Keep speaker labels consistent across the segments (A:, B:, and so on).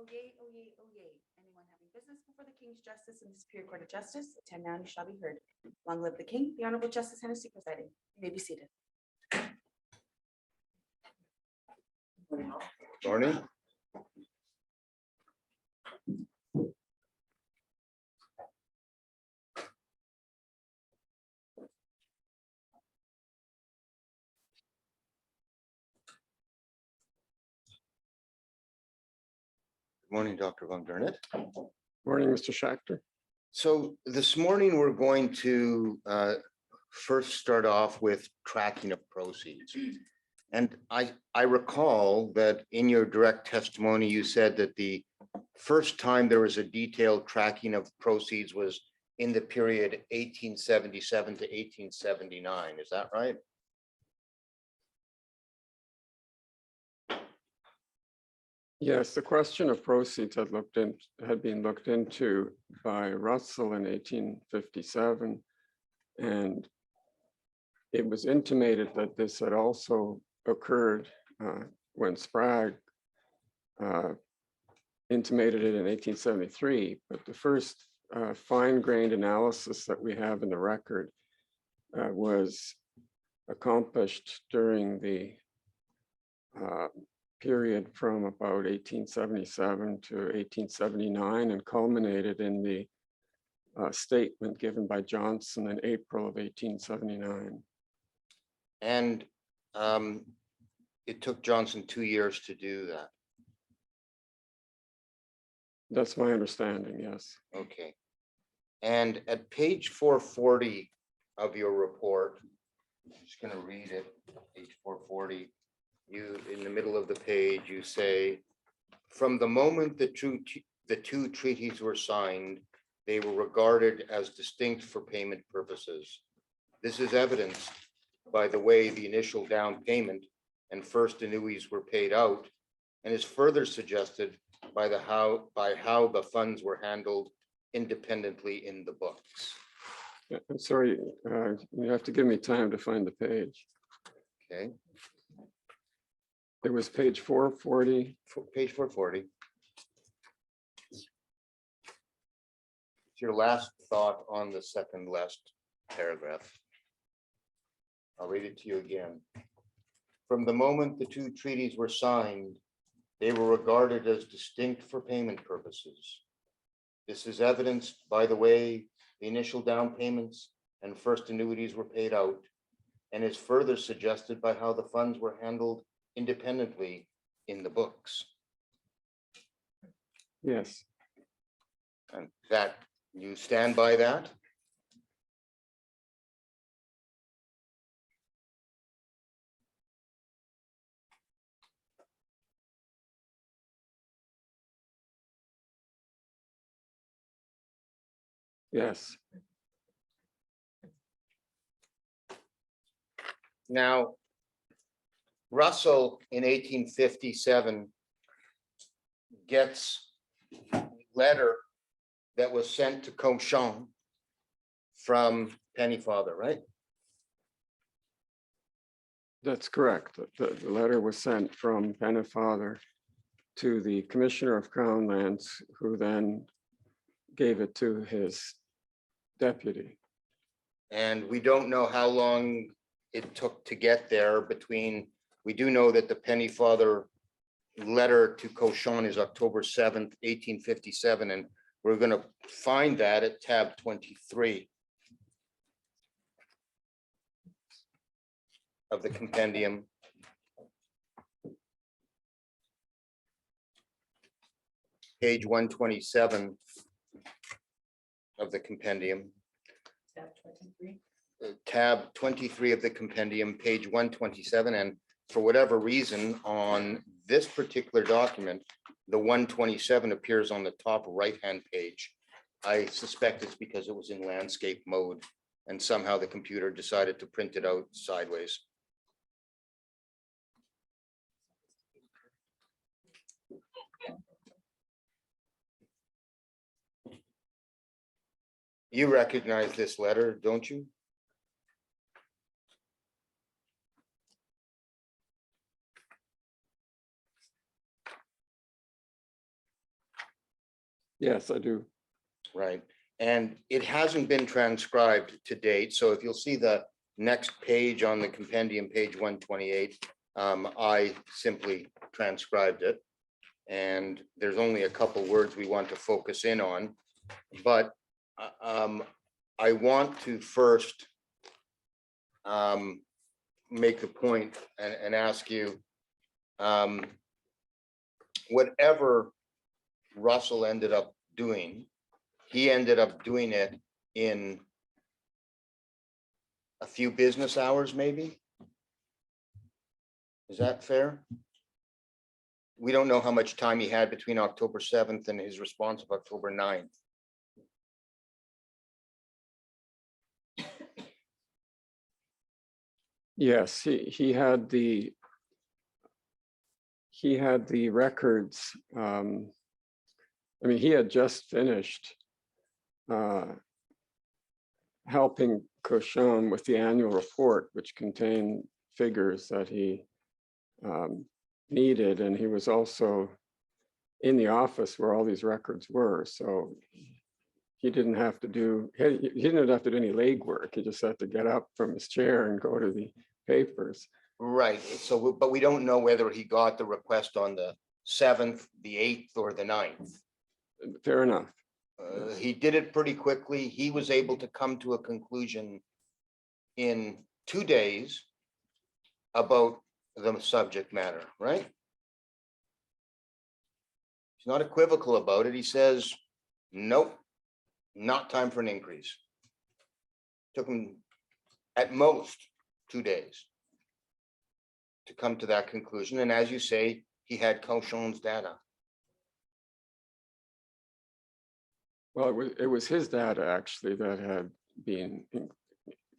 A: Oh yay, oh yay, oh yay. Anyone having business before the King's Justice in the Superior Court of Justice, attend now and you shall be heard. Long live the King, the Honorable Justice Hennessy presiding. You may be seated.
B: Morning. Good morning, Dr. Von Gernot.
C: Morning, Mr. Schachter.
B: So this morning, we're going to first start off with tracking of proceeds. And I recall that in your direct testimony, you said that the first time there was a detailed tracking of proceeds was in the period 1877 to 1879. Is that right?
C: Yes, the question of proceeds had been looked into by Russell in 1857. And it was intimated that this had also occurred when Sprague intimated it in 1873. But the first fine-grained analysis that we have in the record was accomplished during the period from about 1877 to 1879 and culminated in the statement given by Johnson in April of 1879.
B: And it took Johnson 2 years to do that.
C: That's my understanding, yes.
B: Okay. And at page 440 of your report, I'm just going to read it, page 440. You, in the middle of the page, you say, from the moment the two treaties were signed, they were regarded as distinct for payment purposes. This is evidenced by the way the initial down payment and first annuities were paid out, and is further suggested by how the funds were handled independently in the books.
C: I'm sorry, you have to give me time to find the page.
B: Okay.
C: It was page 440.
B: Page 440. It's your last thought on the second last paragraph. I'll read it to you again. From the moment the two treaties were signed, they were regarded as distinct for payment purposes. This is evidenced by the way the initial down payments and first annuities were paid out, and is further suggested by how the funds were handled independently in the books.
C: Yes.
B: And that, you stand by that?
C: Yes.
B: Now, Russell in 1857 gets a letter that was sent to Cauchon from Pennyfather, right?
C: That's correct. The letter was sent from Pennyfather to the Commissioner of Crown Lands, who then gave it to his deputy.
B: And we don't know how long it took to get there between, we do know that the Pennyfather letter to Cauchon is October 7th, 1857, and we're going to find that at tab 23 of the compendium. Page 127 of the compendium.
A: Tab 23.
B: Tab 23 of the compendium, page 127, and for whatever reason on this particular document, the 127 appears on the top right-hand page. I suspect it's because it was in landscape mode and somehow the computer decided to print it out sideways. You recognize this letter, don't you?
C: Yes, I do.
B: Right? And it hasn't been transcribed to date, so if you'll see the next page on the compendium, page 128, I simply transcribed it. And there's only a couple words we want to focus in on, but I want to first make the point and ask you, whatever Russell ended up doing, he ended up doing it in a few business hours, maybe? Is that fair? We don't know how much time he had between October 7th and his response of October 9th.
C: Yes, he had the records. I mean, he had just finished helping Cochon with the annual report, which contained figures that he needed, and he was also in the office where all these records were. So he didn't have to do any legwork. He just had to get up from his chair and go to the papers.
B: Right, so, but we don't know whether he got the request on the 7th, the 8th, or the 9th.
C: Fair enough.
B: He did it pretty quickly. He was able to come to a conclusion in 2 days about the subject matter, right? He's not equivocal about it. He says, nope, not time for an increase. Took him at most 2 days to come to that conclusion. And as you say, he had Cochon's data.
C: Well, it was his data actually that had been,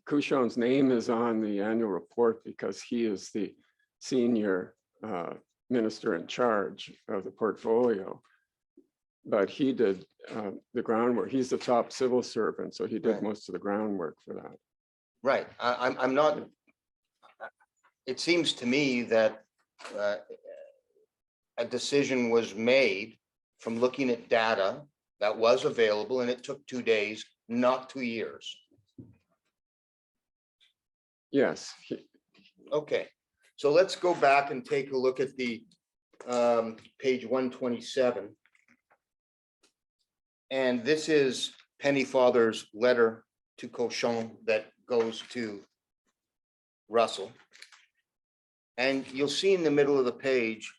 C: Cochon's name is on the annual report because he is the senior minister in charge of the portfolio. But he did the groundwork. He's the top civil servant, so he did
B: Right.
C: most of the groundwork for that.
B: Right, I'm not, it seems to me that a decision was made from looking at data that was available, and it took 2 days, not 2 years.
C: Yes,
B: Okay, so let's go back and take a look at the page 127. And this is Pennyfather's letter to Cochon that goes to Russell. And you'll see in the middle of the page,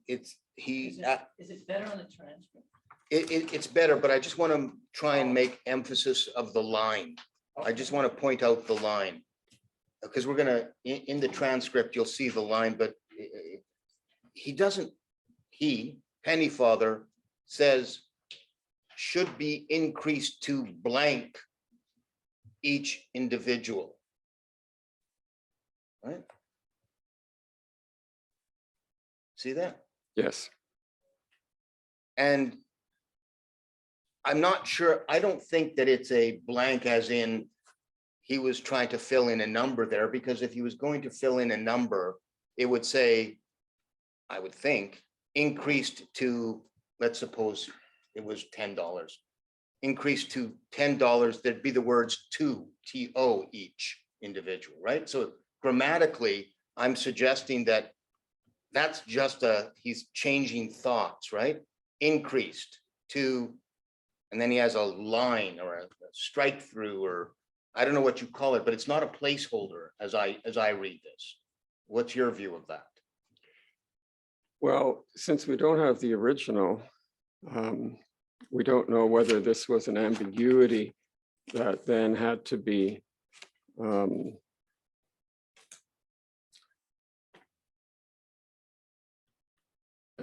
B: it's
D: Is it better on the transcript?
B: it's better, but I just want to try and make emphasis of the line. I just want to point out the line. Because we're gonna, in the transcript, you'll see the line, but Pennyfather says should be increased to blank each individual. Right? See that?
C: yes.
B: And I'm not sure, I don't think that it's a blank as in he was trying to fill in a number there, because if he was going to fill in a number, it would say, I would think, increased to, let's suppose it was $10. Increased to $10, there'd be the words to, T-O, each individual, right? So grammatically, I'm suggesting that that's just he's changing thoughts, right? Increased to, and then he has a line or a strike through, or I don't know what you call it, but it's not a placeholder as I read this. What's your view of that?
C: Well, since we don't have the original, we don't know whether this was an ambiguity that then had to be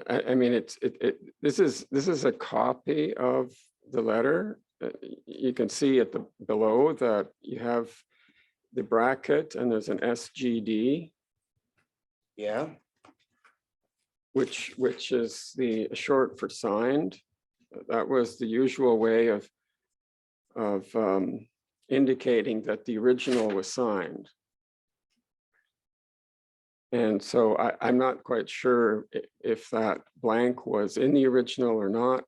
C: I mean, this is a copy of the letter. You can see at the below that you have the bracket and there's an SGD,
B: Yeah,
C: which is the short for signed. That was the usual way of indicating that the original was signed. And so I'm not quite sure if that blank was in the original or not.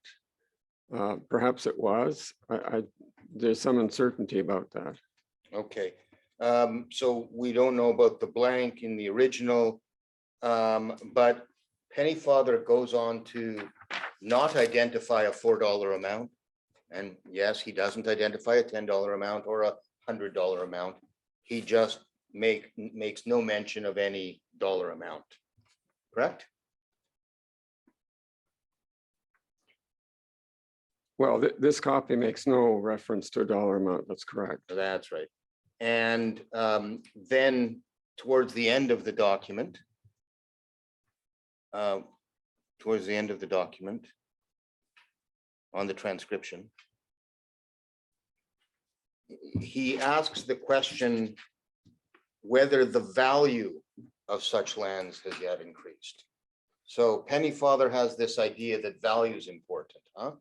C: Perhaps it was. There's some uncertainty about that.
B: Okay, so we don't know about the blank in the original. But Pennyfather goes on to not identify a $4 amount. And yes, he doesn't identify a $10 amount or a $100 amount. He just makes no mention of any dollar amount. Correct?
C: Well, this copy makes no reference to a dollar amount. That's correct.
B: That's right. And then towards the end of the document, on the transcription, he asks the question whether the value of such lands has yet increased. So Pennyfather has this idea that value is important, huh?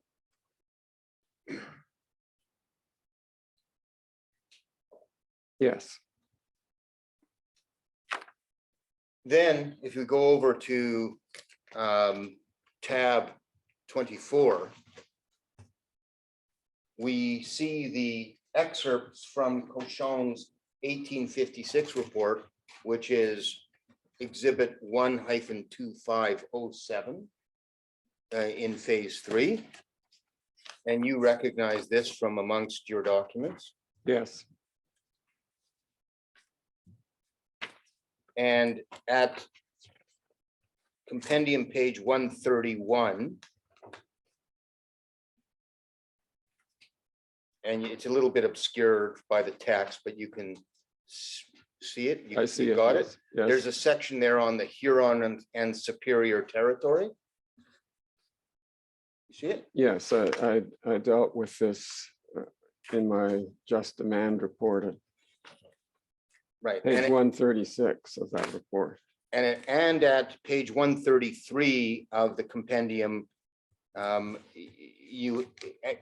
C: Yes.
B: Then if you go over to tab 24, we see the excerpts from Cochon's 1856 report, which is exhibit 1-2507 in phase 3. And you recognize this from amongst your documents.
C: Yes.
B: And at compendium page 131, and it's a little bit obscured by the text, but you can see it.
C: I see
B: You
C: it.
B: got it?
C: Yes. Yes.
B: There's a section there on the Huron and Superior Territory. You see it?
C: Yes, I dealt with this in my just demand report
B: Right.
C: at page
B: And
C: 136 of that report.
B: and at page 133 of the compendium, you,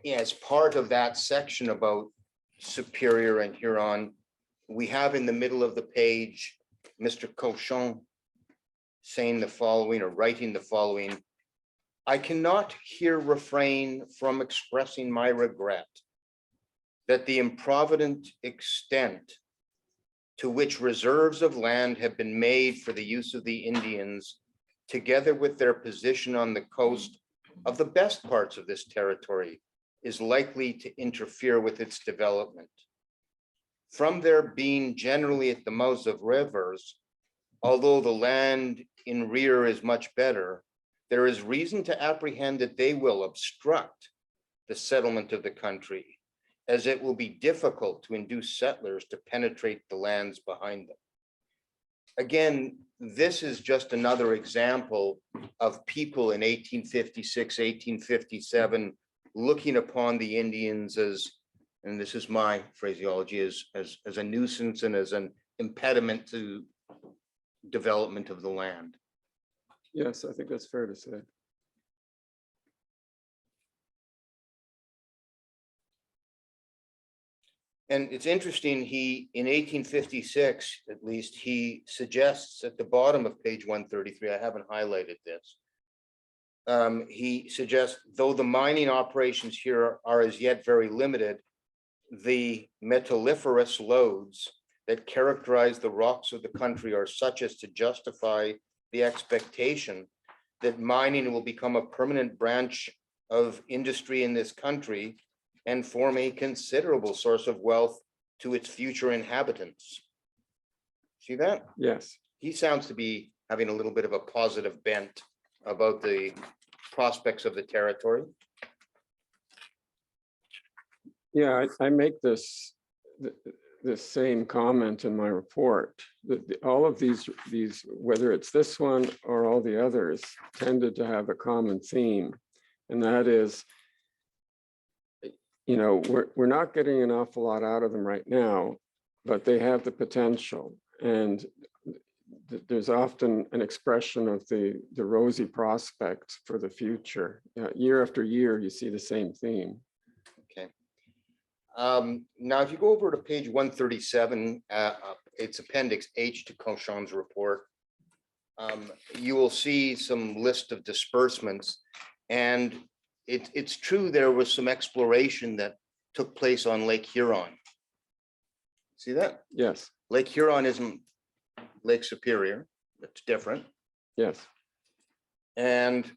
B: as part of that section about Superior and Huron, we have in the middle of the page, Mr. Cochon saying the following or writing the following: I cannot here refrain from expressing my regret that the improvident extent to which reserves of land have been made for the use of the Indians, together with their position on the coast of the best parts of this territory, is likely to interfere with its development. From their being generally at the mouths of rivers, although the land in rear is much better, there is reason to apprehend that they will obstruct the settlement of the country, as it will be difficult to induce settlers to penetrate the lands behind them. Again, this is just another example of people in 1856, 1857, looking upon the Indians as, and this is my phraseology, as a nuisance and as an impediment to development of the land.
C: Yes, I think that's fair to say.
B: And it's interesting, he, in 1856, at least, he suggests at the bottom of page 133, I haven't highlighted this. He suggests, though the mining operations here are as yet very limited, the metalliferous loads that characterize the rocks of the country are such as to justify the expectation that mining will become a permanent branch of industry in this country and form a considerable source of wealth to its future inhabitants. See that?
C: Yes.
B: He sounds to be having a little bit of a positive bent about the prospects of the territory.
C: Yeah, I make this same comment in my report, that all of these, whether it's this one or all the others, tended to have a common theme. And that is, you know, we're not getting an awful lot out of them right now, but they have the potential. And there's often an expression of the rosy prospects for the future. Year after year, you see the same theme.
B: Okay. Now, if you go over to page 137, it's Appendix H to Cochon's report. You will see some list of disbursements, and it's true there was some exploration that took place on Lake Huron. See that?
C: Yes,
B: Lake Huron isn't Lake Superior, it's different.
C: yes,
B: And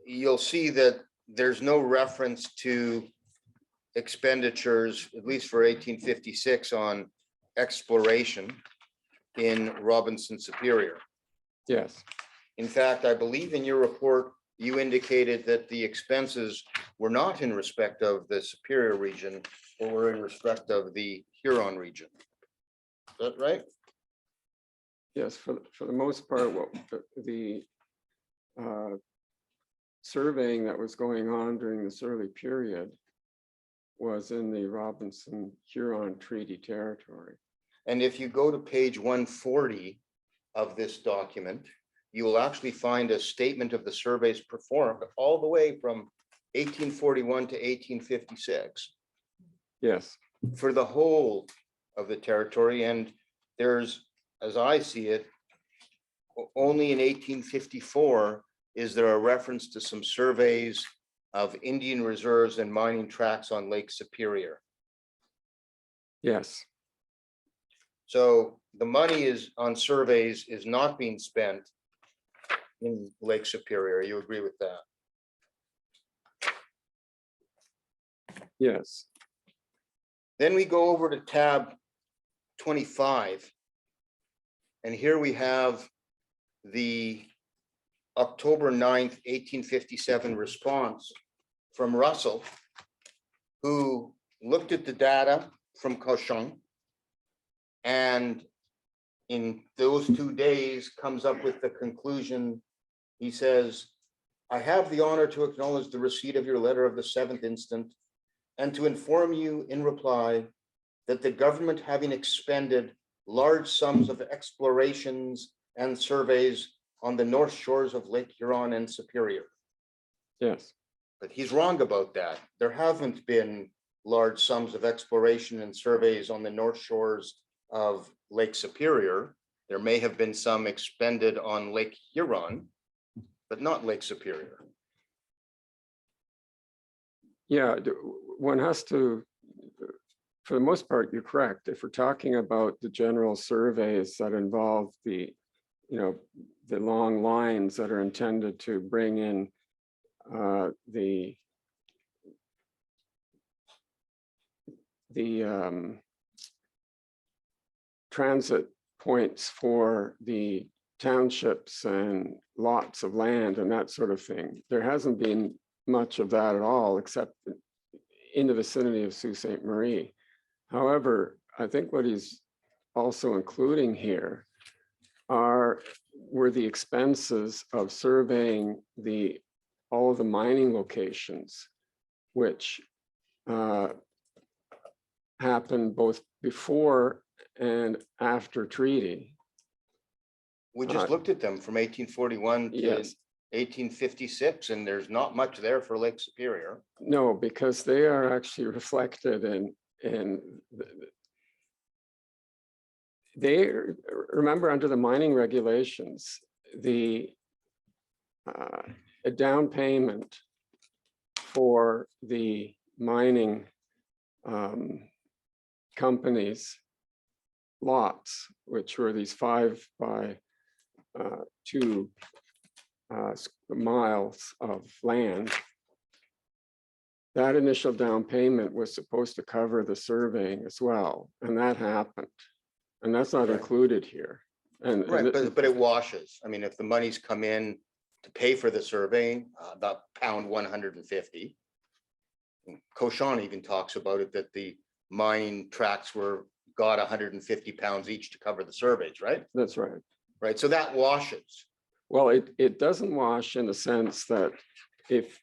B: you'll see that there's no reference to expenditures, at least for 1856, on exploration in Robinson Superior.
C: yes,
B: In fact, I believe in your report, you indicated that the expenses were not in respect of the Superior region, but were in respect of the Huron region. Is that right?
C: yes. For the most part, what the surveying that was going on during this early period was in the Robinson Huron Treaty Territory.
B: And if you go to page 140 of this document, you will actually find a statement of the surveys performed all the way from 1841 to 1856
C: Yes,
B: for the whole of the territory. And there's, as I see it, only in 1854 is there a reference to some surveys of Indian reserves and mining tracts on Lake Superior.
C: yes,
B: So the money is on surveys is not being spent in Lake Superior. You agree with that?
C: yes,
B: Then we go over to tab 25. And here we have the October 9th, 1857 response from Russell, who looked at the data from Cochon and in those 2 days comes up with the conclusion. He says, I have the honor to acknowledge the receipt of your letter of the 7th instant and to inform you in reply that the government, having expended large sums of explorations and surveys on the north shores of Lake Huron and Superior.
C: yes,
B: But he's wrong about that. There haven't been large sums of exploration and surveys on the north shores of Lake Superior. There may have been some expended on Lake Huron, but not Lake Superior.
C: yeah. One has to, for the most part, you're correct. If we're talking about the general surveys that involve the, the long lines that are intended to bring in the transit points for the townships and lots of land and that sort of thing. There hasn't been much of that at all, except in the vicinity of Sault Ste. Marie. However, I think what he's also including here were the expenses of surveying all of the mining locations, which happened both before and after treaty.
B: We just looked at them from 1841 to
C: Yes.
B: 1856, and there's not much there for Lake Superior.
C: No, because they are actually reflected they remember under the mining regulations, a down payment for the mining companies lots, which were these 5 by 2 miles of land. That initial down payment was supposed to cover the surveying as well, and that happened. And that's not
B: Right.
C: included here. And
B: Right, but it washes. I mean, if the money's come in to pay for the surveying, about pound 150. Cochon even talks about it, that the mining tracts got 150 pounds each to cover the surveys, right?
C: that's right.
B: Right, so that washes.
C: Well, it doesn't wash in the sense that if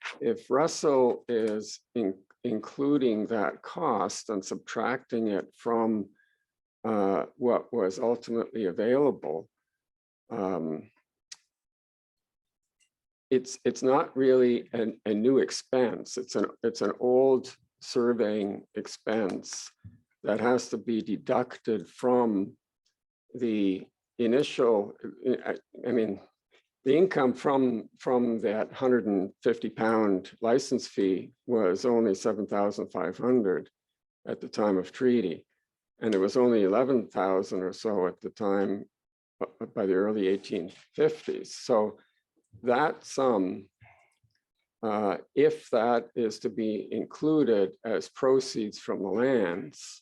C: Russell is including that cost and subtracting it from what was ultimately available, it's not really a new expense. It's an old surveying expense that has to be deducted from the initial. I mean, the income from that 150-pound license fee was only 7,500 at the time of treaty. And it was only 11,000 or so at the time by the early 1850s. So that sum, if that is to be included as proceeds from the lands,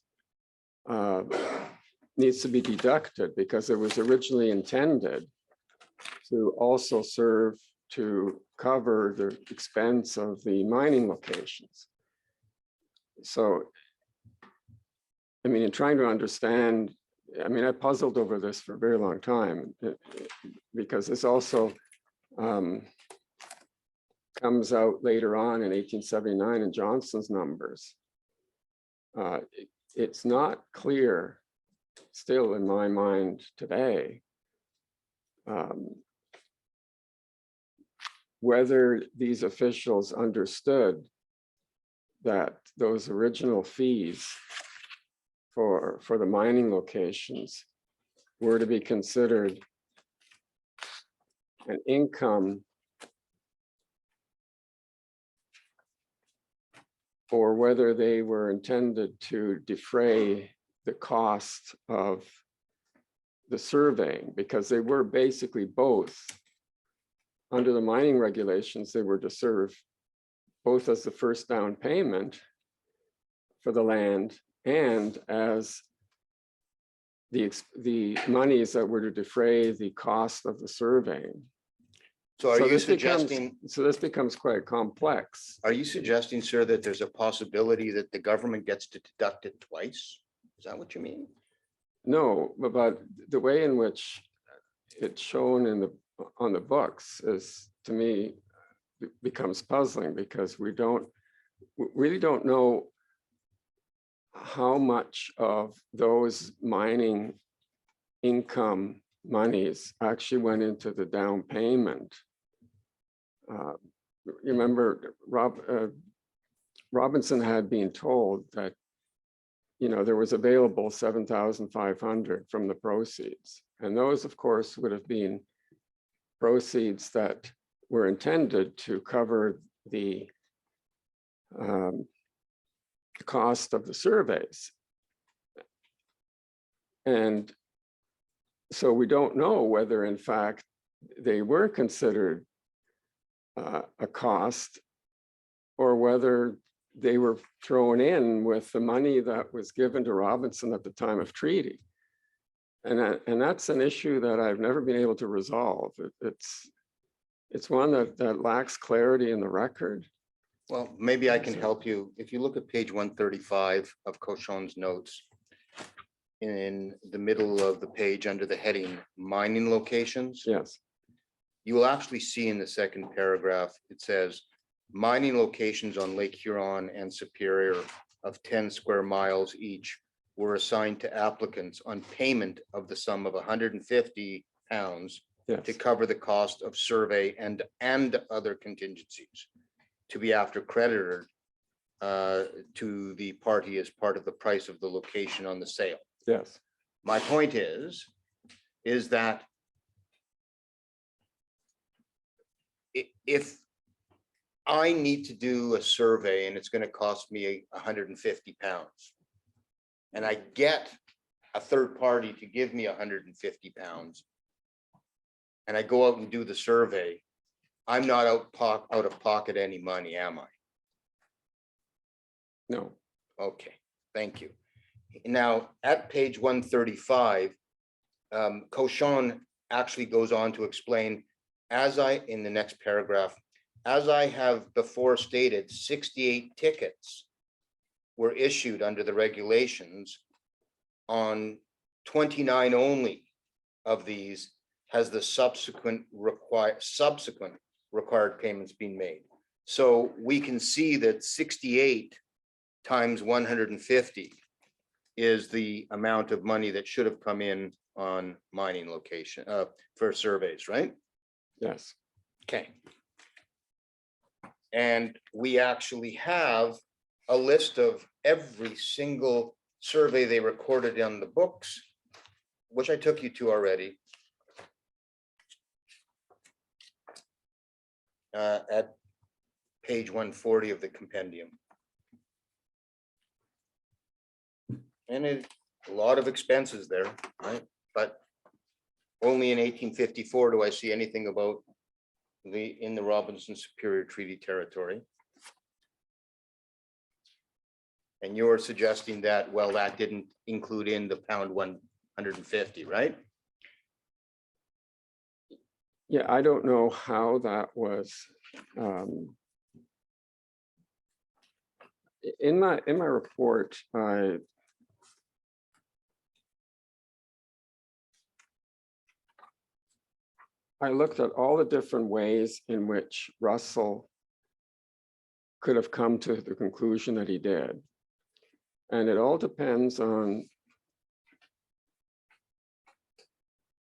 C: needs to be deducted because it was originally intended to also serve to cover the expense of the mining locations. So, I mean, in trying to understand, I mean, I puzzled over this for a very long time because this also comes out later on in 1879 in Johnson's numbers. It's not clear still in my mind today whether these officials understood that those original fees for the mining locations were to be considered an income or whether they were intended to defray the cost of the surveying, because they were basically both. Under the mining regulations, they were to serve both as the first down payment for the land and as the monies that were to defray the cost of the surveying.
B: So are you
C: this
B: suggesting,
C: so this becomes quite complex.
B: are you suggesting, sir, that there's a possibility that the government gets to deduct it twice? Is that what you mean?
C: No, but the way in which it's shown in on the books is, to me, becomes puzzling because we really don't know how much of those mining income monies actually went into the down payment. You remember Robinson had been told that, you know, there was available 7,500 from the proceeds. And those, of course, would have been proceeds that were intended to cover the cost of the surveys. And so we don't know whether, in fact, they were considered a cost or whether they were thrown in with the money that was given to Robinson at the time of treaty. And that's an issue that I've never been able to resolve. It's one that lacks clarity in the record.
B: Well, maybe I can help you. If you look at page 135 of Cochon's notes, in the middle of the page under the heading mining locations,
C: Yes,
B: you will actually see in the second paragraph, it says mining locations on Lake Huron and Superior of 10 square miles each were assigned to applicants on payment of the sum of 150 pounds
C: yes,
B: to cover the cost of survey and other contingencies to be after credited to the party as part of the price of the location on the sale.
C: yes,
B: My point is that if I need to do a survey and it's going to cost me 150 pounds, and I get a third party to give me 150 pounds, and I go out and do the survey, I'm not out of pocket any money, am I?
C: no,
B: Okay, thank you. Now, at page 135, Cochon actually goes on to explain, in the next paragraph, as I have before stated, 68 tickets were issued under the regulations. On 29 only of these has the subsequent required payments been made. So we can see that 68 times 150 is the amount of money that should have come in on mining location for surveys, right?
C: yes,
B: Okay. And we actually have a list of every single survey they recorded on the books, which I took you to already. at page 140 of the compendium. And a lot of expenses there, right? But only in 1854 do I see anything about in the Robinson Superior Treaty Territory. And you're suggesting that, well, that didn't include in the pound 150, right?
C: Yeah, I don't know how that was. In my report, I looked at all the different ways in which Russell could have come to the conclusion that he did. And it all depends on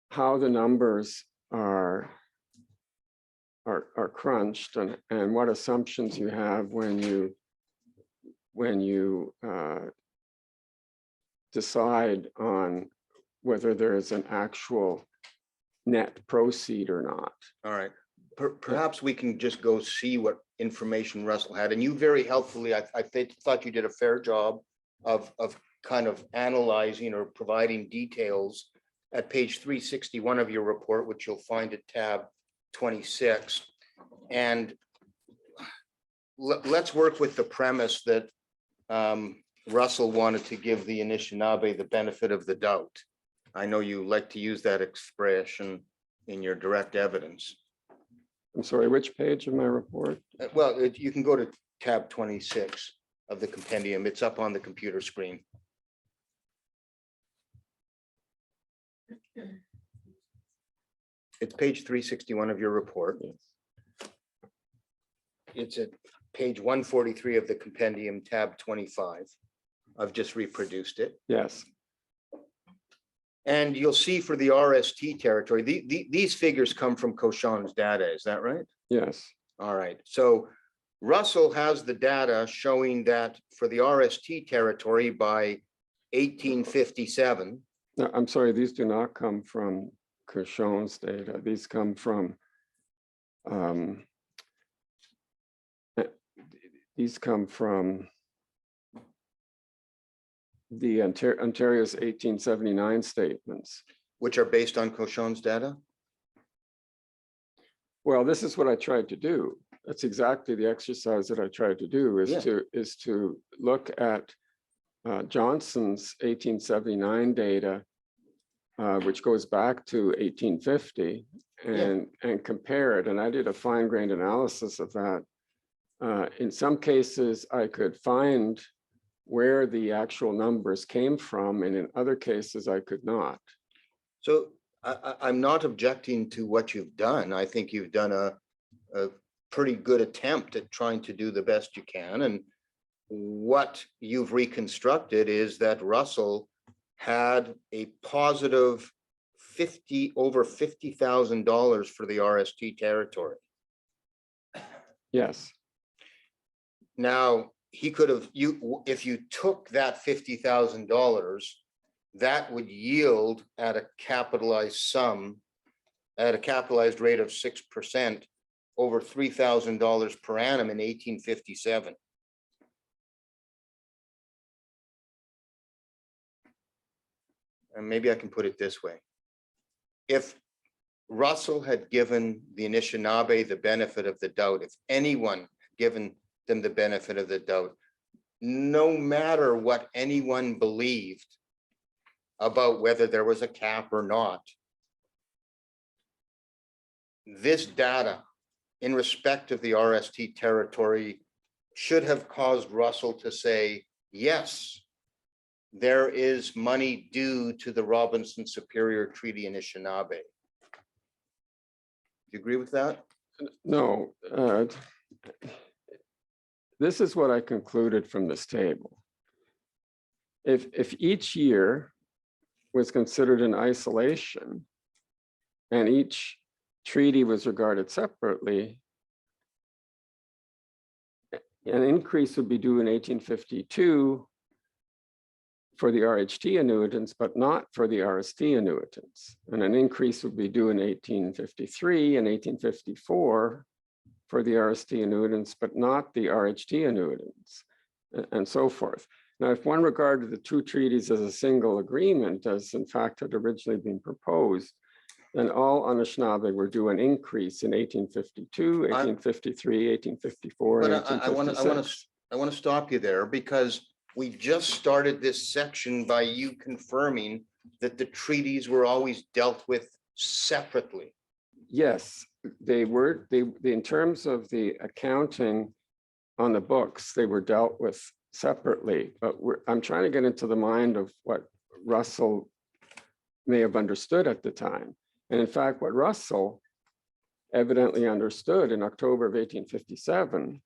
C: how the numbers are crunched and what assumptions you have when you decide on whether there is an actual net proceed or not.
B: All right. Perhaps we can just go see what information Russell had. And you very helpfully, I thought you did a fair job of kind of analyzing or providing details at page 361 of your report, which you'll find at tab 26. And let's work with the premise that Russell wanted to give the Anishinaabe the benefit of the doubt. I know you like to use that expression in your direct evidence.
C: I'm sorry, which page of my report?
B: Well, you can go to tab 26 of the compendium. It's up on the computer screen. It's page 361 of your report.
C: Yes.
B: It's at page 143 of the compendium, tab 25. I've just reproduced it.
C: Yes.
B: And you'll see for the RST territory, these figures come from Cochon's data, is that right?
C: Yes.
B: All right, so Russell has the data showing that for the RST territory by 1857.
C: No, I'm sorry, these do not come from Cochon's data. These come from the Ontario's 1879 statements.
B: Which are based on Cochon's data?
C: Well, this is what I tried to do. That's exactly the exercise that I tried to do, is to look at Johnson's 1879 data, which goes back to 1850, and compare it. And I did a fine-grained analysis of that. In some cases, I could find where the actual numbers came from, and in other cases, I could not.
B: So I'm not objecting to what you've done. I think you've done a pretty good attempt at trying to do the best you can. And what you've reconstructed is that Russell had a positive over $50,000 for the RST territory.
C: Yes.
B: Now, he could have, if you took that $50,000, that would yield at a capitalized sum, at a capitalized rate of 6%, over $3,000 per annum in 1857. And maybe I can put it this way. If Russell had given the Anishinaabe the benefit of the doubt, if anyone had given them the benefit of the doubt, no matter what anyone believed about whether there was a cap or not, this data in respect of the RST territory should have caused Russell to say, yes, there is money due to the Robinson Superior Treaty Anishinaabe. Do you agree with that?
C: No. This is what I concluded from this table. If each year was considered in isolation and each treaty was regarded separately, an increase would be due in 1852 for the RHT annuitants, but not for the RST annuitants. And an increase would be due in 1853 and 1854 for the RST annuitants, but not the RHT annuitants, and so forth. Now, if one regarded the two treaties as a single agreement, as in fact had originally been proposed, then all Anishinaabe were due an increase in 1852, 1853, 1854, and
B: But I want to
C: 1856.
B: stop you there because we just started this section by you confirming that the treaties were always dealt with separately.
C: Yes, they were, in terms of the accounting on the books, they were dealt with separately, but I'm trying to get into the mind of what Russell may have understood at the time. And in fact, what Russell evidently understood in October of 1857,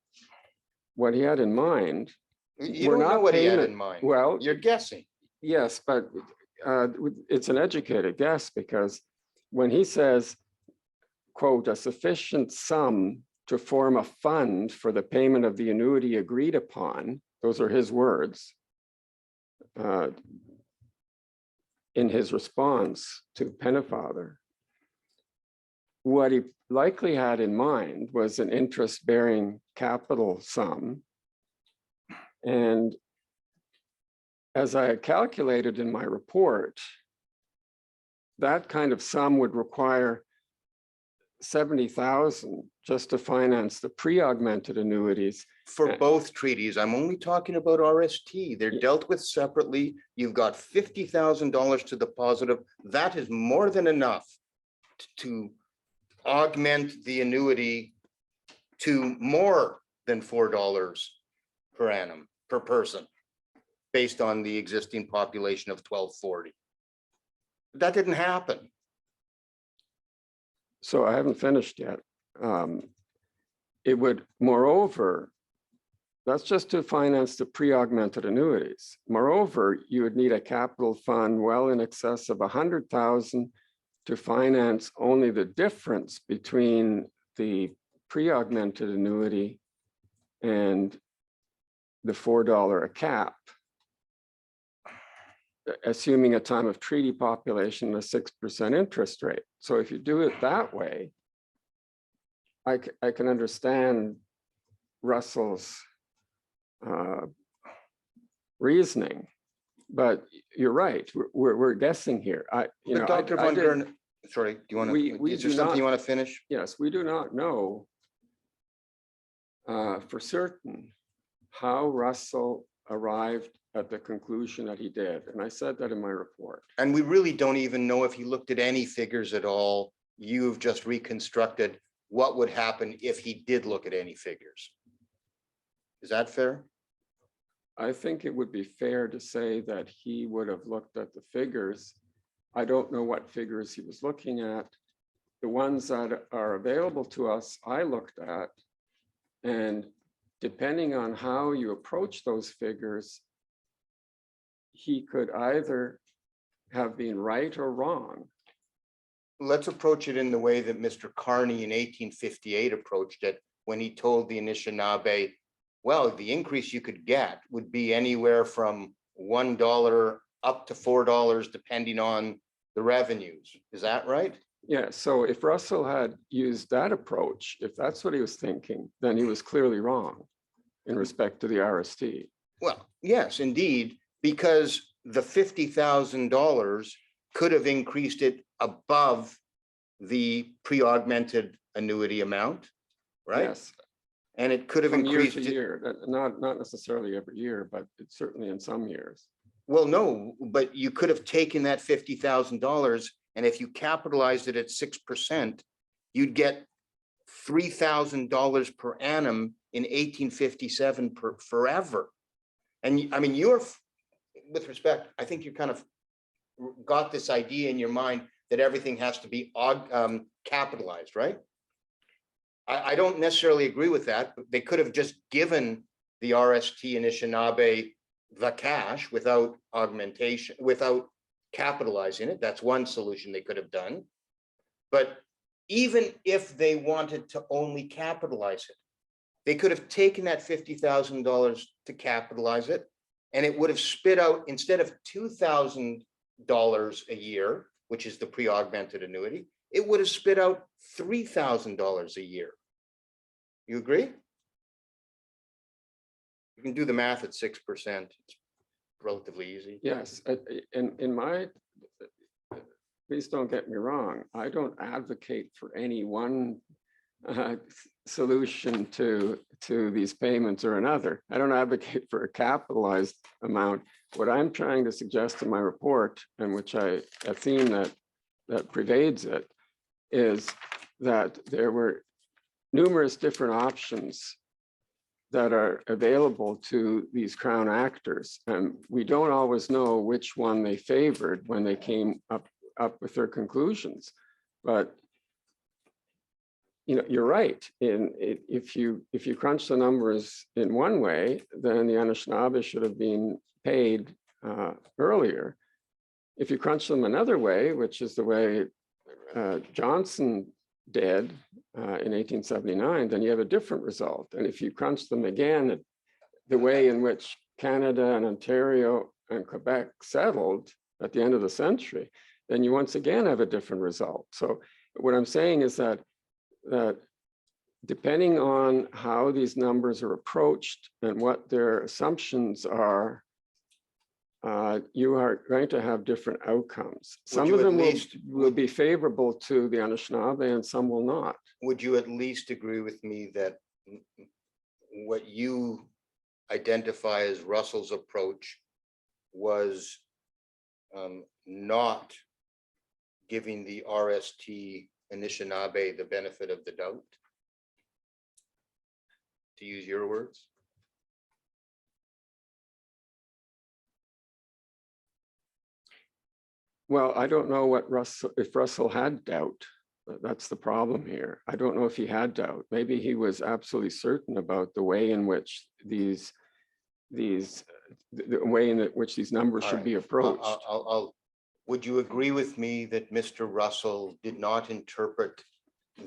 C: what he had in mind.
B: You
C: were
B: don't know
C: not
B: what he had
C: payment-
B: in mind.
C: Well,
B: You're guessing.
C: yes, but it's an educated guess, because when he says, quote, a sufficient sum to form a fund for the payment of the annuity agreed upon, those are his words, in his response to Pennefather, what he likely had in mind was an interest-bearing capital sum. And as I had calculated in my report, that kind of sum would require 70,000 just to finance the pre-augmented annuities.
B: For both treaties, I'm only talking about RST. They're
C: Yeah.
B: dealt with separately. You've got $50,000 to the positive. That is more than enough to augment the annuity to more than $4 per annum per person, based on the existing population of 1240. That didn't happen.
C: So I haven't finished yet. It would, moreover, that's just to finance the pre-augmented annuities. Moreover, you would need a capital fund well in excess of 100,000 to finance only the difference between the pre-augmented annuity and the $4 a cap, assuming a time of treaty population, a 6% interest rate. So if you do it that way, I can understand Russell's reasoning, but you're right. We're guessing here.
B: But Dr. Van Gern, sorry, do you want to, is there something you want to finish?
C: Yes, we do not know for certain how Russell arrived at the conclusion that he did. And I said that in my report.
B: And we really don't even know if he looked at any figures at all. You've just reconstructed what would happen if he did look at any figures. Is that fair?
C: I think it would be fair to say that he would have looked at the figures. I don't know what figures he was looking at. The ones that are available to us, I looked at. And depending on how you approach those figures, he could either have been right or wrong.
B: Let's approach it in the way that Mr. Carney in 1858 approached it when he told the Anishinaabe, well, the increase you could get would be anywhere from $1 up to $4, depending on the revenues. Is that right?
C: Yeah, so if Russell had used that approach, if that's what he was thinking, then he was clearly wrong in respect to the RST.
B: Well, yes, indeed, because the $50,000 could have increased it above the pre-augmented annuity amount, right?
C: Yes,
B: And it could have
C: from year
B: increased
C: to
B: it.
C: year, not necessarily every year, but it's certainly in some years.
B: Well, no, but you could have taken that $50,000, and if you capitalized it at 6%, you'd get $3,000 per annum in 1857 forever. And I mean, with respect, I think you kind of got this idea in your mind that everything has to be capitalized, right? I don't necessarily agree with that, but they could have just given the RST Anishinaabe the cash without augmentation, without capitalizing it. That's one solution they could have done. But even if they wanted to only capitalize it, they could have taken that $50,000 to capitalize it, and it would have spit out, instead of $2,000 a year, which is the pre-augmented annuity, it would have spit out $3,000 a year. You agree? You can do the math at 6%. It's relatively easy.
C: Yes, in my, please don't get me wrong, I don't advocate for any one solution to these payments or another. I don't advocate for a capitalized amount. What I'm trying to suggest in my report, and which a theme that pervades it, is that there were numerous different options that are available to these Crown actors. And we don't always know which one they favored when they came up with their conclusions. But you're right. If you crunch the numbers in one way, then the Anishinaabe should have been paid earlier. If you crunch them another way, which is the way Johnson did in 1879, then you have a different result. And if you crunch them again, the way in which Canada and Ontario and Quebec settled at the end of the century, then you once again have a different result. So what I'm saying is that depending on how these numbers are approached and what their assumptions are, you are going to have different outcomes. Some of them will be favorable to the Anishinaabe and some will not.
B: Would you at least agree with me that what you identify as Russell's approach was not giving the RST Anishinaabe the benefit of the doubt, to use your words?
C: Well, I don't know if Russell had doubt. That's the problem here. I don't know if he had doubt. Maybe he was absolutely certain about the way in which these numbers should be approached.
B: Would you agree with me that Mr. Russell did not interpret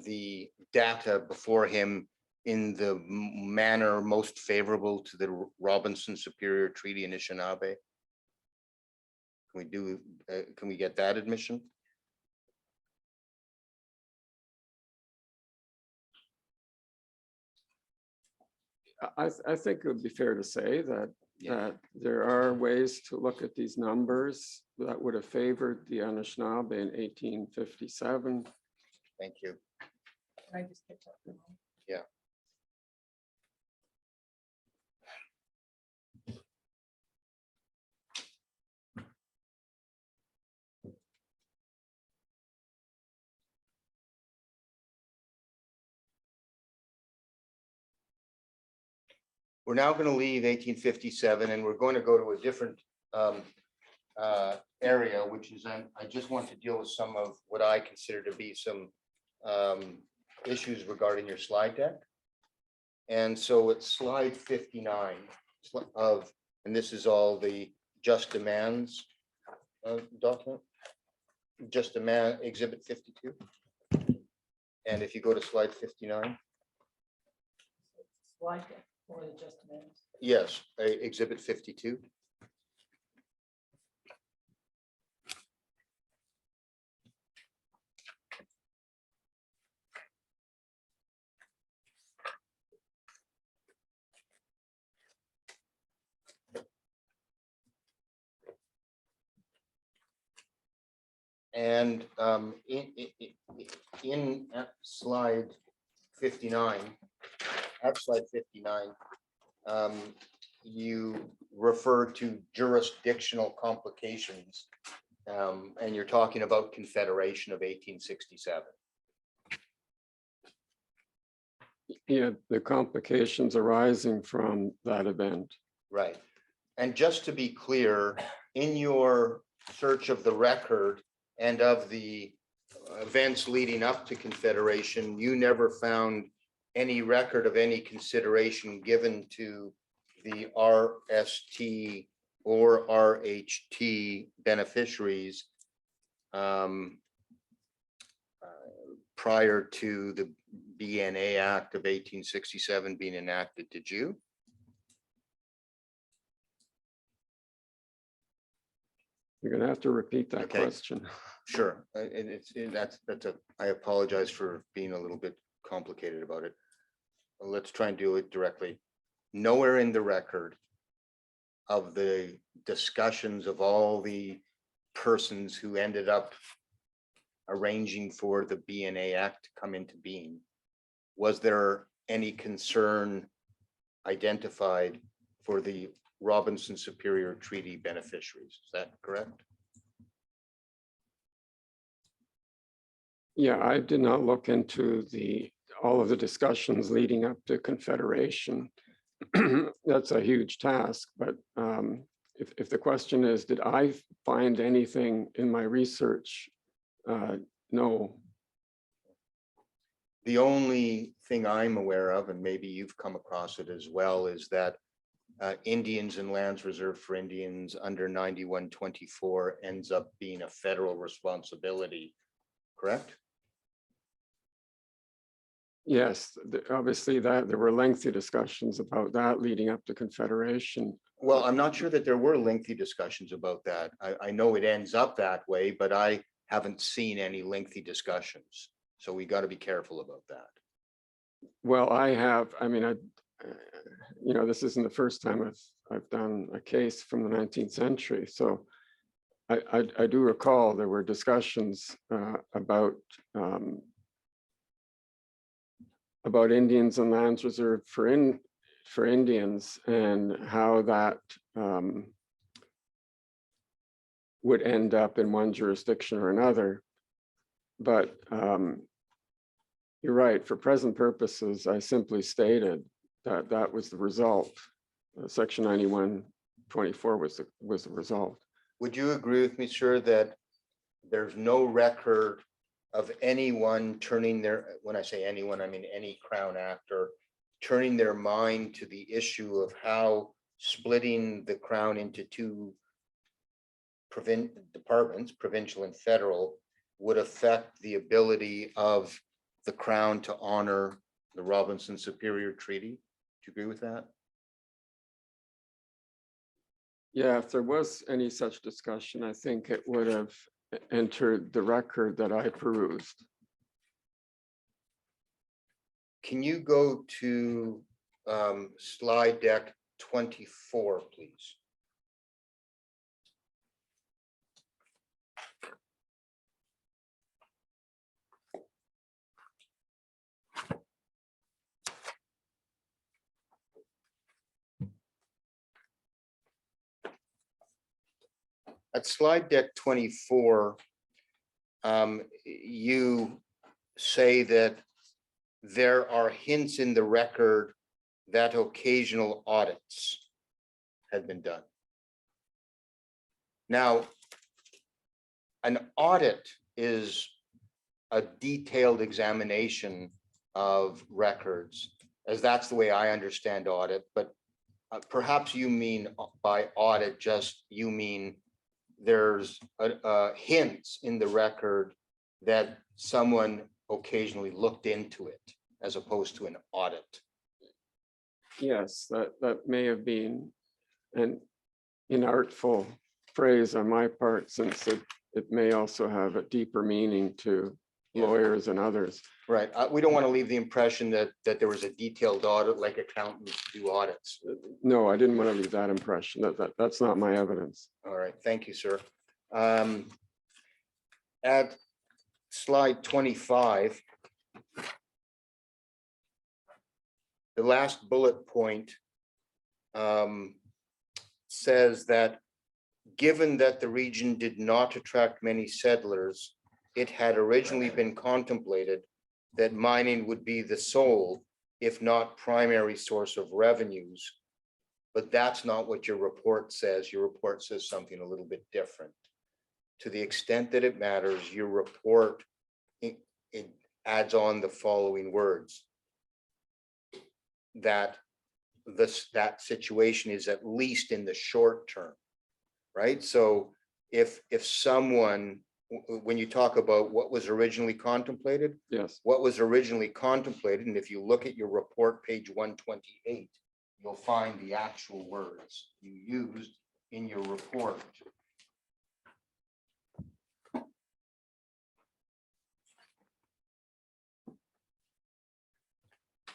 B: the data before him in the manner most favorable to the Robinson Superior Treaty Anishinaabe? Can we get that admission?
C: I think it would be fair to say that there are ways to look at these numbers that would have favored the Anishinaabe in 1857.
B: Thank you.
D: Can I just catch up?
B: Yeah. We're now going to leave 1857 and we're going to go to a different area, which is I just want to deal with some of what I consider to be some issues regarding your slide deck. And so it's slide 59 and this is all the just demands document, just demand exhibit 52. And if you go to slide 59.
D: Slide deck for the just demands.
B: Yes, exhibit 52. And in slide 59, at slide 59, you refer to jurisdictional complications, and you're talking about Confederation of 1867.
C: Yeah, the complications arising from that event.
B: Right. And just to be clear, in your search of the record and of the events leading up to Confederation, you never found any record of any consideration given to the RST or RHT beneficiaries prior to the BNA Act of 1867 being enacted, did you?
C: You're going to have to repeat that question.
B: Sure. I apologize for being a little bit complicated about it. let's try and do it directly. Nowhere in the record of the discussions of all the persons who ended up arranging for the BNA Act to come into being, was there any concern identified for the Robinson Superior Treaty beneficiaries? Is that correct?
C: Yeah, I did not look into all of the discussions leading up to Confederation. That's a huge task, but if the question is, did I find anything in my research? No.
B: The only thing I'm aware of, and maybe you've come across it as well, is that Indians and lands reserved for Indians under 9124 ends up being a federal responsibility, correct?
C: Yes, obviously that there were lengthy discussions about that leading up to Confederation.
B: Well, I'm not sure that there were lengthy discussions about that. I know it ends up that way, but I haven't seen any lengthy discussions. So we got to be careful about that.
C: Well, I mean, this isn't the first time I've done a case from the 19th century. So I do recall there were discussions about Indians and lands reserved for Indians and how that would end up in one jurisdiction or another. But you're right, for present purposes, I simply stated that that was the result. Section 9124 was the result.
B: Would you agree with me, sir, that there's no record of anyone turning when I say anyone, I mean any Crown actor, turning their mind to the issue of how splitting the Crown into two departments, provincial and federal, would affect the ability of the Crown to honor the Robinson Superior Treaty? Do you agree with that?
C: Yeah, if there was any such discussion, I think it would have entered the record that I perused.
B: Can you go to slide deck 24, please? At slide deck 24, you say that there are hints in the record that occasional audits had been done. Now, an audit is a detailed examination of records, as that's the way I understand audit, but perhaps you mean by audit, you mean there's hints in the record that someone occasionally looked into it as opposed to an audit.
C: Yes, that may have been an inartful phrase on my part, since it may also have a deeper meaning to lawyers and others.
B: Right. We don't want to leave the impression that there was a detailed audit like accountants do audits.
C: No, I didn't want to leave that impression. That's not my evidence.
B: All right. Thank you, sir. At slide 25, the last bullet point says that given that the region did not attract many settlers, it had originally been contemplated that mining would be the sole, if not primary, source of revenues. But that's not what your report says. Your report says something a little bit different. To the extent that it matters, your report, it adds on the following words: that that situation is at least in the short term, right? So if someone, when you talk about what was originally contemplated,
C: Yes.
B: what was originally contemplated, and if you look at your report, page 128, you'll find the actual words you used in your report.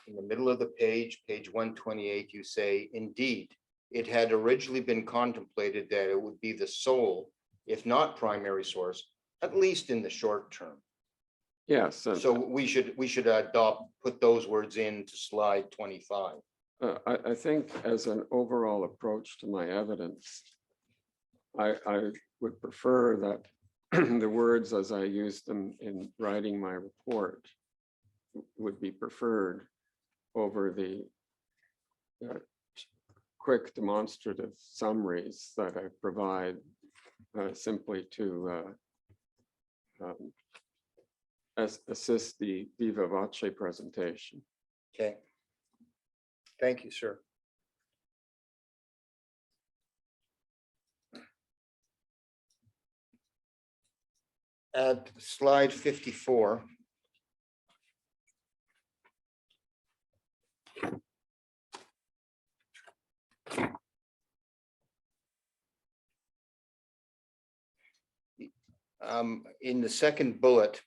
B: in the middle of the page, page 128, you say, indeed, it had originally been contemplated that it would be the sole, if not primary source, at least in the short term.
C: Yes, and,
B: So we should put those words into slide 25.
C: I think as an overall approach to my evidence, I would prefer that the words as I use them in writing my report would be preferred over the quick demonstrative summaries that I provide simply to assist the viva voce presentation.
B: Okay. Thank you, sir. At slide 54. In the second bullet,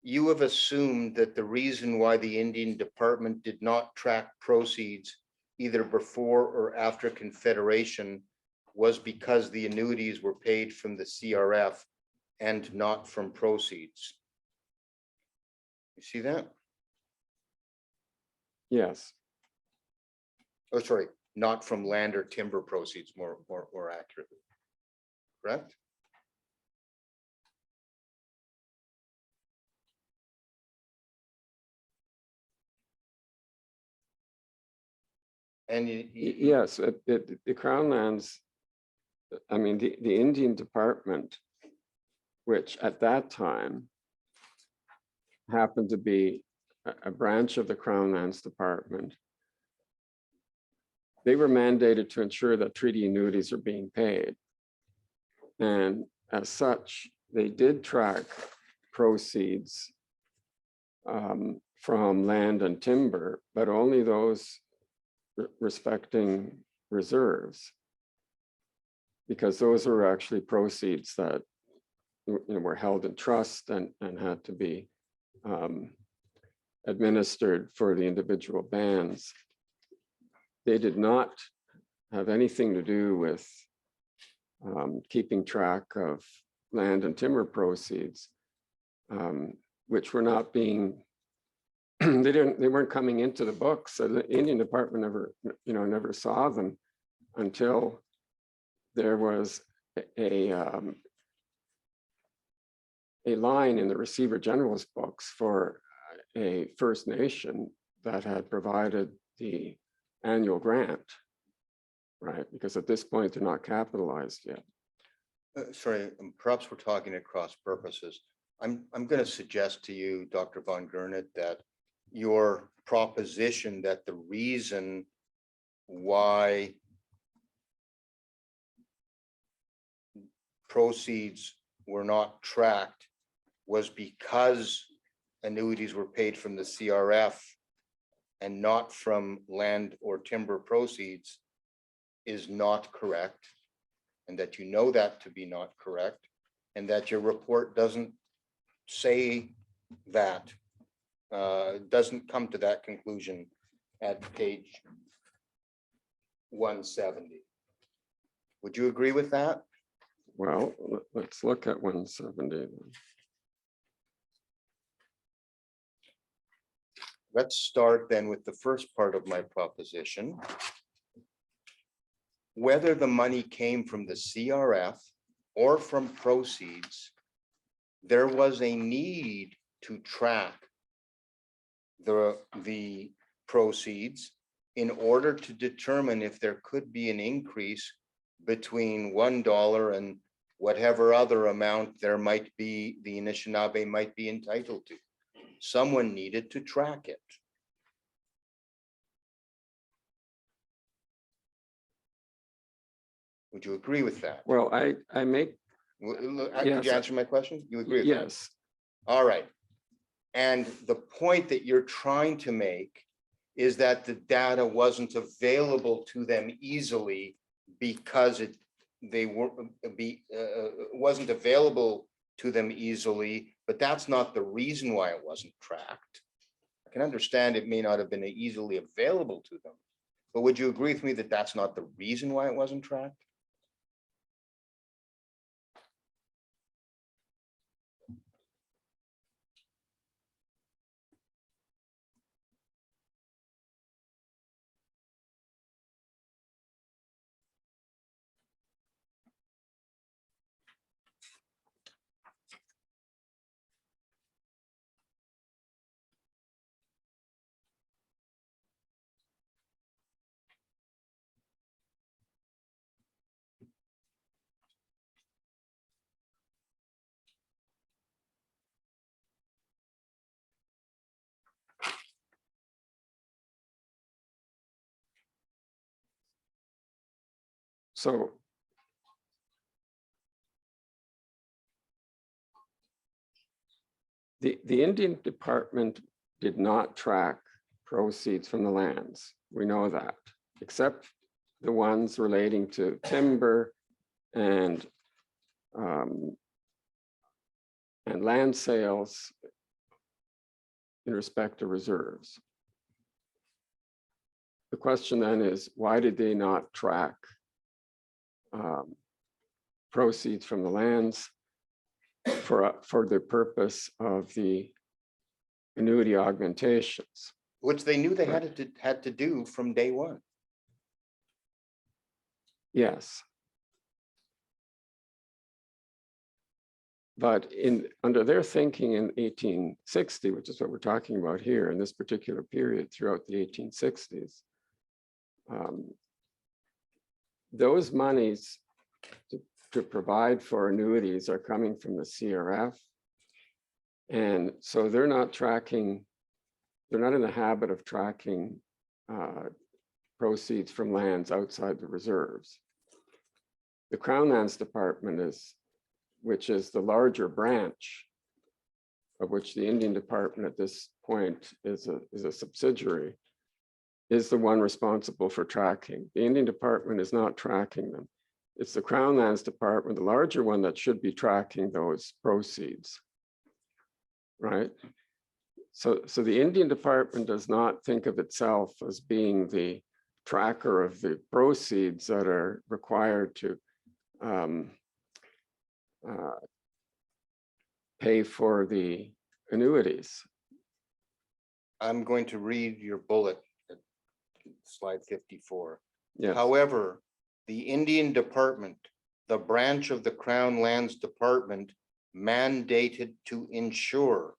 B: you have assumed that the reason why the Indian Department did not track proceeds either before or after Confederation was because the annuities were paid from the CRF and not from proceeds. You see that?
C: Yes,
B: Oh, sorry, not from land or timber proceeds, more accurately. Correct? And
C: yes, the Crown Lands, I mean, the Indian Department, which at that time happened to be a branch of the Crown Lands Department, they were mandated to ensure that treaty annuities are being paid. And as such, they did track proceeds from land and timber, but only those respecting reserves, because those were actually proceeds that were held in trust and had to be administered for the individual bands. They did not have anything to do with keeping track of land and timber proceeds, which were not being they weren't coming into the books. So the Indian Department never saw them until there was a line in the Receiver General's books for a First Nation that had provided the annual grant, right? Because at this point, they're not capitalized yet.
B: sorry, perhaps we're talking at cross purposes. I'm going to suggest to you, Dr. Von Gernert, that your proposition that the reason why proceeds were not tracked was because annuities were paid from the CRF and not from land or timber proceeds is not correct, and that you know that to be not correct, and that your report doesn't say that, doesn't come to that conclusion at page 170. Would you agree with that?
C: Well, let's look at 170 then.
B: Let's start then with the first part of my proposition. Whether the money came from the CRF or from proceeds, there was a need to track the proceeds in order to determine if there could be an increase between $1 and whatever other amount there might be, the Anishinaabe might be entitled to. Someone needed to track it. Would you agree with that?
C: Well, I make,
B: Could
C: yes.
B: you answer my question? You agree with that?
C: yes,
B: All right. And the point that you're trying to make is that the data wasn't available to them easily because wasn't available to them easily, but that's not the reason why it wasn't tracked. I can understand it may not have been easily available to them. But would you agree with me that that's not the reason why it wasn't tracked?
C: So the Indian Department did not track proceeds from the lands. We know that, except the ones relating to timber and land sales in respect to reserves. The question then is, why did they not track proceeds from the lands for the purpose of the annuity augmentations?
B: Which they knew they had to do from day one.
C: Yes. But under their thinking in 1860, which is what we're talking about here in this particular period throughout the 1860s, those monies to provide for annuities are coming from the CRF. And so they're not tracking, they're not in the habit of tracking proceeds from lands outside the reserves. The Crown Lands Department which is the larger branch of which the Indian Department at this point is a subsidiary, is the one responsible for tracking. The Indian Department is not tracking them. It's the Crown Lands Department, the larger one, that should be tracking those proceeds, right? So the Indian Department does not think of itself as being the tracker of the proceeds that are required to pay for the annuities.
B: I'm going to read your bullet at slide 54.
C: Yes.
B: However, the Indian Department, the branch of the Crown Lands Department, mandated to ensure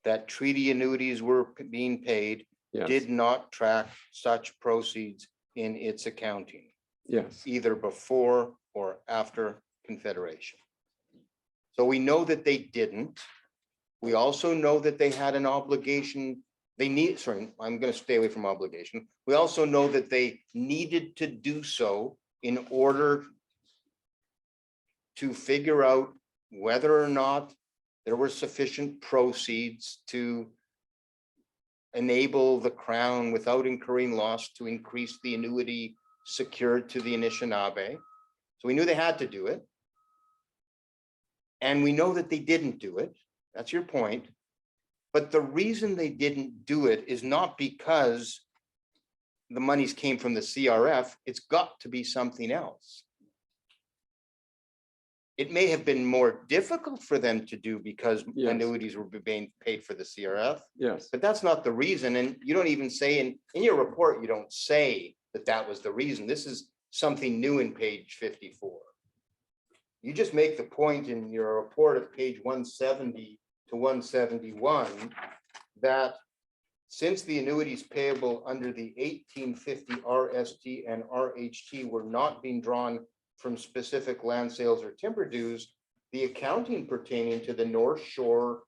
B: that treaty annuities were being paid,
C: Yes.
B: did not track such proceeds in its accounting,
C: Yes.
B: either before or after Confederation. So we know that they didn't. We also know that they had an obligation. I'm going to stay away from obligation. We also know that they needed to do so in order to figure out whether or not there were sufficient proceeds to enable the Crown, without incurring loss, to increase the annuity secured to the Anishinaabe. So we knew they had to do it. And we know that they didn't do it. That's your point. But the reason they didn't do it is not because the monies came from the CRF. It's got to be something else. It may have been more difficult for them to do because
C: Yes.
B: annuities were being paid for the CRF,
C: Yes.
B: but that's not the reason. And you don't even say in your report, you don't say that that was the reason. This is something new in page 54. You just make the point in your report at page 170 to 171 that since the annuities payable under the 1850 RST and RHT were not being drawn from specific land sales or timber dues, the accounting pertaining to the North Shore,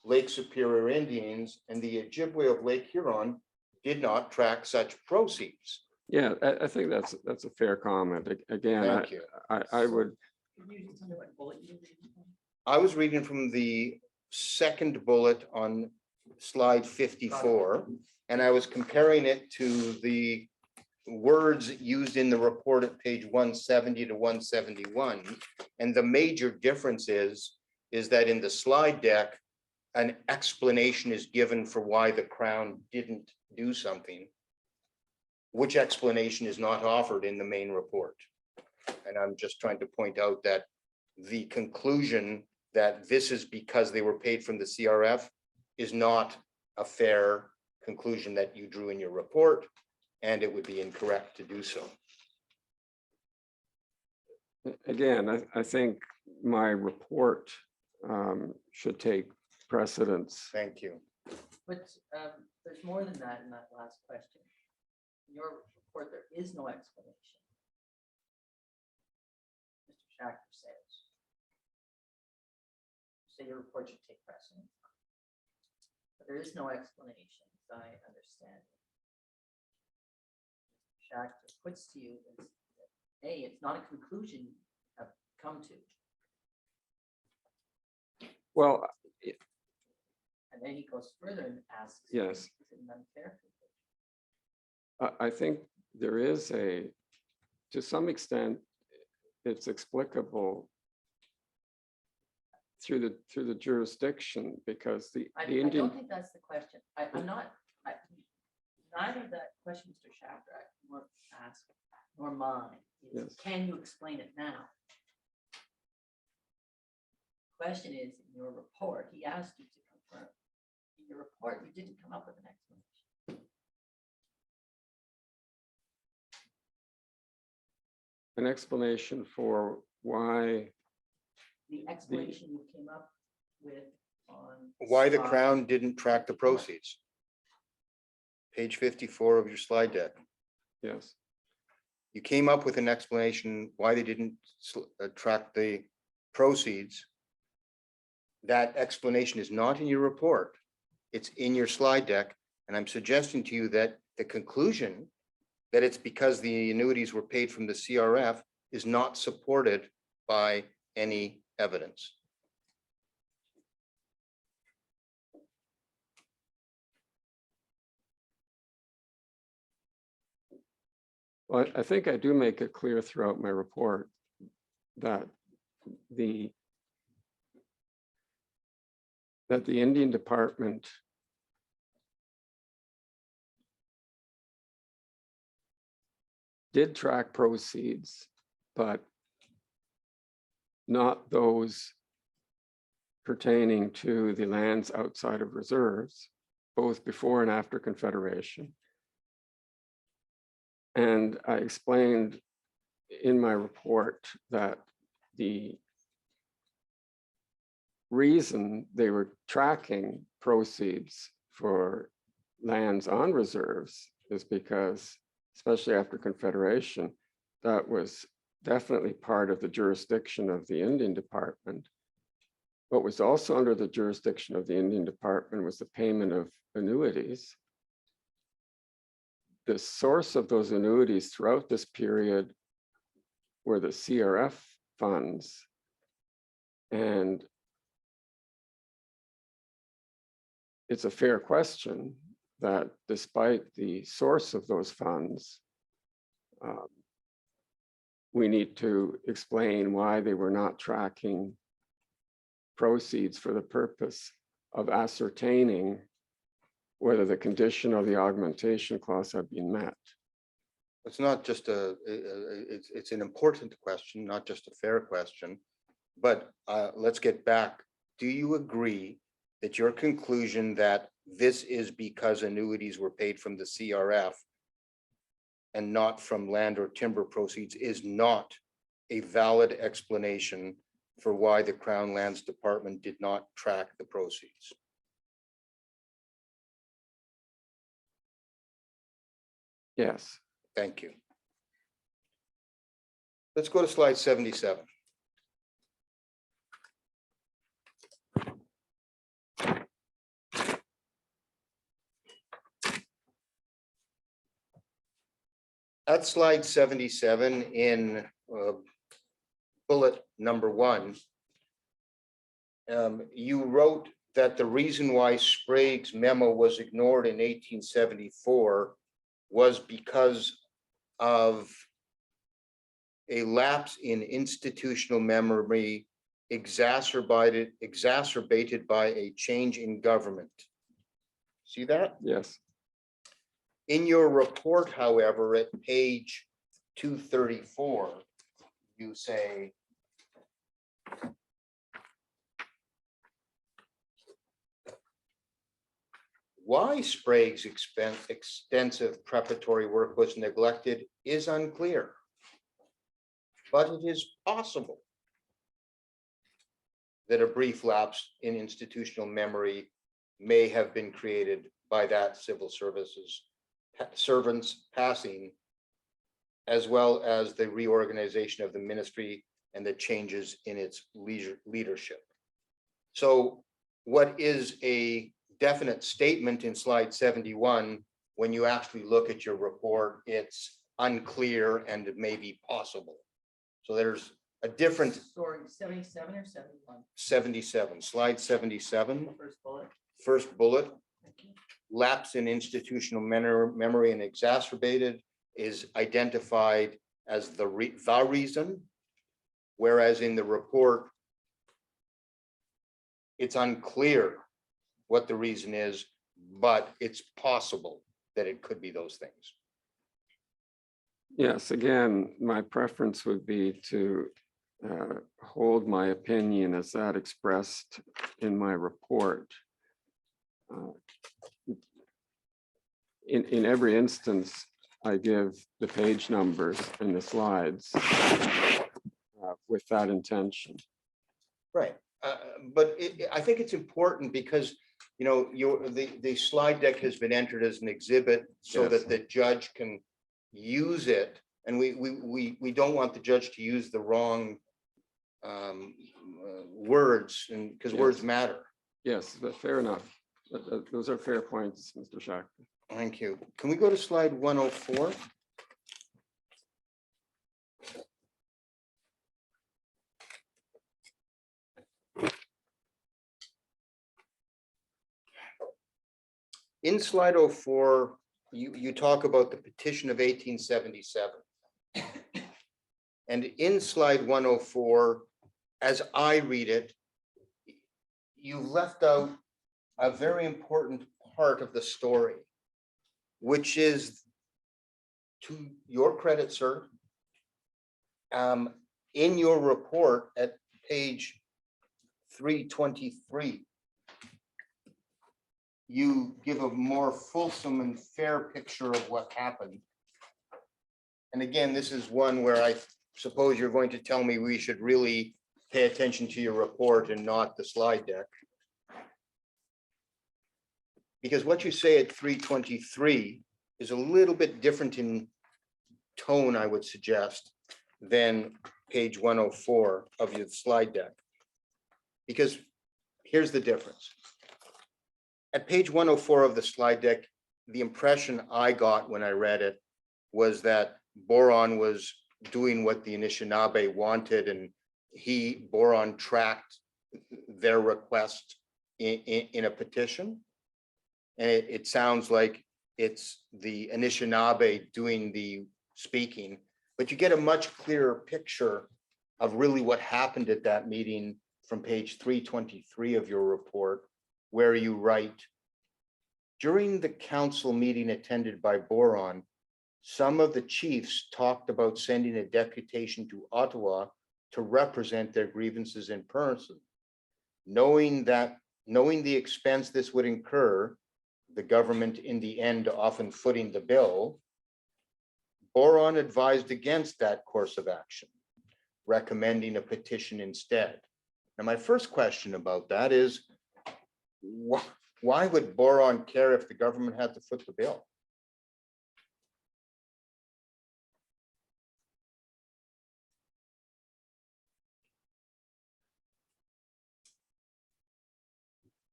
B: Lake Superior Indians, and the Ojibwe of Lake Huron did not track such proceeds.
C: Yeah, I think that's a fair comment. Again,
B: Thank you.
C: I would,
D: Can you just tell me what bullet you're reading from?
B: I was reading from the second bullet on slide 54, and I was comparing it to the words used in the report at page 170 to 171. And the major difference is that in the slide deck, an explanation is given for why the Crown didn't do something, which explanation is not offered in the main report. And I'm just trying to point out that the conclusion that this is because they were paid from the CRF is not a fair conclusion that you drew in your report, and it would be incorrect to do so.
C: Again, I think my report should take precedence.
B: Thank you.
D: But there's more than that in that last question. In your report, there is no explanation. Mr. Schachter says. You say your report should take precedence. But there is no explanation, as I understand it. Mr. Schachter puts to you is that, A, it's not a conclusion you have come to.
C: Well,
D: And then he goes further and asks.
C: Yes.
D: Is it an unfair conclusion?
C: I think there is to some extent, it's explicable through the jurisdiction, because the
D: I
C: Indian,
D: don't think that's the question. I'm not, neither that question, Mr. Schachter, nor ask, nor mine, is
C: Yes.
D: can you explain it now? Question is, in your report, he asked you to confirm. In your report, you didn't come up with an explanation.
C: an explanation for why,
D: The explanation you came up with on.
B: Why the
D: slide-
B: Crown didn't track the proceeds. Page 54 of your slide deck.
C: yes,
B: You came up with an explanation why they didn't track the proceeds. That explanation is not in your report. It's in your slide deck. And I'm suggesting to you that the conclusion that it's because the annuities were paid from the CRF is not supported by any evidence.
C: well, I think I do make it clear throughout my report that the Indian Department did track proceeds, but not those pertaining to the lands outside of reserves, both before and after Confederation. And I explained in my report that the reason they were tracking proceeds for lands on reserves is because, especially after Confederation, that was definitely part of the jurisdiction of the Indian Department. What was also under the jurisdiction of the Indian Department was the payment of annuities. The source of those annuities throughout this period were the CRF funds. And it's a fair question that despite the source of those funds, we need to explain why they were not tracking proceeds for the purpose of ascertaining whether the condition of the augmentation clause had been met.
B: It's not just it's an important question, not just a fair question. But let's get back. Do you agree that your conclusion that this is because annuities were paid from the CRF and not from land or timber proceeds is not a valid explanation for why the Crown Lands Department did not track the proceeds?
C: Yes.
B: Thank you. Let's go to slide 77. At slide 77 in bullet number 1, you wrote that the reason why Sprague's memo was ignored in 1874 was because of a lapse in institutional memory exacerbated by a change in government. See that?
C: Yes,
B: In your report, however, at page 234, you say, why Sprague's extensive preparatory work was neglected is unclear, but it is possible that a brief lapse in institutional memory may have been created by that civil services servants passing, as well as the reorganization of the ministry and the changes in its leadership. So what is a definite statement in slide 71, when you actually look at your report, it's unclear and it may be possible. So there's a different
D: Sorry, 77 or 71?
B: 77, slide 77,
D: First bullet.
B: first bullet,
D: Thank you.
B: lapse in institutional memory and exacerbated is identified as the reason, whereas in the report, it's unclear what the reason is, but it's possible that it could be those things.
C: yes, again, my preference would be to hold my opinion as that expressed in my report. In every instance, I give the page numbers in the slides with that intention.
B: Right. But I think it's important because, you know, the slide deck has been entered as an exhibit so
C: Yes.
B: that the judge can use it. And we don't want the judge to use the wrong words, and because words
C: Yes.
B: matter.
C: Yes, but fair enough. Those are fair points, Mr. Schachter.
B: Thank you. Can we go to slide 104? In slide 04, you talk about the petition of 1877. And in slide 104, as I read it, you've left out a very important part of the story, which is, to your credit, sir, in your report at page 323, you give a more fulsome and fair picture of what happened. And again, this is one where I suppose you're going to tell me we should really pay attention to your report and not the slide deck. Because what you say at 323 is a little bit different in tone, I would suggest, than page 104 of your slide deck. Because here's the difference. At page 104 of the slide deck, the impression I got when I read it was that Boron was doing what the Anishinaabe wanted, and Boron tracked their request in a petition. And it sounds like it's the Anishinaabe doing the speaking, but you get a much clearer picture of really what happened at that meeting from page 323 of your report, where you write, during the council meeting attended by Boron, some of the chiefs talked about sending a deputation to Ottawa to represent their grievances in person. Knowing the expense this would incur, the government in the end often footing the bill, Boron advised against that course of action, recommending a petition instead. Now, my first question about that is, why would Boron care if the government had to foot the bill?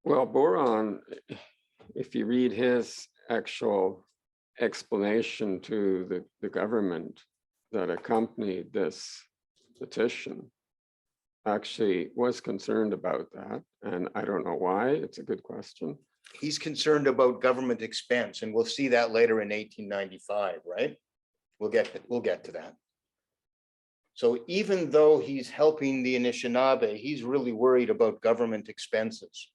C: Well, Boron, if you read his actual explanation to the government that accompanied this petition, actually was concerned about that. And I don't know why. It's a good question.
B: He's concerned about government expense, and we'll see that later in 1895, right? We'll get to that. So even though he's helping the Anishinaabe, he's really worried about government expenses.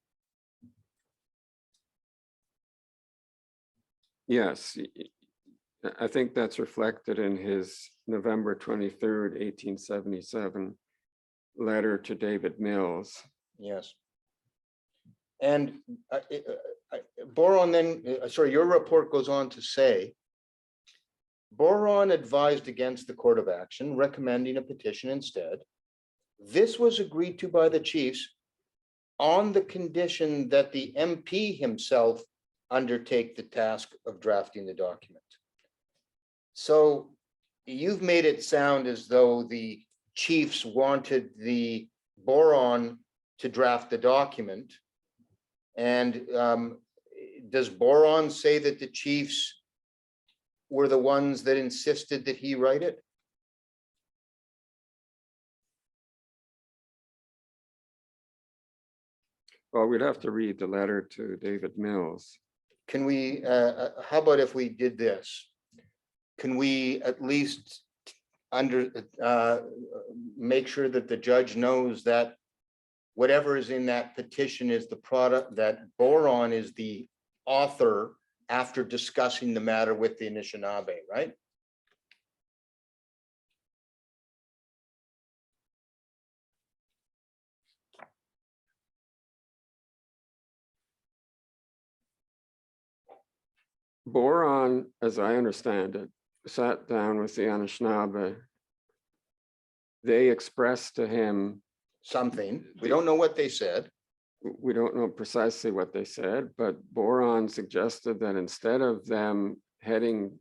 C: Yes, I think that's reflected in his November 23rd, 1877 letter to David Mills.
B: Yes. And Boron then, sorry, your report goes on to say, Boron advised against the court of action, recommending a petition instead. This was agreed to by the chiefs on the condition that the MP himself undertake the task of drafting the document. So you've made it sound as though the chiefs wanted the Boron to draft the document. And does Boron say that the chiefs were the ones that insisted that he write it?
C: Well, we'd have to read the letter to David Mills.
B: Can we, how about if we did this? Can we at least make sure that the judge knows that whatever is in that petition is the product, that Boron is the author after discussing the matter with the Anishinaabe, right?
C: Boron, as I understand it, sat down with the Anishinaabe. They expressed to him,
B: Something, we don't know what they said.
C: we don't know precisely what they said, but Boron suggested that instead of them heading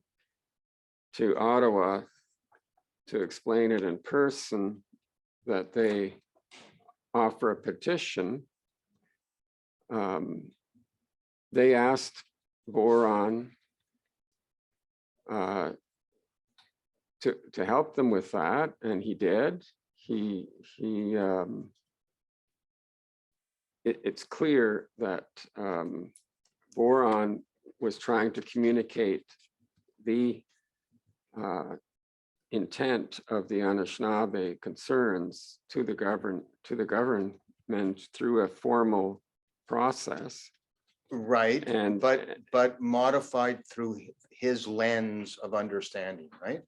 C: to Ottawa to explain it in person, that they offer a petition. They asked Boron to help them with that, and he did. It's clear that Boron was trying to communicate the intent of the Anishinaabe concerns to the government through a formal process.
B: Right,
C: And
B: but modified through his lens of understanding, right?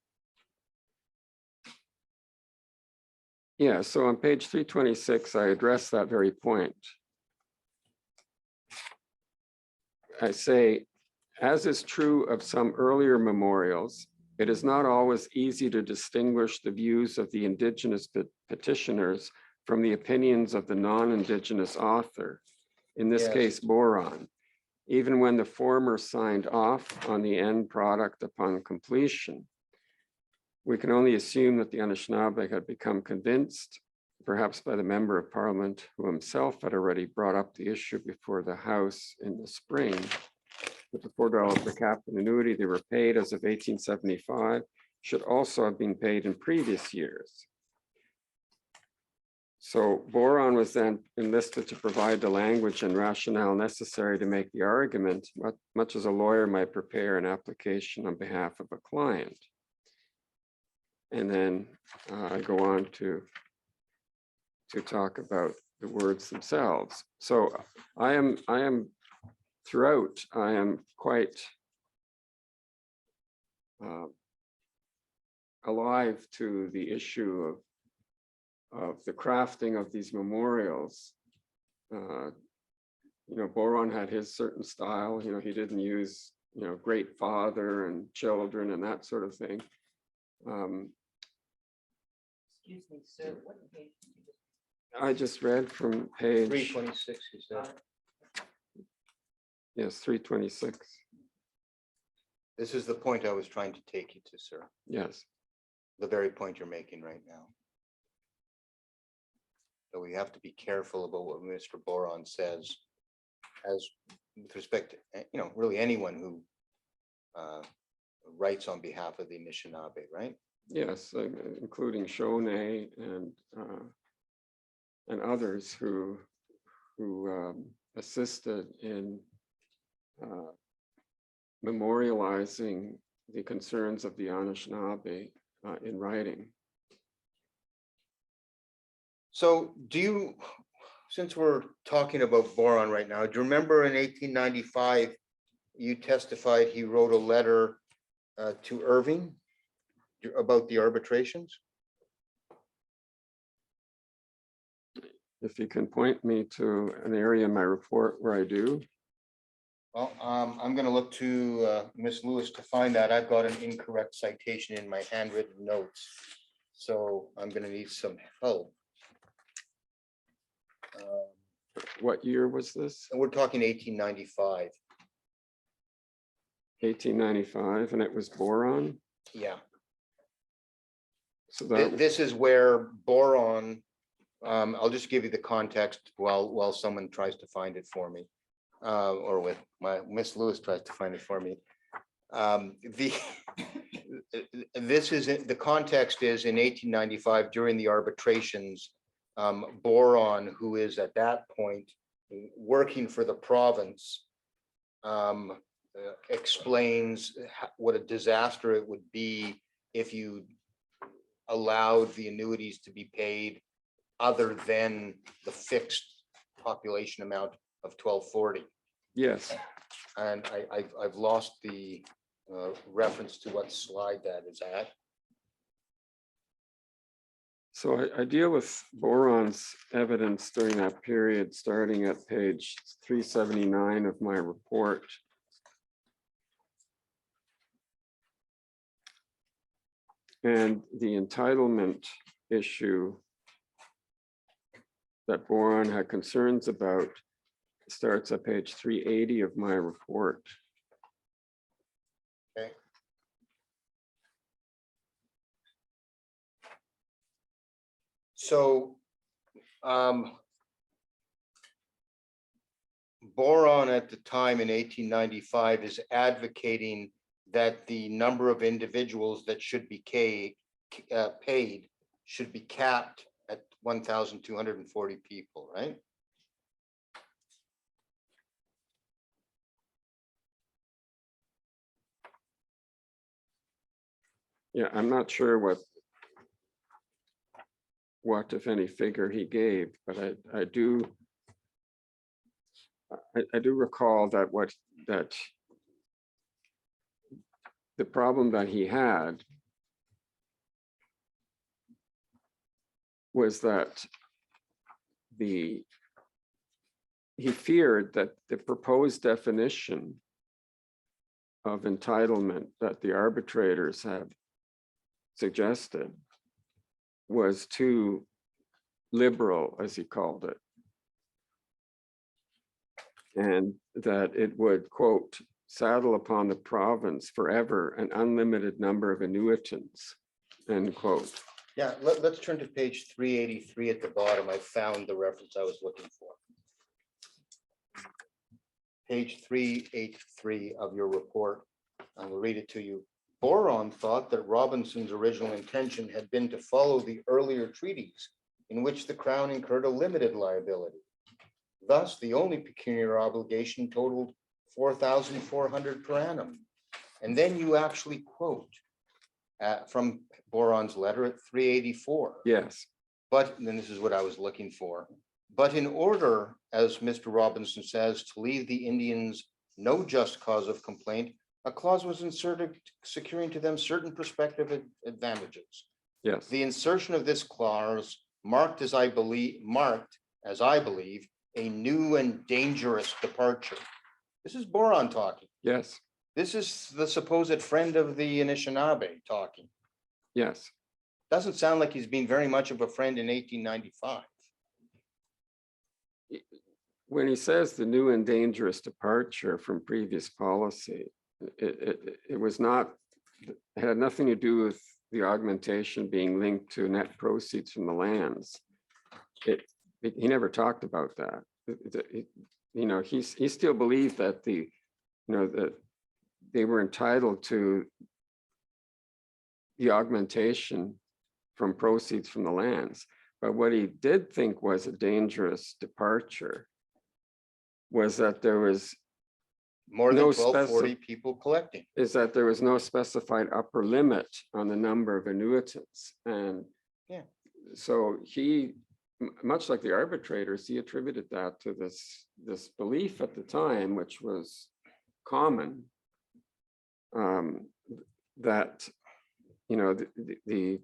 C: yeah, so on page 326, I address that very point. I say, as is true of some earlier memorials, it is not always easy to distinguish the views of the Indigenous petitioners from the opinions of the non-Indigenous author, in this
B: Yes.
C: case, Boron, even when the former signed off on the end product upon completion. We can only assume that the Anishinaabe had become convinced, perhaps by the member of parliament who himself had already brought up the issue before the House in the spring, that the $4 per capita annuity they were paid as of 1875 should also have been paid in previous years. So Boron was then enlisted to provide the language and rationale necessary to make the argument, much as a lawyer might prepare an application on behalf of a client. And then I go on to talk about the words themselves. So I am throughout, I am quite alive to the issue of the crafting of these memorials. Boron had his certain style. He didn't use great father and children and that sort of thing.
D: Excuse me, sir, what page did you just?
C: I just read from page
B: 326, he said.
C: yes, 326.
B: This is the point I was trying to take you to, sir.
C: Yes.
B: The very point you're making right now. So we have to be careful about what Mr. Boron says, as with respect to, really anyone who writes on behalf of the Anishinaabe, right?
C: Yes, including Shonay and others who assisted in memorializing the concerns of the Anishinaabe in writing.
B: So do you, since we're talking about boron right now, do you remember in 1895, you testified he wrote a letter to Irving about the arbitrations?
C: If you can point me to an area in my report where I do.
B: Well, I'm gonna look to Ms. Lewis to find that. I've got an incorrect citation in my handwritten notes. So I'm gonna need some help.
C: What year was this?
B: And we're talking 1895.
C: 1895, and it was boron.
B: Yeah,
C: So that,
B: this is where boron, I'll just give you the context while someone tries to find it for me. Or with Miss Lewis tries to find it for me. The context is in 1895 during the arbitrations, Boron, who is at that point working for the province, explains what a disaster it would be if you allowed the annuities to be paid other than the fixed population amount of 1240.
C: yes,
B: And I've lost the reference to what slide that is at.
C: so I deal with boron's evidence during that period, starting at page 379 of my report. And the entitlement issue that boron had concerns about starts at page 380 of my report.
B: Okay. So boron at the time in 1895 is advocating that the number of individuals that should be paid should be capped at 1,240 people, right?
C: Yeah, I'm not sure what if any figure he gave, but I do recall that the problem that he had was that he feared that the proposed definition of entitlement that the arbitrators have suggested was too liberal, as he called it. And that it would, quote, saddle upon the province forever an unlimited number of annuitants, end quote.
B: Yeah, let's turn to page 383 at the bottom. I found the reference I was looking for. Page 383 of your report. I will read it to you. Boron thought that Robinson's original intention had been to follow the earlier treaties in which the Crown incurred a limited liability. Thus, the only pecuniary obligation totaled 4,400 per annum. And then you actually quote from Boron's letter at 384.
C: Yes,
B: But, and then this is what I was looking for. But in order, as Mr. Robinson says, to leave the Indians no just cause of complaint, a clause was inserted securing to them certain prospective advantages.
C: yes,
B: The insertion of this clause marked as I believe, a new and dangerous departure. This is Boron talking.
C: yes,
B: This is the supposed friend of the Anishinaabe talking.
C: yes.
B: Doesn't sound like he's been very much of a friend in 1895.
C: When he says the new and dangerous departure from previous policy, it was not, it had nothing to do with the augmentation being linked to net proceeds from the lands. He never talked about that. He still believed that that they were entitled to the augmentation from proceeds from the lands. But what he did think was a dangerous departure was that there was
B: More than
C: No
B: 1240 people collecting.
C: there was no specified upper limit on the number of annuitants. And
B: Yeah.
C: so he much like the arbitrators, he attributed that to this belief at the time, which was common, that, you know, the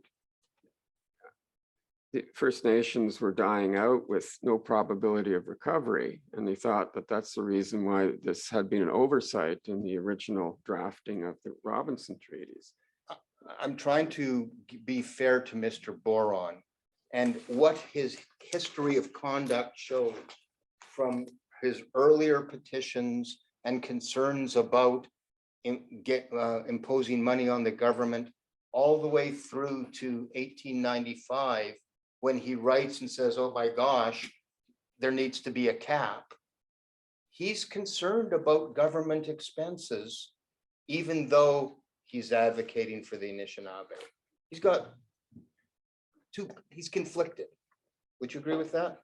C: First Nations were dying out with no probability of recovery. And they thought that that's the reason why this had been an oversight in the original drafting of the Robinson treaties.
B: I'm trying to be fair to Mr. Boron and what his history of conduct shows from his earlier petitions and concerns about imposing money on the government all the way through to 1895, when he writes and says, oh my gosh, there needs to be a cap. He's concerned about government expenses, even though he's advocating for the Anishinaabe. He's conflicted. Would you agree with that?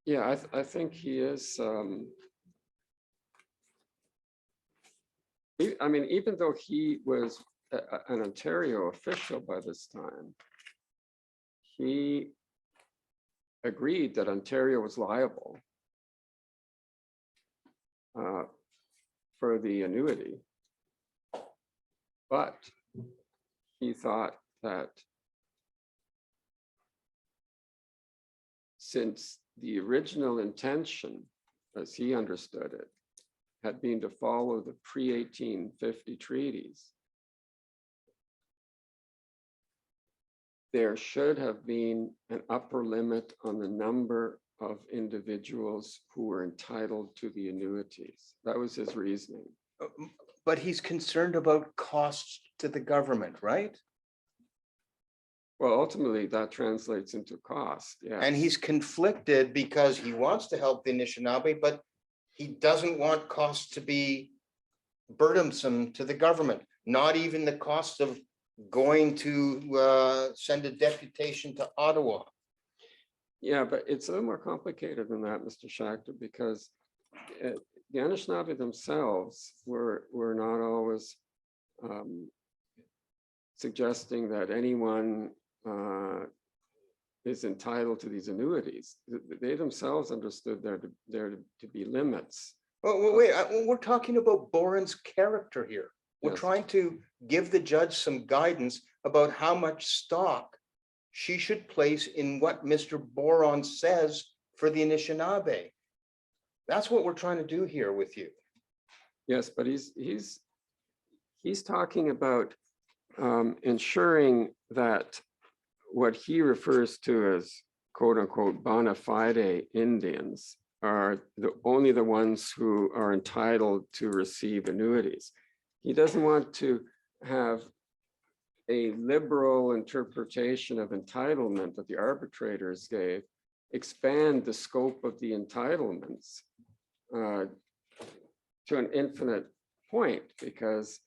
C: Yeah, I think he is. I mean, even though he was an Ontario official by this time, he agreed that Ontario was liable for the annuity. But he thought that since the original intention, as he understood it, had been to follow the pre-1850 treaties, there should have been an upper limit on the number of individuals who were entitled to the annuities. That was his reasoning.
B: But he's concerned about costs to the government, right?
C: Well, ultimately that translates into cost. Yeah.
B: And he's conflicted because he wants to help the Anishinaabe, but he doesn't want costs to be burdensome to the government, not even the cost of going to send a deputation to Ottawa.
C: Yeah, but it's a little more complicated than that, Mr. Schachter, because the Anishinaabe themselves were not always suggesting that anyone is entitled to these annuities. They themselves understood there to be limits.
B: Well, wait, we're talking about Boron's character here. We're
C: Yes.
B: trying to give the judge some guidance about how much stock she should place in what Mr. Boron says for the Anishinaabe. That's what we're trying to do here with you.
C: Yes, but he's talking about ensuring that what he refers to as quote unquote bona fide Indians are only the ones who are entitled to receive annuities. He doesn't want to have a liberal interpretation of entitlement that the arbitrators gave expand the scope of the entitlements to an infinite point, because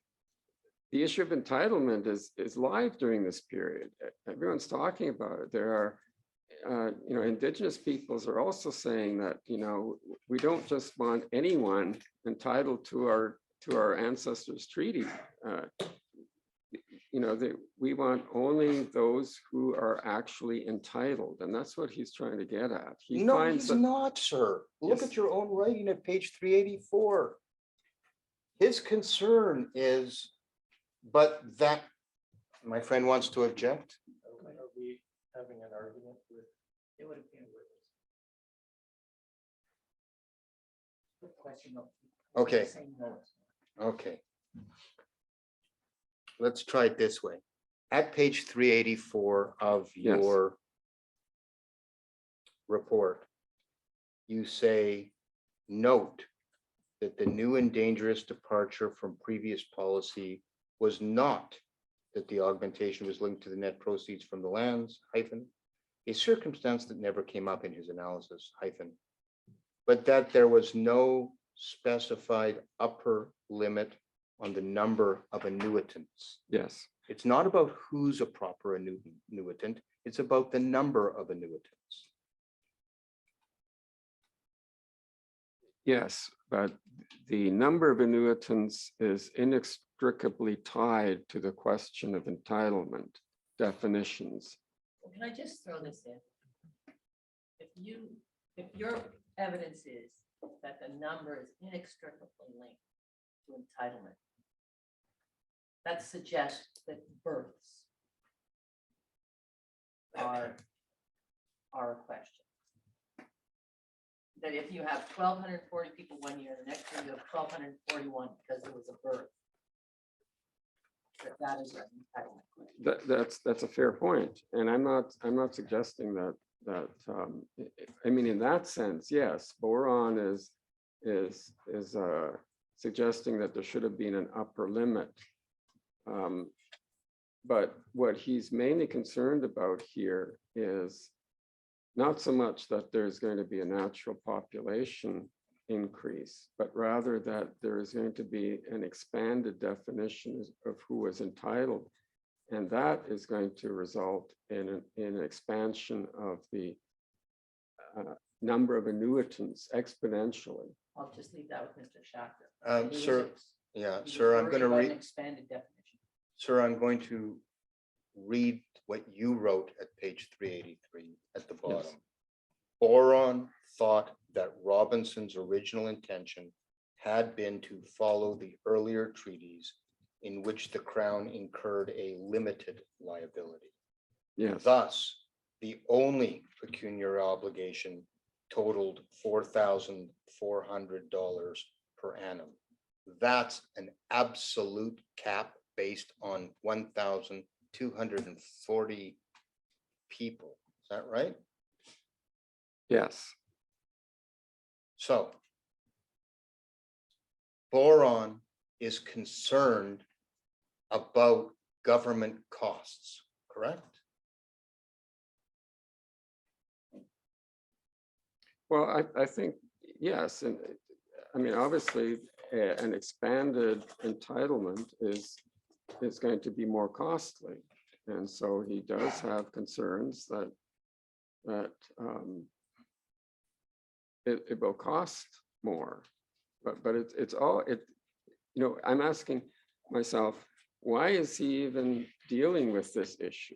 C: the issue of entitlement is live during this period. Everyone's talking about it. There are, Indigenous peoples are also saying that, we don't just want anyone entitled to our ancestors' treaty. We want only those who are actually entitled, and that's what he's trying to get at.
B: No, he's not, sir. Look
C: Yes.
B: at your own writing at page 384. His concern is, but that, my friend wants to object.
E: Are we having an argument with?
D: It would have been with us. Good question.
B: Okay.
D: Same notes.
B: Okay. Let's try it this way. At page 384 of
C: Yes.
B: your report, you say, note that the new and dangerous departure from previous policy was not that the augmentation was linked to the net proceeds from the lands, a circumstance that never came up in his analysis, but that there was no specified upper limit on the number of annuitants.
C: Yes.
B: It's not about who's a proper annuitant, it's about the number of annuitants.
C: Yes, but the number of annuitants is inextricably tied to the question of entitlement definitions.
D: Well, can I just throw this in? If your evidence is that the number is inextricably linked to entitlement, that suggests that births are a question. That if you have 1,240 people one year, the next year you have 1,241 because there was a birth. That is an entitlement.
C: That's a fair point, and I'm not suggesting that I mean, in that sense, yes, boron is suggesting that there should have been an upper limit. But what he's mainly concerned about here is not so much that there's going to be a natural population increase, but rather that there is going to be an expanded definition of who was entitled. And that is going to result in an expansion of the number of annuitants exponentially.
D: I'll just leave that with Mr. Schachter.
B: Sir, yeah,
D: He was
B: sir, I'm
D: worried
B: going to
D: about an
B: read,
D: expanded definition.
B: sir, I'm going to read what you wrote at page 383 at the bottom. Boron thought that Robinson's original intention had been to follow the earlier treaties in which the Crown incurred a limited liability.
C: Yes,
B: Thus, the only pecuniary obligation totaled $4,400 per annum. That's an absolute cap based on 1,240 people. Is that right?
C: yes,
B: So boron is concerned about government costs, correct?
C: well, I think, yes, and I mean, obviously, an expanded entitlement is going to be more costly. And so he does have concerns that it will cost more, but it's all, I'm asking myself, why is he even dealing with this issue?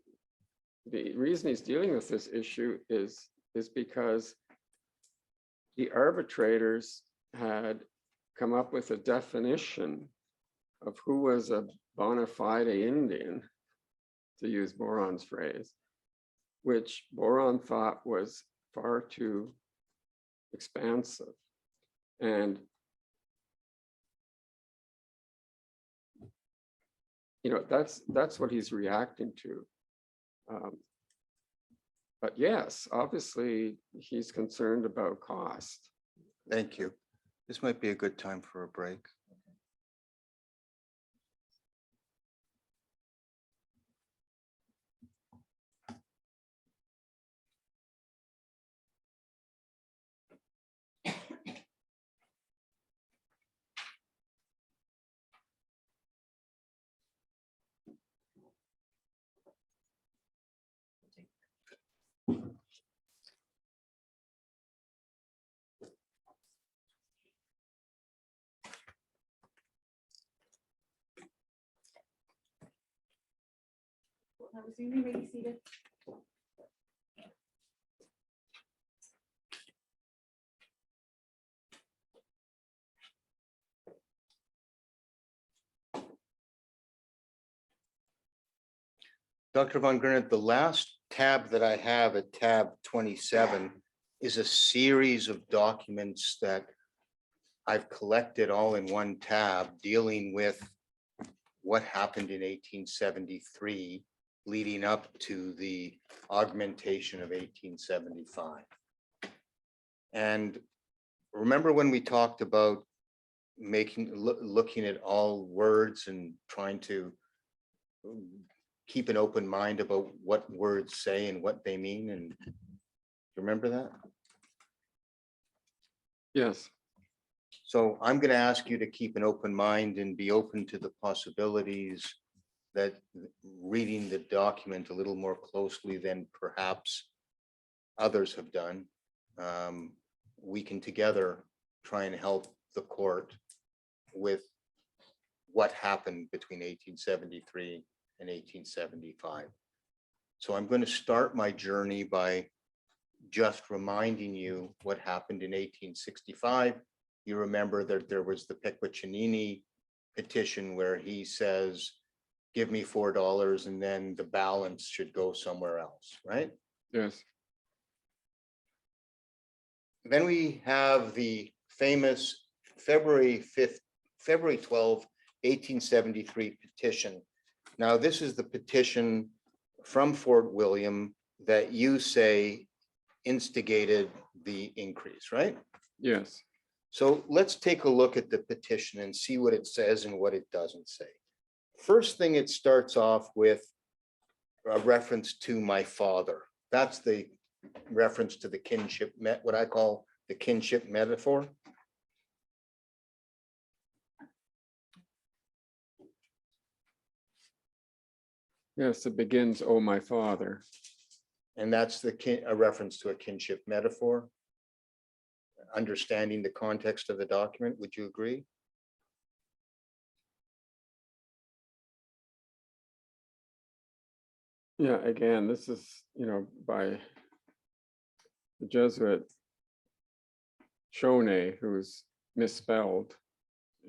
C: The reason he's dealing with this issue is because the arbitrators had come up with a definition of who was a bona fide Indian, to use Boron's phrase, which Boron thought was far too expansive. And that's what he's reacting to. But yes, obviously, he's concerned about cost.
B: Thank you. This might be a good time for a break.
A: Now resume, you may be seated.
B: Dr. Von Gernert, the last tab that I have at tab 27 is a series of documents that I've collected all in one tab dealing with what happened in 1873 leading up to the augmentation of 1875. And remember when we talked about looking at all words and trying to keep an open mind about what words say and what they mean, and remember that?
C: Yes,
B: So I'm going to ask you to keep an open mind and be open to the possibilities that reading the document a little more closely than perhaps others have done, we can together try and help the court with what happened between 1873 and 1875. So I'm going to start my journey by just reminding you what happened in 1865. You remember that there was the Picquiccianini petition where he says, give me $4 and then the balance should go somewhere else, right?
C: Yes,
B: Then we have the famous February 12, 1873 petition. Now, this is the petition from Fort William that you say instigated the increase, right?
C: yes,
B: So let's take a look at the petition and see what it says and what it doesn't say. First thing, it starts off with a reference to my father. That's the reference to the kinship, what I call the kinship metaphor.
C: yes, it begins, "Oh, my father."
B: And that's a reference to a kinship metaphor. Understanding the context of the document, would you agree?
C: Yeah, again, this is, by the Jesuit Chaunet, who's misspelled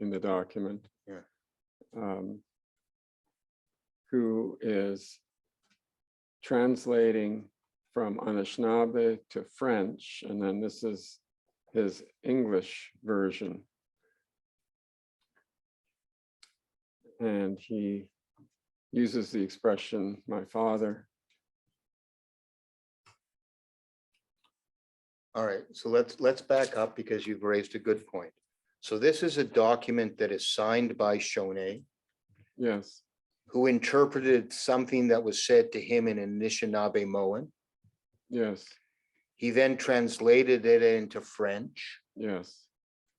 C: in the document.
B: Yeah.
C: Who is translating from Anishinaabe to French, and then this is his English version. And he uses the expression, "my father."
B: All right, so let's back up because you've raised a good point. So this is a document that is signed by Chaunet,
C: Yes,
B: who interpreted something that was said to him in Anishinaabe-Moan.
C: yes,
B: He then translated it into French.
C: yes.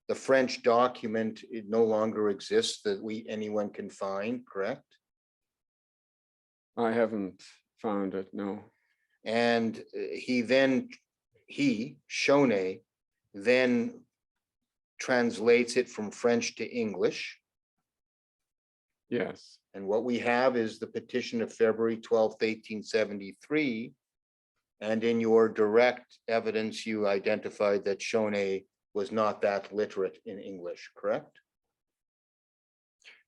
B: The French document, it no longer exists that anyone can find, correct?
C: I haven't found it, no.
B: And Chaunet, then translates it from French to English.
C: Yes,
B: And what we have is the petition of February 12th, 1873. And in your direct evidence, you identified that Chaunet was not that literate in English, correct?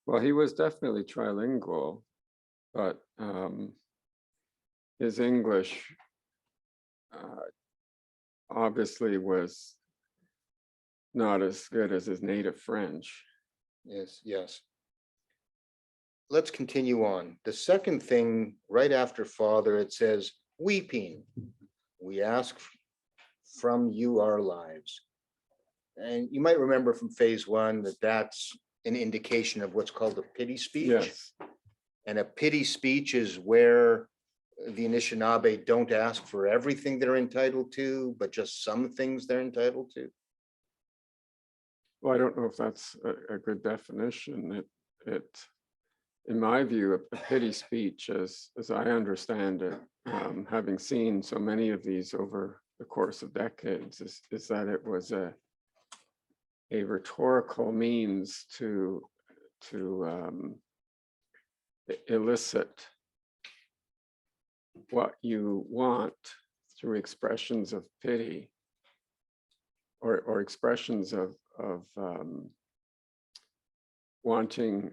C: well, he was definitely trilingual, but his English obviously was not as good as his native French.
B: Yes, yes. Let's continue on. The second thing, right after father, it says, weeping. We ask from you our lives. And you might remember from phase one that that's an indication of what's called a pity speech.
C: Yes,
B: And a pity speech is where the Anishinaabe don't ask for everything they're entitled to, but just some things they're entitled to.
C: well, I don't know if that's a good definition. In my view, a pity speech, as I understand it, having seen so many of these over the course of decades, is that it was a rhetorical means to elicit what you want through expressions of pity or expressions of wanting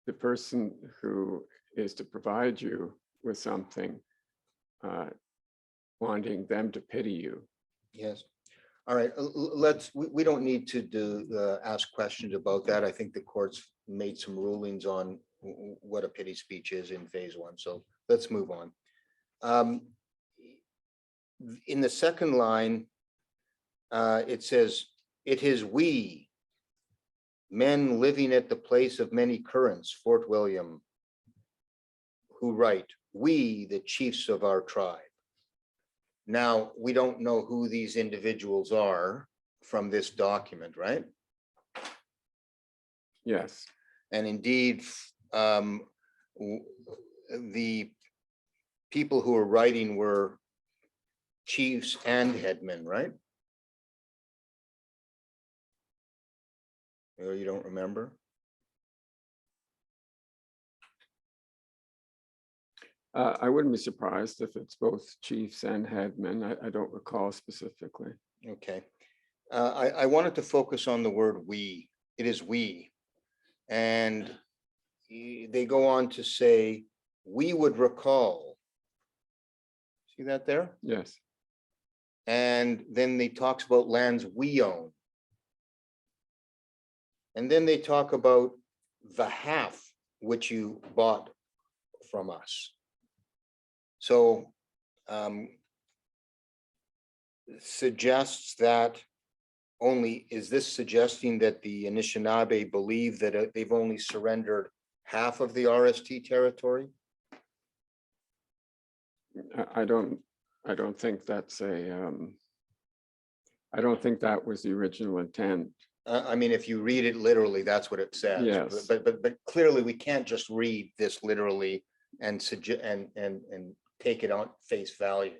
C: the person who is to provide you with something, wanting them to pity you.
B: Yes. All right, we don't need to ask questions about that. I think the court's made some rulings on what a pity speech is in phase one. So let's move on. In the second line, it says, it is we, men living at the place of many currents, Fort William, who write, we, the chiefs of our tribe. Now, we don't know who these individuals are from this document, right?
C: Yes,
B: And indeed, the people who were writing were chiefs and headmen, right? Or you don't remember?
C: I wouldn't be surprised if it's both chiefs and headmen. I don't recall specifically.
B: Okay. I wanted to focus on the word we. It is we. And they go on to say, we would recall. See that there?
C: Yes,
B: And then they talks about lands we own. And then they talk about the half which you bought from us. So suggests that is this suggesting that the Anishinaabe believe that they've only surrendered half of the RST territory?
C: I don't think that's I don't think that was the original intent.
B: I mean, if you read it literally, that's what it says.
C: Yes.
B: But clearly we can't just read this literally and suggest and take it on face value.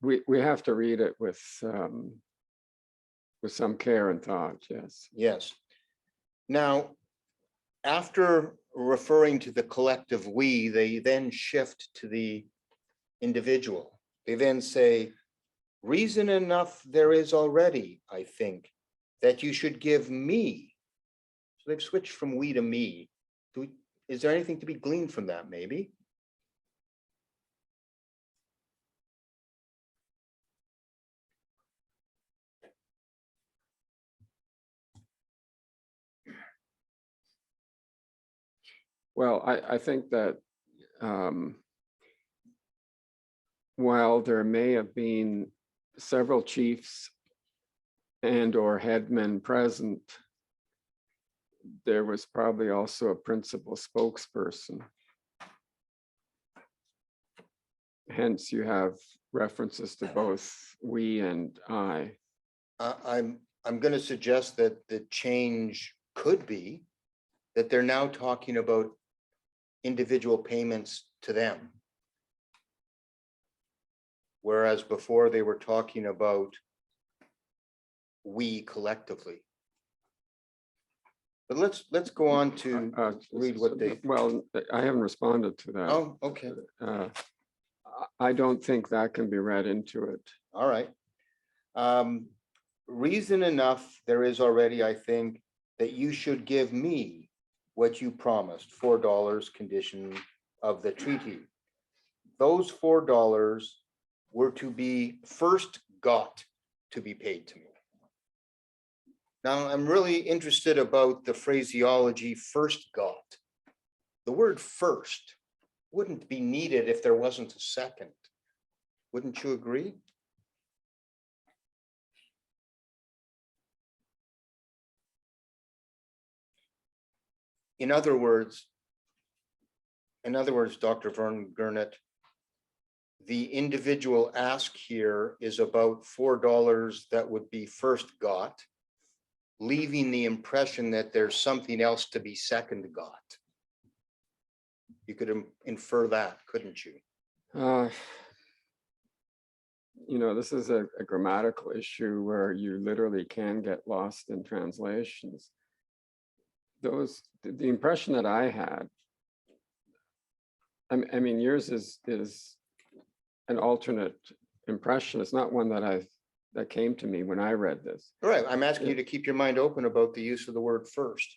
C: We have to read it with some care and thought, yes.
B: Yes. Now, after referring to the collective we, they then shift to the individual. They then say, reason enough there is already, I think, that you should give me. So they've switched from we to me. Is there anything to be gleaned from that, maybe?
C: Well, I think that while there may have been several chiefs and or headmen present, there was probably also a principal spokesperson. Hence, you have references to both we and I.
B: I'm going to suggest that the change could be that they're now talking about individual payments to them. Whereas before they were talking about we collectively. But let's go on to read what they.
C: Well, I haven't responded to that.
B: Oh, okay.
C: I don't think that can be read into it.
B: All right. Reason enough there is already, I think, that you should give me what you promised, $4 condition of the treaty. Those $4 were to be first got to be paid to me. Now, I'm really interested about the phraseology first got. The word first wouldn't be needed if there wasn't a second. Wouldn't you agree? In other words, Dr. Vern Gurnett, the individual ask here is about $4 that would be first got, leaving the impression that there's something else to be second got. You could infer that, couldn't you?
C: You know, this is a grammatical issue where you literally can get lost in translations. The impression that I had, I mean, yours is an alternate impression. It's not one that came to me when I read this.
B: All right, I'm asking you to keep your mind open about the use of the word first.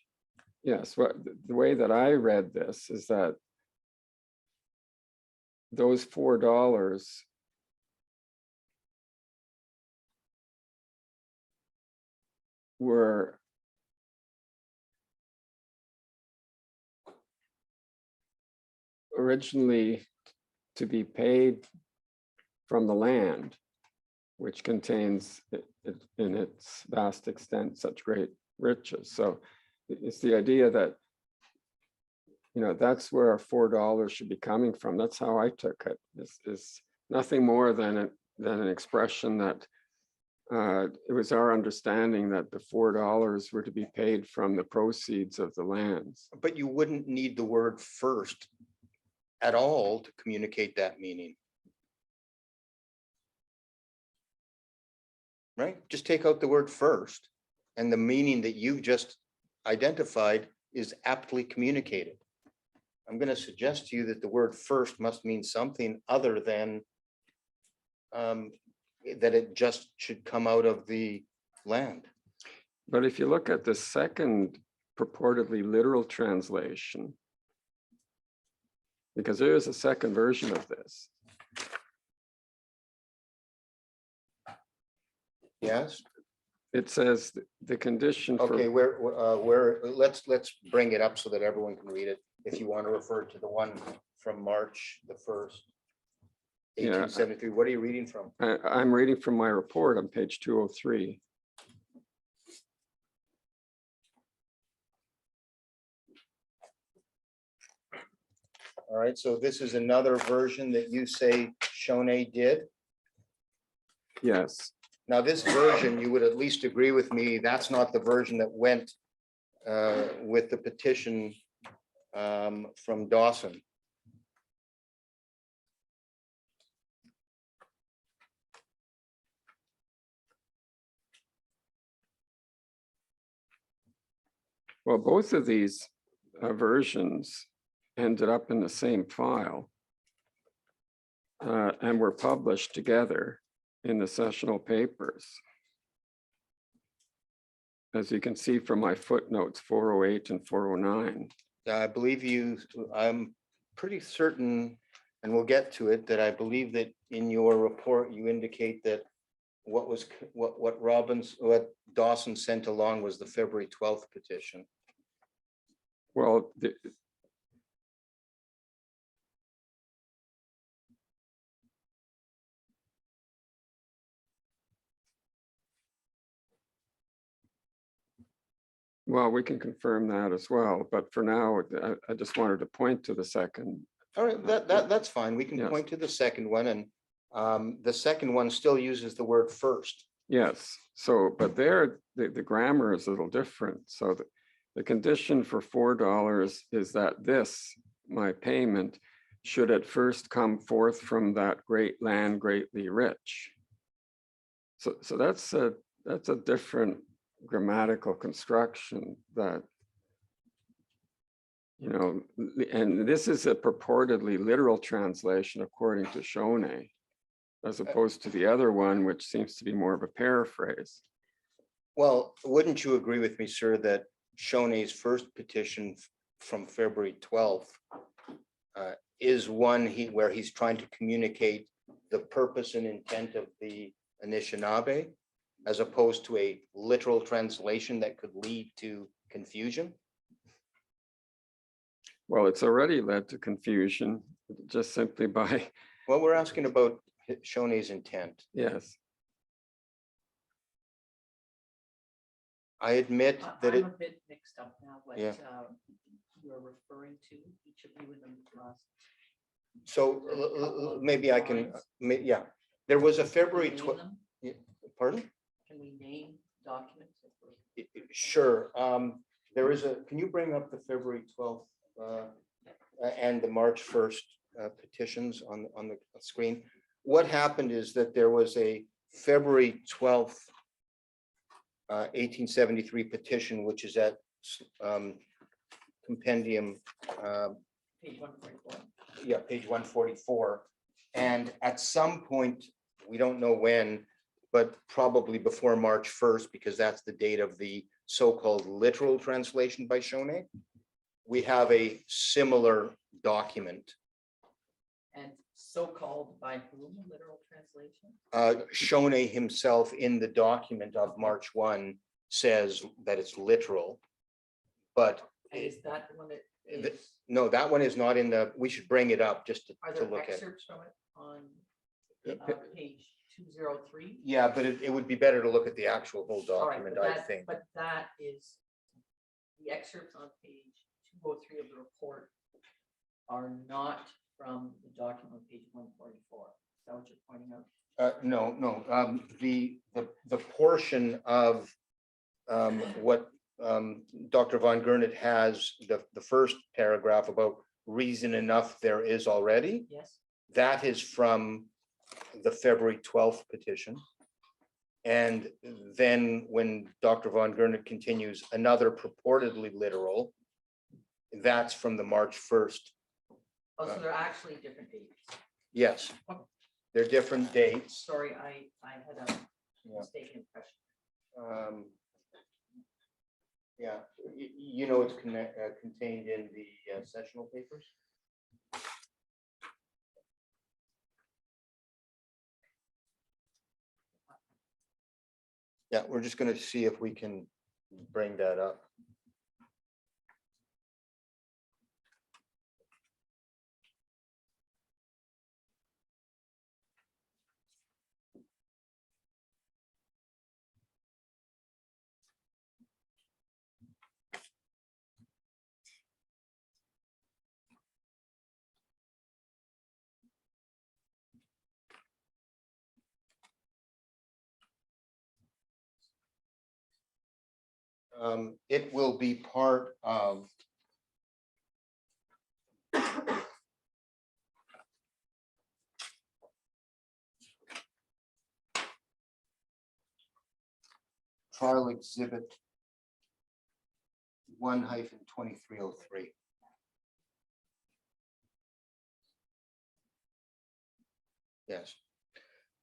C: Yes, well, the way that I read this is that those $4 were originally to be paid from the land, which contains in its vast extent such great riches. So it's the idea that, you know, that's where our $4 should be coming from. That's how I took it. It's nothing more than an expression that it was our understanding that the $4 were to be paid from the proceeds of the lands.
B: But you wouldn't need the word first at all to communicate that meaning. Right? Just take out the word first and the meaning that you've just identified is aptly communicated. I'm going to suggest to you that the word first must mean something other than that it just should come out of the land.
C: But if you look at the second purportedly literal translation, because there is a second version of this.
B: Yes,
C: It says the condition for.
B: okay, let's bring it up so that everyone can read it. If you want to refer to the one from March the 1st,
C: Yeah.
B: 1873, what are you reading from?
C: I'm reading from my report on page 203.
B: All right, so this is another version that you say Shoney did.
C: Yes,
B: Now, this version, you would at least agree with me, that's not the version that went with the petition from Dawson.
C: well, both of these versions ended up in the same file and were published together in the sessional papers. As you can see from my footnotes 408 and 409.
B: I believe you, I'm pretty certain, and we'll get to it, that I believe that in your report, you indicate that what Dawson sent along was the February 12th petition.
C: Well, well, we can confirm that as well, but for now, I just wanted to point to the second.
B: All right, that's fine. We can
C: Yes.
B: point to the second one, and the second one still uses the word first.
C: Yes, so, but there, the grammar is a little different. So the condition for $4 is that this, my payment, should at first come forth from that great land greatly rich. So that's a different grammatical construction that, you know, and this is a purportedly literal translation according to Shoney, as opposed to the other one, which seems to be more of a paraphrase.
B: Well, wouldn't you agree with me, sir, that Shoney's first petition from February 12th is one where he's trying to communicate the purpose and intent of the Anishinaabe, as opposed to a literal translation that could lead to confusion?
C: Well, it's already led to confusion just simply by,
B: Well, we're asking about Shoney's intent.
C: yes.
B: I admit that
D: I'm
B: it,
D: a bit mixed up now, what
B: Yeah.
D: you're referring to, each of you in the last.
B: so maybe I can, yeah, there was a February
D: Can we
B: 12th,
D: name them?
B: pardon?
D: Can we name documents? if we're-
B: Sure. There is can you bring up the February 12th and the March 1st petitions on the screen? What happened is that there was a February 12th, 1873 petition, which is at compendium,
D: Page 144.
B: yeah, page 144. And at some point, we don't know when, but probably before March 1st, because that's the date of the so-called literal translation by Shoney, we have a similar document.
D: And so-called by whom, literal translation?
B: Shoney himself in the document of March 1 says that it's literal. But
D: And is that the one that
B: The-
D: is,
B: no, that one is not in the, we should bring it up just
D: are
B: to
D: there
B: look at.
D: excerpts from it on
B: Yeah.
D: page 203?
B: Yeah, but it would be better to look at the actual whole
D: All right,
B: document,
D: but
B: I
D: that-
B: think.
D: But that is, the excerpts on page 203 of the report are not from the document on page 144. Is that what you're pointing out?
B: No, the portion of what Dr. Von Gernert has, the first paragraph about reason enough there is already,
D: Yes?
B: that is from the February 12th petition. And then when Dr. Von Gernert continues, another purportedly literal That's from the March 1st.
D: Oh, so they're actually different dates.
B: Yes, they're different dates.
D: Sorry, I had a
B: Yeah.
D: mistaken impression.
B: Yeah, you know, it's contained in the sessional papers. Yeah, we're just going to see if we can bring that up. It will be part of trial exhibit 1-2303. Yes.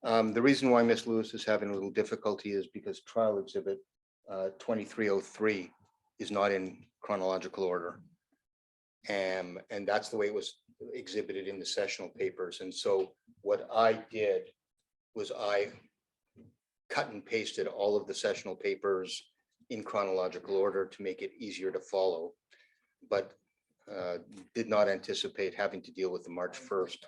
B: The reason why Miss Lewis is having a little difficulty is because trial exhibit 2303 is not in chronological order. And that's the way it was exhibited in the sessional papers. And so what I did was I cut and pasted all of the sessional papers in chronological order to make it easier to follow, but did not anticipate having to deal with the March 1st.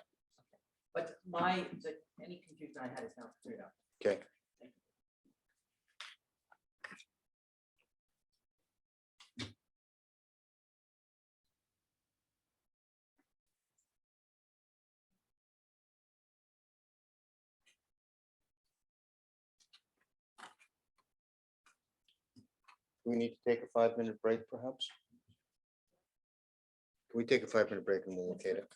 D: But any confusion I had is now cleared up.
B: Okay. Do we need to take a 5-minute break perhaps? Can we take a 5-minute break and we'll locate it?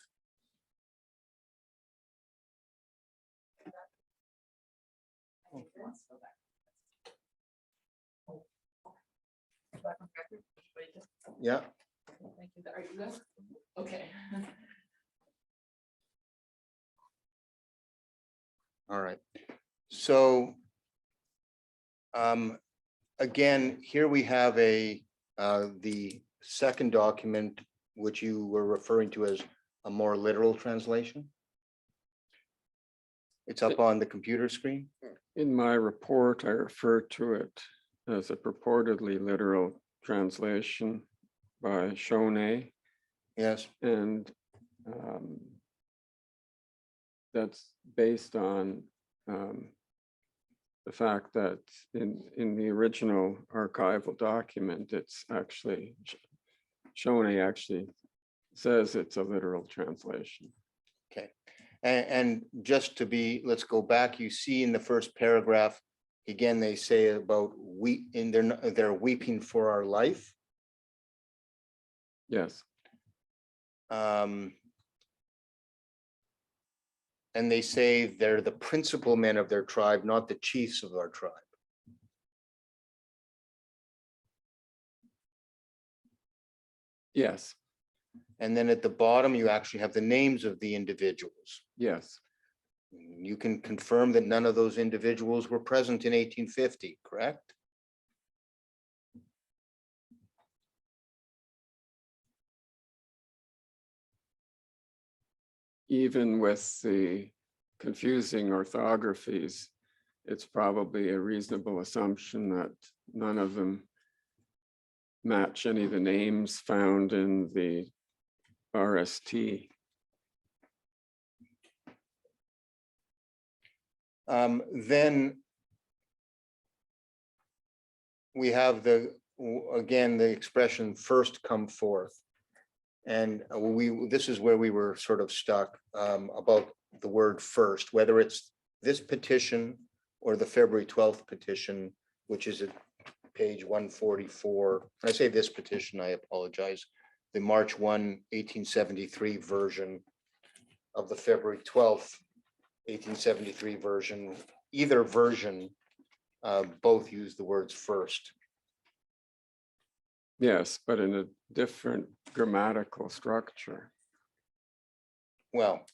D: Back on record?
B: Yeah.
D: Thank you. Are you good? Okay.
B: All right. So again, here we have the second document, which you were referring to as a more literal translation. It's up on the computer screen.
C: In my report, I refer to it as a purportedly literal translation by Shonay,
B: Yes.
C: and that's based on the fact that in the original archival document, it's actually Shonay actually says it's a literal translation.
B: Okay. And just to be, let's go back. You see in the first paragraph, again, they say about they're weeping for our life.
C: Yes,
B: And they say they're the principal men of their tribe, not the chiefs of our tribe.
C: yes,
B: And then at the bottom, you actually have the names of the individuals.
C: yes,
B: You can confirm that none of those individuals were present in 1850, correct?
C: even with the confusing orthographies, it's probably a reasonable assumption that none of them match any of the names found in the RST.
B: Then we have again, the expression first come forth. And this is where we were sort of stuck about the word first, whether it's this petition or the February 12th petition, which is at page 144. When I say this petition, I apologize. The March 1, 1873 version of the February 12th, 1873 version, either version, both use the words first.
C: Yes, but in a different grammatical structure.
B: Well,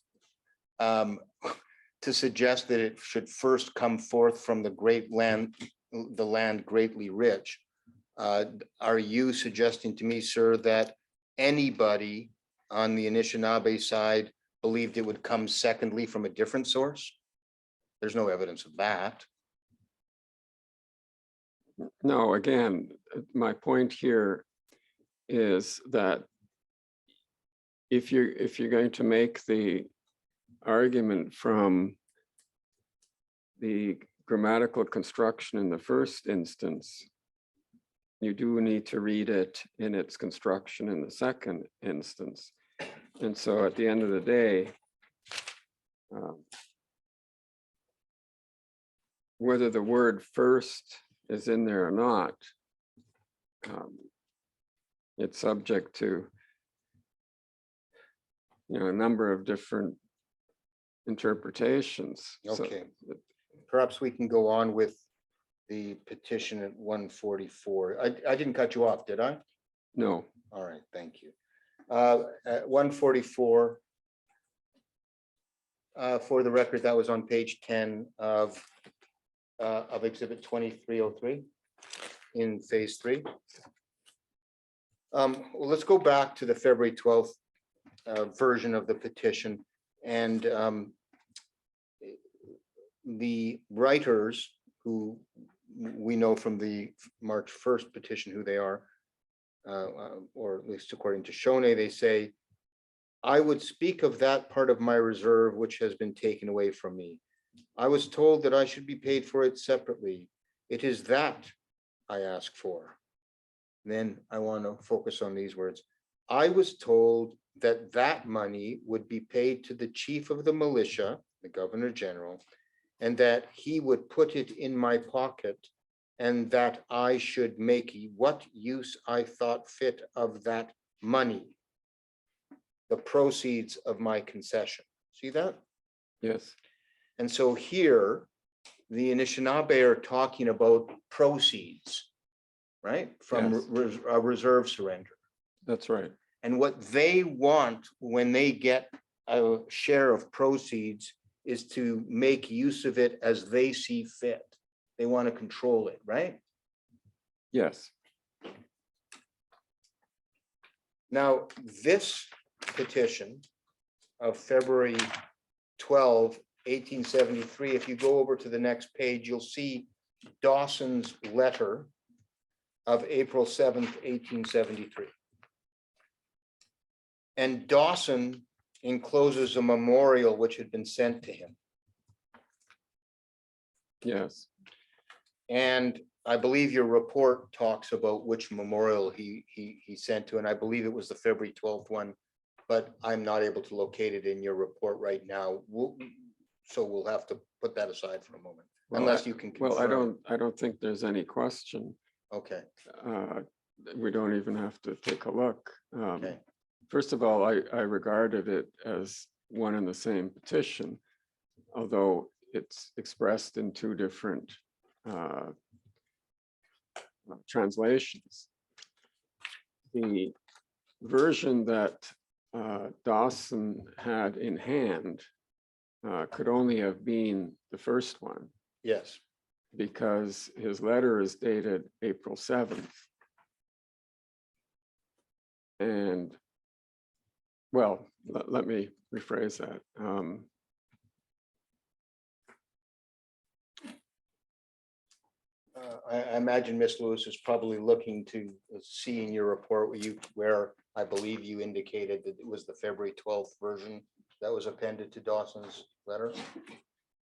B: to suggest that it should first come forth from the great land, the land greatly rich. Are you suggesting to me, sir, that anybody on the Anishinaabe side believed it would come secondly from a different source? There's no evidence of that.
C: No, again, my point here is that if you're going to make the argument from the grammatical construction in the first instance, you do need to read it in its construction in the second instance. And so at the end of the day, whether the word first is in there or not, it's subject to, a number of different interpretations. So
B: Okay. Perhaps we can go on with the petition at 144. I didn't cut you off, did I?
C: no,
B: All right, thank you. At 144, for the record, that was on page 10 of Exhibit 2303 in Phase 3. Well, let's go back to the February 12th version of the petition, and the writers, who we know from the March 1st petition who they are, or at least according to Shone, they say, "I would speak of that part of my reserve which has been taken away from me. I was told that I should be paid for it separately. It is that I ask for." Then I want to focus on these words. "I was told that that money would be paid to the chief of the militia, the governor general, and that he would put it in my pocket, and that I should make what use I thought fit of that money, the proceeds of my concession." See that?
C: yes,
B: And so here, the Anishinaabe are talking about proceeds, right? From
C: Yes.
B: a reserve surrender.
C: that's right.
B: And what they want when they get a share of proceeds is to make use of it as they see fit. They want to control it, right?
C: Yes,
B: Now, this petition of February 12, 1873, if you go over to the next page, you'll see Dawson's letter of April 7th, 1873. And Dawson encloses a memorial which had been sent to him.
C: yes,
B: And I believe your report talks about which memorial he sent to, and I believe it was the February 12th one, but I'm not able to locate it in your report right now. So we'll have to put that aside for a moment,
C: Well,
B: unless you can
C: well,
B: confirm.
C: I don't think there's any question.
B: Okay,
C: We don't even have to take a look.
B: Okay.
C: First of all, I regarded it as one and the same petition, although it's expressed in two different translations. The version that Dawson had in hand could only have been the first one,
B: yes,
C: because his letter is dated April 7th. And, well, let me rephrase that.
B: I imagine Miss Lewis is probably looking to see in your report where I believe you indicated that it was the February 12th version that was appended to Dawson's letter.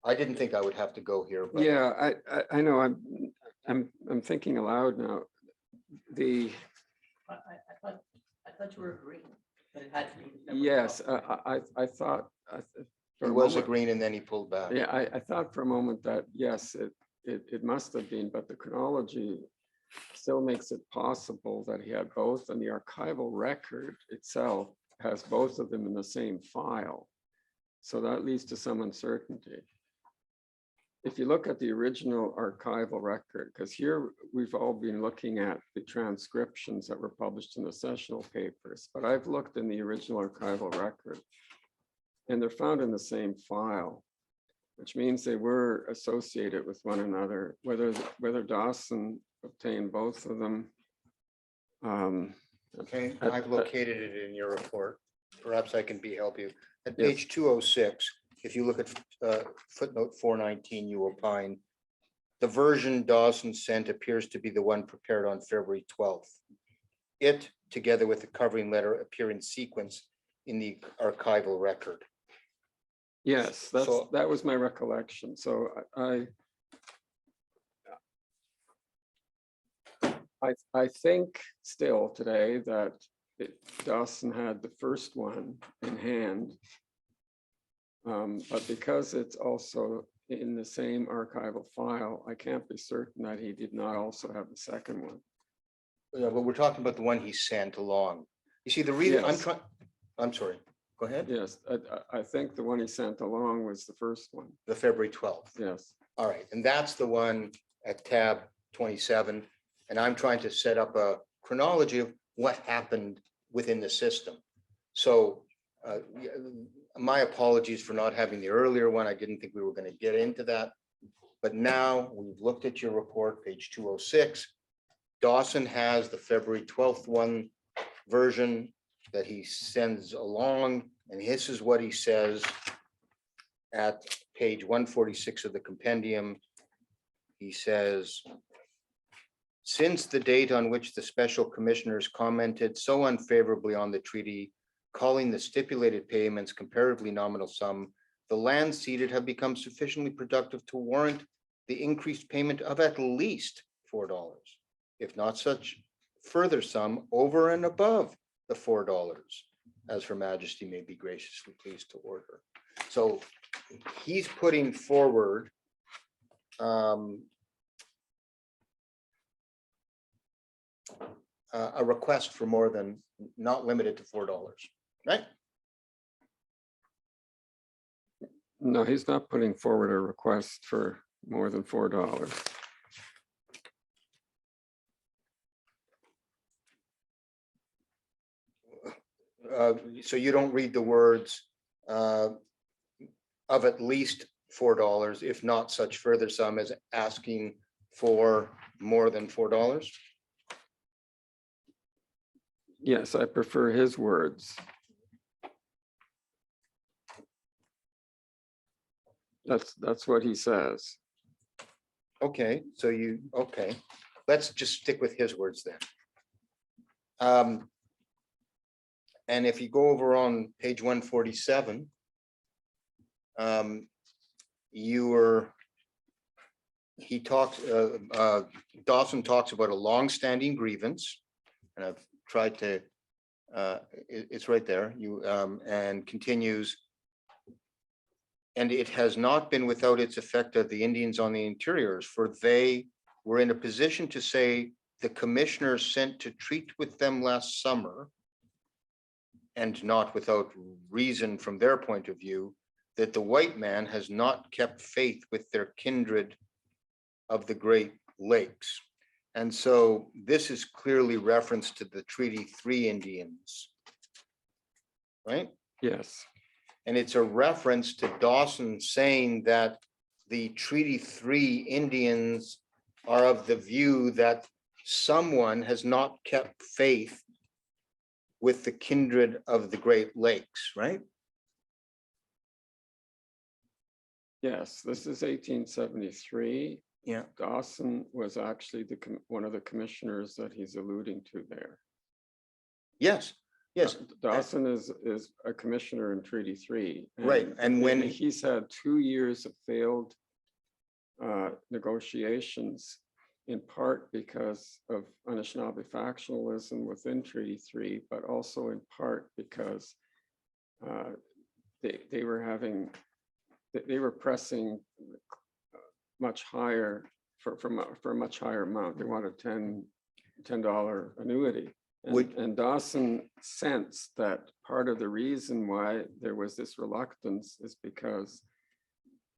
B: I didn't think I would have to go here, but
C: Yeah, I know, I'm thinking aloud now.
D: I thought you were agreeing that it had to be. December
C: Yes,
D: 12th.
C: I thought. for
B: he
C: a
B: was
C: moment-
B: agreeing and then he pulled back.
C: Yeah, I thought for a moment that, yes, it must have been, but the chronology still makes it possible that he had both, and the archival record itself has both of them in the same file. So that leads to some uncertainty. if you look at the original archival record, because here we've all been looking at the transcriptions that were published in the sessional papers, but I've looked in the original archival record and they're found in the same file, which means they were associated with one another, whether Dawson obtained both of them.
B: Okay,
C: At-
B: I've located it in your report. Perhaps I can help you. At
C: Yes.
B: page 206, if you look at footnote 419, you will find the version Dawson sent appears to be the one prepared on February 12th. It, together with the covering letter, appear in sequence in the archival record.
C: Yes,
B: So-
C: that was my recollection. So I think still today that Dawson had the first one in hand. But because it's also in the same archival file, I can't be certain that he did not also have the second one.
B: Yeah, but we're talking about the one he sent along. You see, the reason I'm
C: Yes.
B: trying, I'm sorry, go ahead,
C: Yes, I think the one he sent along was the first one.
B: the February 12th.
C: Yes.
B: All right, and that's the one at tab 27. And I'm trying to set up a chronology of what happened within the system. So yeah, my apologies for not having the earlier one. I didn't think we were going to get into that. But now we've looked at your report, page 206. Dawson has the February 12th one version that he sends along, and this is what he says at page 146 of the compendium. He says, since the date on which the special commissioners commented so unfavorably on the treaty, calling the stipulated payments comparatively nominal sum, the land ceded have become sufficiently productive to warrant the increased payment of at least $4, if not such further sum over and above the $4, as Her Majesty may be graciously pleased to order. So he's putting forward a request for more than, not limited to $4, right?
C: No, he's not putting forward a request for more than $4.
B: So you don't read the words of at least $4, if not such further sum as asking for more than $4?
C: Yes, I prefer his words. That's what he says.
B: Okay, so okay, let's just stick with his words then. And if you go over on page 147, Dawson talks about a long-standing grievance, and I've tried to, it's right there, and continues. And it has not been without its effect of the Indians on the interiors, for they were in a position to say the commissioners sent to treat with them last summer, and not without reason from their point of view, that the white man has not kept faith with their kindred of the Great Lakes. And so this is clearly reference to the Treaty 3 Indians, right?
C: Yes,
B: And it's a reference to Dawson saying that the Treaty 3 Indians are of the view that someone has not kept faith with the kindred of the Great Lakes, right?
C: yes, this is 1873.
B: Yeah.
C: Dawson was actually one of the commissioners that he's alluding to there.
B: Yes, yes,
C: Dawson is a commissioner in Treaty 3.
B: Right, and when-
C: he's had 2 years of failed negotiations, in part because of Anishinaabe factionalism within Treaty 3, but also in part because they were pressing much higher for a much higher amount. They wanted $10 annuity. And Dawson sensed that part of the reason why there was this reluctance is because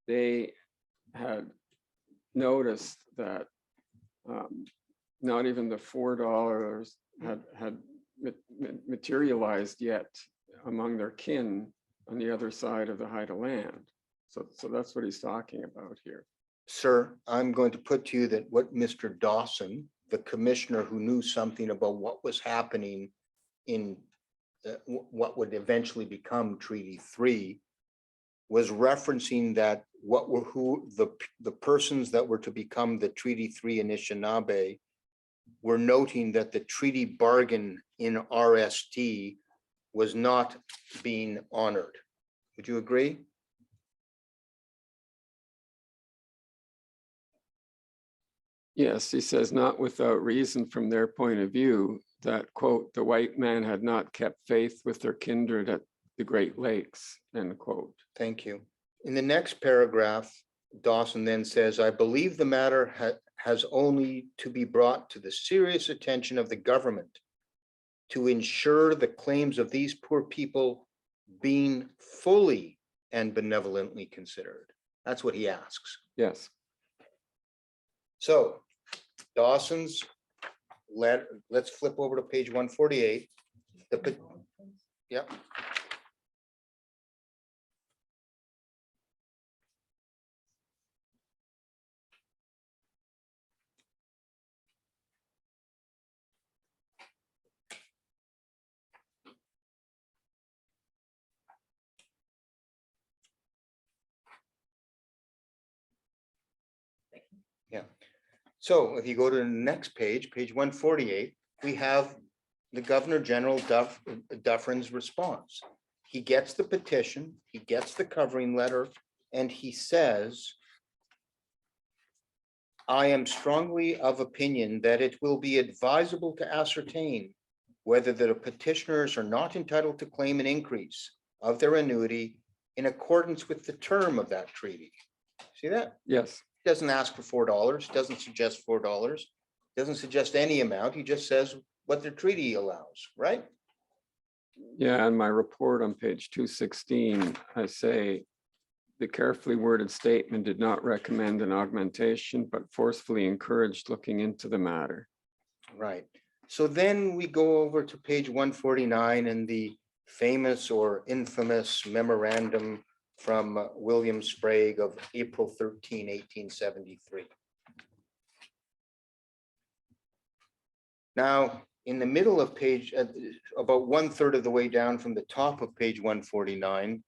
C: they had noticed that not even the $4 had materialized yet among their kin on the other side of the Haida land. So that's what he's talking about here.
B: Sir, I'm going to put to you that what Mr. Dawson, the commissioner who knew something about what was happening in what would eventually become Treaty 3, was referencing that the persons that were to become the Treaty 3 Anishinaabe were noting that the treaty bargain in RST was not being honored. Would you agree?
C: Yes, he says not without reason from their point of view that, quote, the white man had not kept faith with their kindred at the Great Lakes, end quote.
B: Thank you. In the next paragraph, Dawson then says, I believe the matter has only to be brought to the serious attention of the government to ensure the claims of these poor people being fully and benevolently considered. That's what he asks.
C: Yes.
B: So Dawson's letter, let's flip over to page 148. Yep. Yeah. So if you go to the next page, page 148, we have the Governor General Dufferin's response. He gets the petition, he gets the covering letter, and he says, I am strongly of opinion that it will be advisable to ascertain whether the petitioners are not entitled to claim an increase of their annuity in accordance with the term of that treaty. See that?
C: Yes.
B: Doesn't ask for $4, doesn't suggest $4, doesn't suggest any amount. He just says what the treaty allows, right?
C: Yeah, in my report on page 216, I say the carefully worded statement did not recommend an augmentation, but forcefully encouraged looking into the matter.
B: Right. So then we go over to page 149 and the famous or infamous memorandum from William Sprague of April 13, 1873. Now, in the middle of page, about 1/3 of the way down from the top of page 149,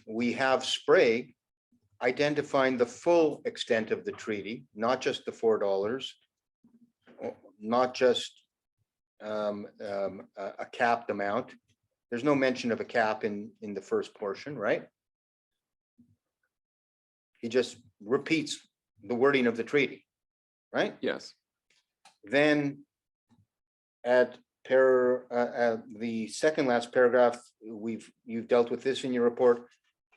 B: we have Sprague identifying the full extent of the treaty, not just the $4, not just a capped amount. There's no mention of a cap in the first portion, right? He just repeats the wording of the treaty, right?
C: Yes.
B: Then at the second last paragraph, you've dealt with this in your report.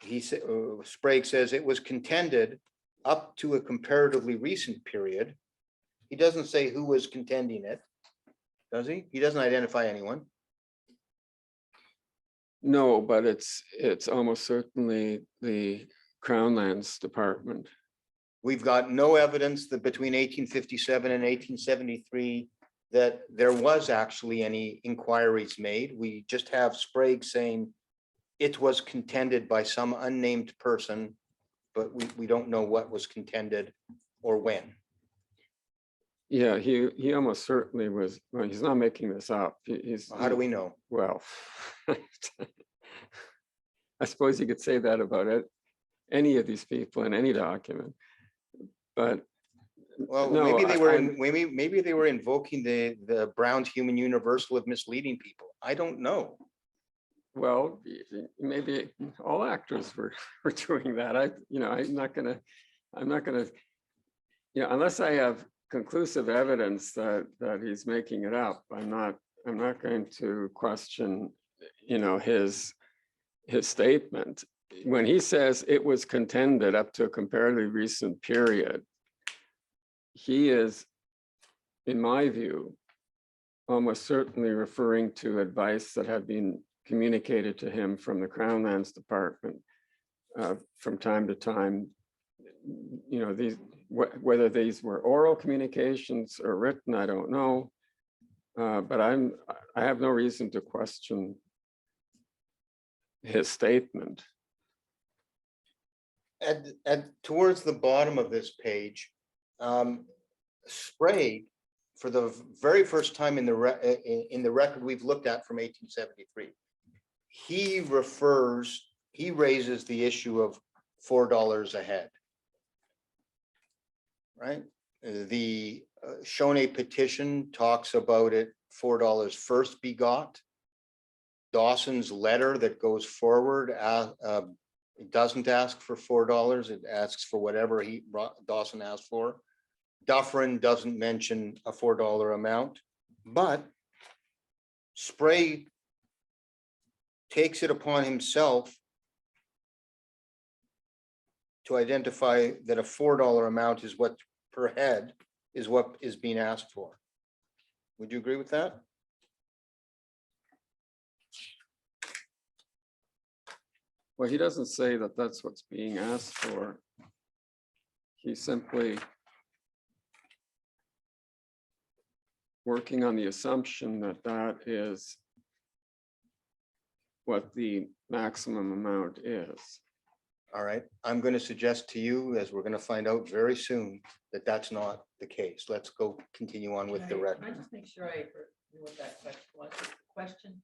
B: He said, Sprague says it was contended up to a comparatively recent period. He doesn't say who was contending it, does he? He doesn't identify anyone.
C: No, but it's almost certainly the Crown Lands Department.
B: We've got no evidence that between 1857 and 1873 that there was actually any inquiries made. We just have Sprague saying it was contended by some unnamed person, but we don't know what was contended or when.
C: Yeah, he almost certainly was. Well, he's not making this up.
B: How do we know?
C: Well, I suppose you could say that about it, any of these people in any document, but
B: Well,
C: no,
B: maybe they were maybe they were invoking the Brown's human universal of misleading people. I don't know.
C: well, maybe all actors were doing that. I'm not gonna, unless I have conclusive evidence that he's making it up, I'm not going to question, his statement. When he says it was contended up to a comparatively recent period, he is, in my view, almost certainly referring to advice that had been communicated to him from the Crown Lands Department from time to time. Whether these were oral communications or written, I don't know. But I have no reason to question his statement.
B: Towards the bottom of this page, Sprague, for the very first time in the record we've looked at from 1873, he raises the issue of $4 a head. Right? The Shoney petition talks about it, $4 first begot. Dawson's letter that goes forward it doesn't ask for $4, it asks for whatever Dawson asked for. Dufferin doesn't mention a $4 amount, but Sprague takes it upon himself to identify that a $4 amount is what per head is what is being asked for. Would you agree with that?
C: Well, he doesn't say that that's what's being asked for. He's simply working on the assumption that that is what the maximum amount is.
B: All right, I'm going to suggest to you, as we're going to find out very soon, that that's not the case. Let's go continue on with the
D: Can I
B: record.
D: just make sure I heard what that question was? The question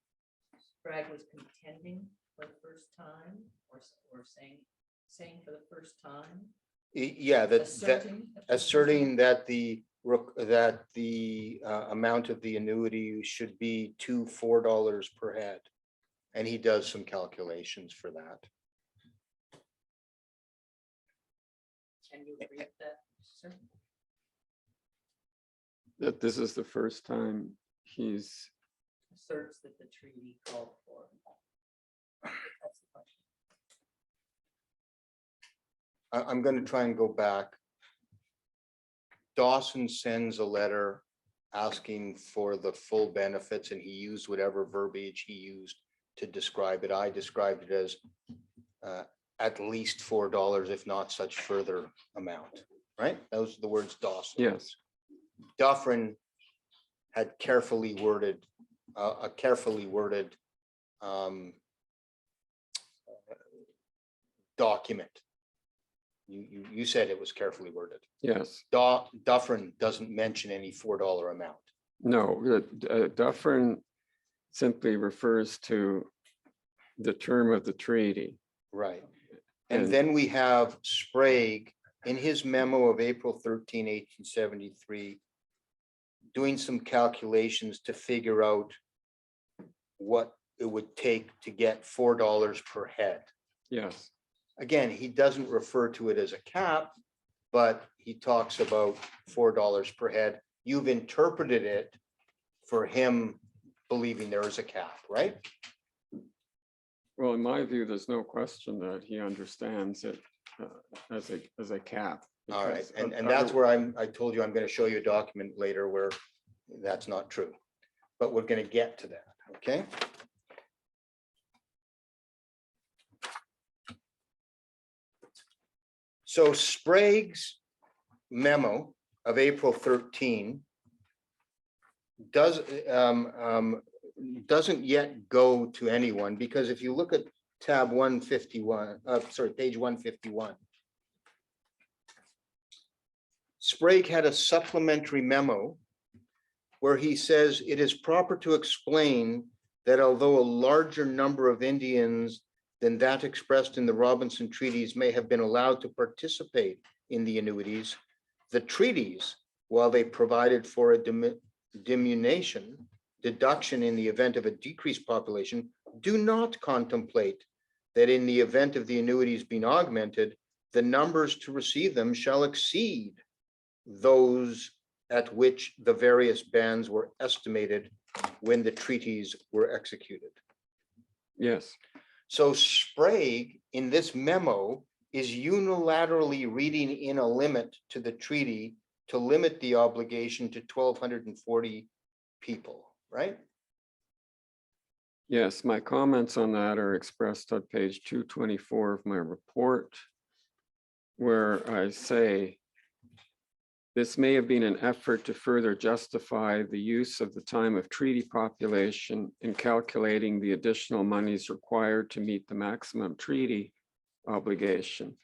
D: Bragg was contending for the first time, or saying for the first time?
B: Yeah, asserting that the amount of the annuity should be $4 per head. And he does some calculations for that.
D: Can you agree with that, sir?
C: That this is the first time he's,
D: Asserts that the treaty called for. That's the question.
B: I'm going to try and go back. Dawson sends a letter asking for the full benefits, and he used whatever verbiage he used to describe it. I described it as at least $4, if not such further amount, right? Those are the words Dawson.
C: yes,
B: Dufferin had carefully worded document. You said it was carefully worded.
C: yes.
B: Dufferin doesn't mention any $4 amount.
C: No, Dufferin simply refers to the term of the treaty.
B: Right. And
C: And-
B: then we have Sprague in his memo of April 13, 1873, doing some calculations to figure out what it would take to get $4 per head.
C: Yes,
B: Again, he doesn't refer to it as a cap, but he talks about $4 per head. You've interpreted it for him believing there is a cap, right?
C: well, in my view, there's no question that he understands it as a cap.
B: All right,
C: because
B: and that's where I told you I'm going to show you a document later where that's not true. But we're going to get to that, okay? So Sprague's memo of April 13 doesn't yet go to anyone, because if you look at tab 151, page 151, Sprague had a supplementary memo where he says it is proper to explain that although a larger number of Indians than that expressed in the Robinson treaties may have been allowed to participate in the annuities, the treaties, while they provided for a deduction in the event of a decreased population, do not contemplate that in the event of the annuities being augmented, the numbers to receive them shall exceed those at which the various bands were estimated when the treaties were executed.
C: yes,
B: So Sprague in this memo is unilaterally reading in a limit to the treaty to limit the obligation to 1,240 people, right?
C: yes. My comments on that are expressed on page 224 of my report, where I say This may have been an effort to further justify the use of the time of treaty population in calculating the additional monies required to meet the maximum treaty obligation.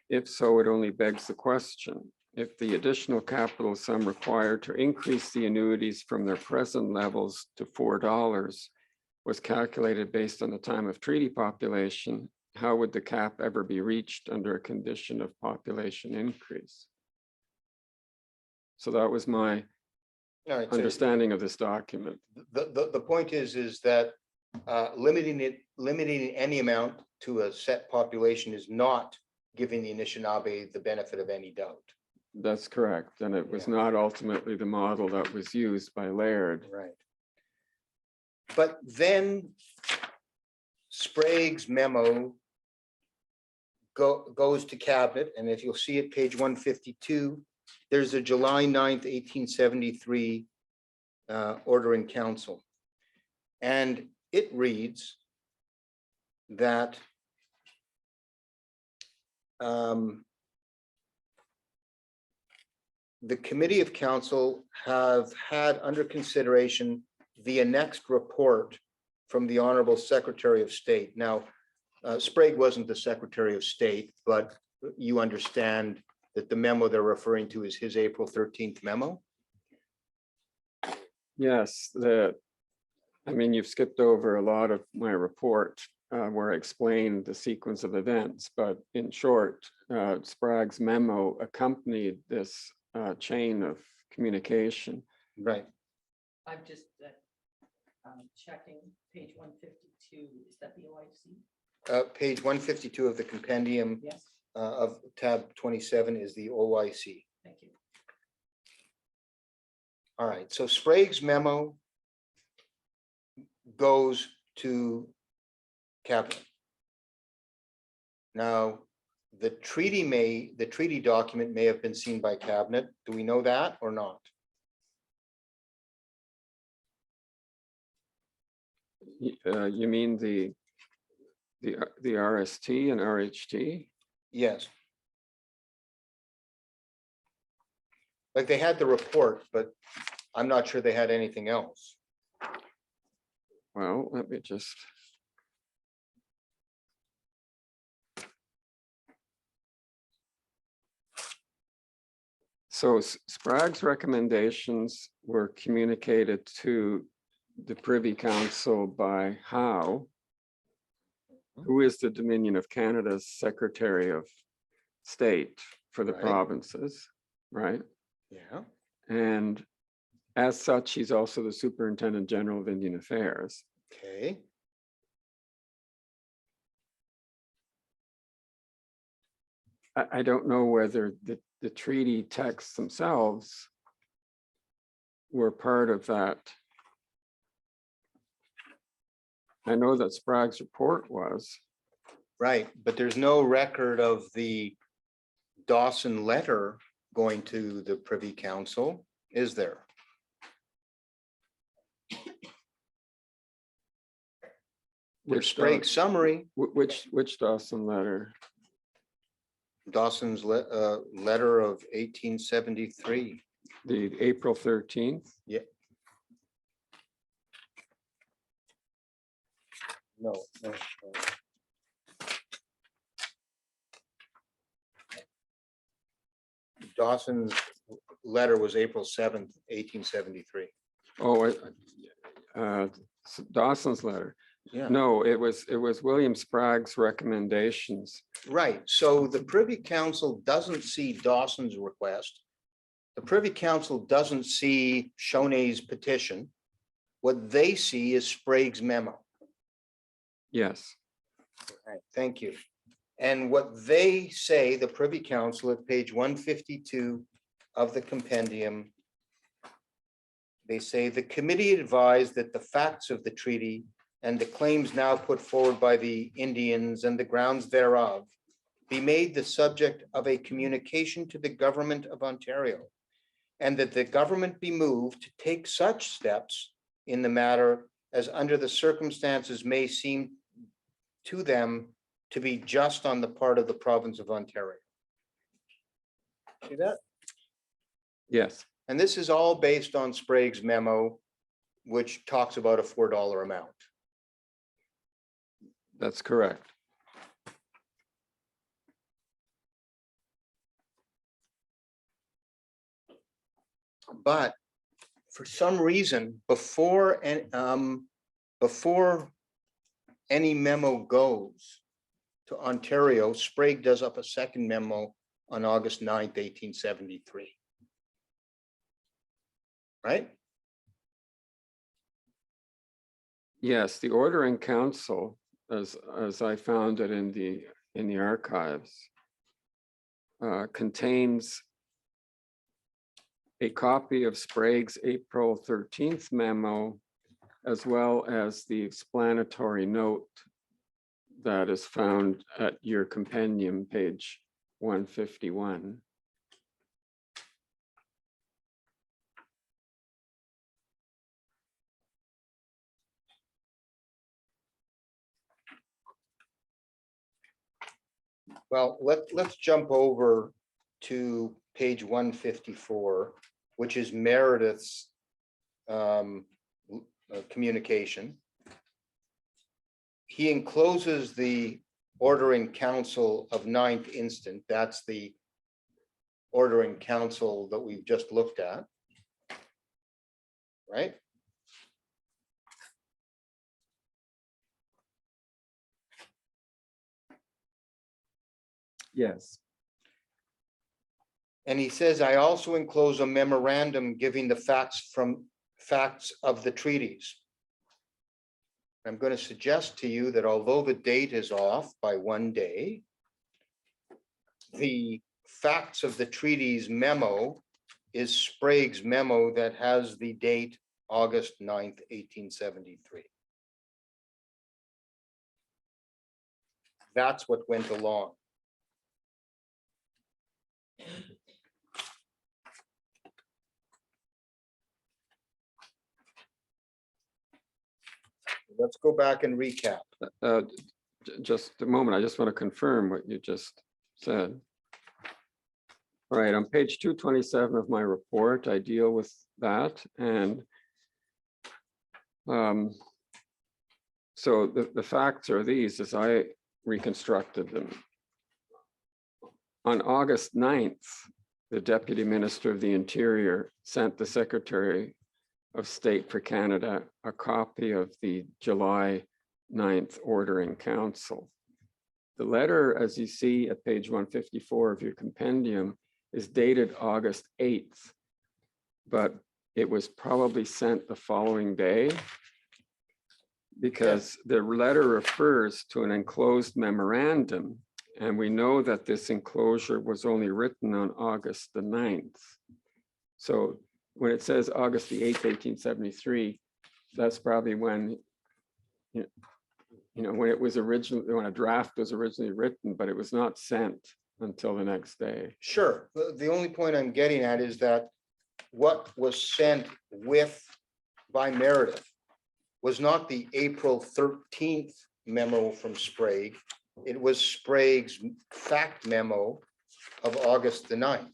C: If so, it only begs the question, if the additional capital sum required to increase the annuities from their present levels to $4 was calculated based on the time of treaty population, how would the cap ever be reached under a condition of population increase? So that was my
B: All right, so
C: understanding of this document.
B: the point is that limiting any amount to a set population is not giving the Anishinaabe the benefit of any doubt.
C: That's correct. And it was
B: Yeah.
C: not ultimately the model that was used by Laird.
B: Right. But then Sprague's memo goes to cabinet, and if you'll see it, page 152, there's a July 9th, 1873 order in council. And it reads that the Committee of Council have had under consideration the annexed report from the Honorable Secretary of State. Now, Sprague wasn't the Secretary of State, but you understand that the memo they're referring to is his April 13th memo?
C: Yes, I mean, you've skipped over a lot of my report where I explained the sequence of events, but in short, Sprague's memo accompanied this chain of communication.
B: Right.
D: I'm just checking page 152. Is that the OIC?
B: Page 152 of the compendium
D: Yes,
B: of tab 27 is the OIC.
D: thank you.
B: All right, so Sprague's memo goes to cabinet. Now, the treaty document may have been seen by cabinet. Do we know that or not?
C: You mean the RST and RHT?
B: Yes. Like they had the report, but I'm not sure they had anything else.
C: Well, let me just. So Sprague's recommendations were communicated to the Privy Council by Howe, who is the Dominion of Canada's Secretary of State for the
B: Right.
C: provinces, right?
B: Yeah.
C: And as such, he's also the Superintendent General of Indian Affairs.
B: Okay.
C: I don't know whether the treaty texts themselves were part of that. I know that Sprague's report was.
B: Right, but there's no record of the Dawson letter going to the Privy Council, is there? There's Sprague's summary,
C: Which Dawson letter?
B: Dawson's letter of 1873.
C: The April 13th?
B: No, no, no. Dawson's letter was April 7th, 1873.
C: Oh, Dawson's letter.
B: Yeah.
C: No, it was William Sprague's recommendations.
B: Right, so the Privy Council doesn't see Dawson's request. The Privy Council doesn't see Shoney's petition. What they see is Sprague's memo.
C: Yes.
B: Right, thank you. And what they say, the Privy Council at page 152 of the compendium, they say the committee advised that the facts of the treaty and the claims now put forward by the Indians and the grounds thereof be made the subject of a communication to the government of Ontario, and that the government be moved to take such steps in the matter as under the circumstances may seem to them to be just on the part of the province of Ontario. See that?
C: Yes,
B: And this is all based on Sprague's memo, which talks about a $4 amount.
C: that's correct.
B: But for some reason, before any memo goes to Ontario, Sprague does up a second memo on August 9th, 1873. Right?
C: Yes, the order in council, as I found it in the archives, contains a copy of Sprague's April 13th memo, as well as the explanatory note that is found at your compendium, page 151.
B: Well, let's jump over to page 154, which is Meredith's communication. He encloses the order in council of 9th instant. That's the order in council that we've just looked at. Right?
C: Yes.
B: And he says, I also enclose a memorandum giving the facts of the treaties. I'm going to suggest to you that although the date is off by 1 day, the facts of the treaties memo is Sprague's memo that has the date August 9th, 1873. That's what went along. Let's go back and recap.
C: Just a moment, I just want to confirm what you just said. All right, on page 227 of my report, I deal with that. And so the facts are these as I reconstructed them. On August 9th, the Deputy Minister of the Interior sent the Secretary of State for Canada a copy of the July 9th order in council. The letter, as you see at page 154 of your compendium, is dated August 8th, but it was probably sent the following day because the letter refers to an enclosed memorandum, and we know that this enclosure was only written on August the 9th. So when it says August the 8th, 1873, that's probably when, when it was originally, when a draft was originally written, but it was not sent until the next day.
B: Sure. The only point I'm getting at is that what was sent by Meredith was not the April 13th memo from Sprague. It was Sprague's fact memo of August the 9th.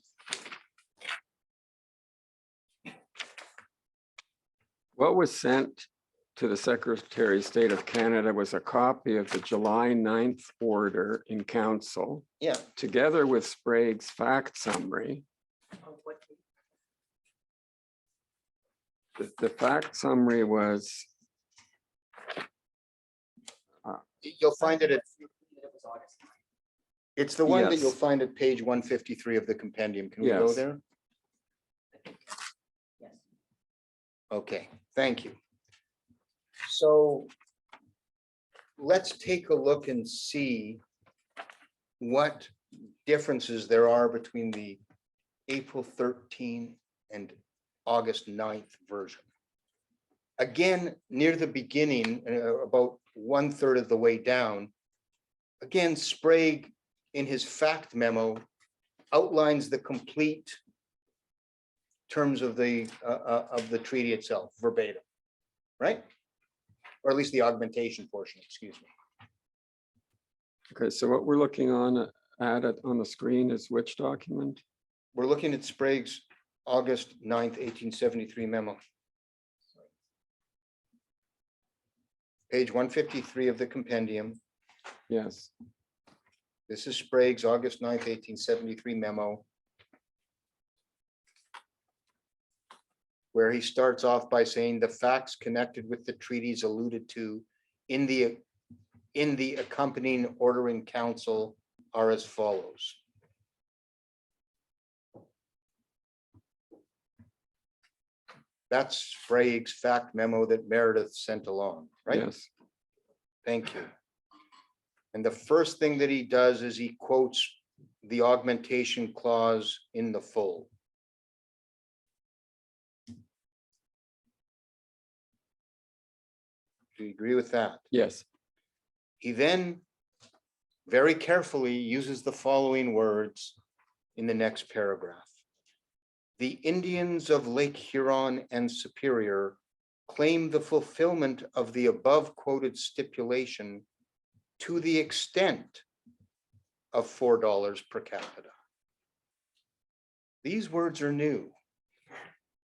C: What was sent to the Secretary of State of Canada was a copy of the July 9th order in council,
B: Yeah,
C: together with Sprague's fact summary.
D: Of what date?
C: The fact summary was,
B: you'll find it at,
D: It was August 9th.
B: it's the one that you'll
C: Yes.
B: find at page 153 of the compendium. Can we go
C: Yes.
B: there?
D: Yes.
B: Okay, thank you. So let's take a look and see what differences there are between the April 13 and August 9th version. Again, near the beginning, about 1/3 of the way down, again, Sprague in his fact memo outlines the complete terms of the treaty itself verbatim, right? Or at least the augmentation portion, excuse me.
C: okay, so what we're looking on the screen is which document?
B: We're looking at Sprague's August 9th, 1873 memo. Page 153 of the compendium.
C: Yes,
B: This is Sprague's August 9th, 1873 memo, where he starts off by saying the facts connected with the treaties alluded to in the accompanying order in council are as follows. That's Sprague's fact memo that Meredith sent along, right?
C: yes,
B: Thank you. And the first thing that he does is he quotes the augmentation clause in the full. Do you agree with that?
C: yes.
B: He then very carefully uses the following words in the next paragraph. The Indians of Lake Huron and Superior claim the fulfillment of the above quoted stipulation to the extent of $4 per capita. These words are new.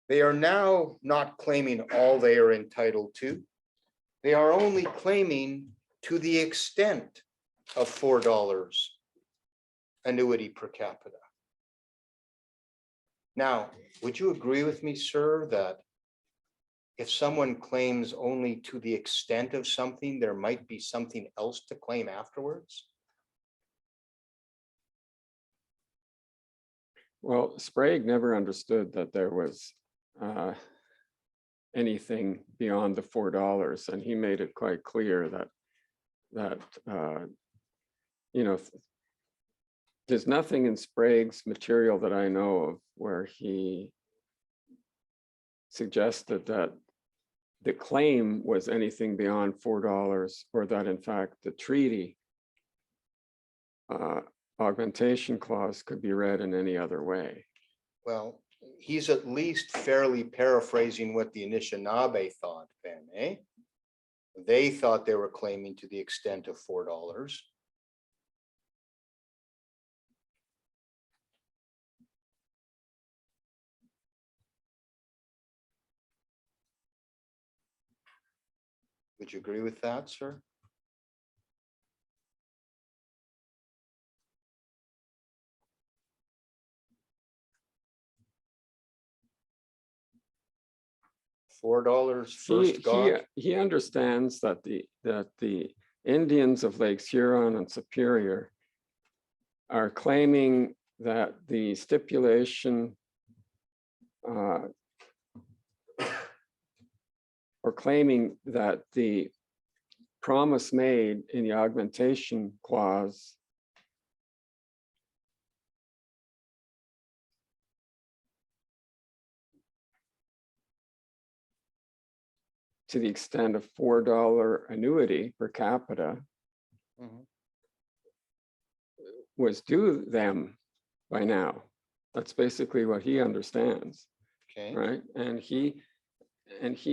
B: They are now not claiming all they are entitled to. They are only claiming to the extent of $4 annuity per capita. Now, would you agree with me, sir, that if someone claims only to the extent of something, there might be something else to claim afterwards?
C: Well, Sprague never understood that there was anything beyond the $4, and he made it quite clear that you know, there's nothing in Sprague's material that I know of where he suggested that the claim was anything beyond $4, or that in fact the treaty augmentation clause could be read in any other way.
B: Well, he's at least fairly paraphrasing what the Anishinaabe thought, Ben, eh? They thought they were claiming to the extent of $4. Would you agree with that, sir? $4 first God?
C: He understands that the Indians of Lakes Huron and Superior are claiming that the stipulation or claiming that the promise made in the augmentation clause to the extent of $4 annuity per capita
B: Mhm.
C: was due them by now. That's basically what he understands,
B: Okay,
C: right? And he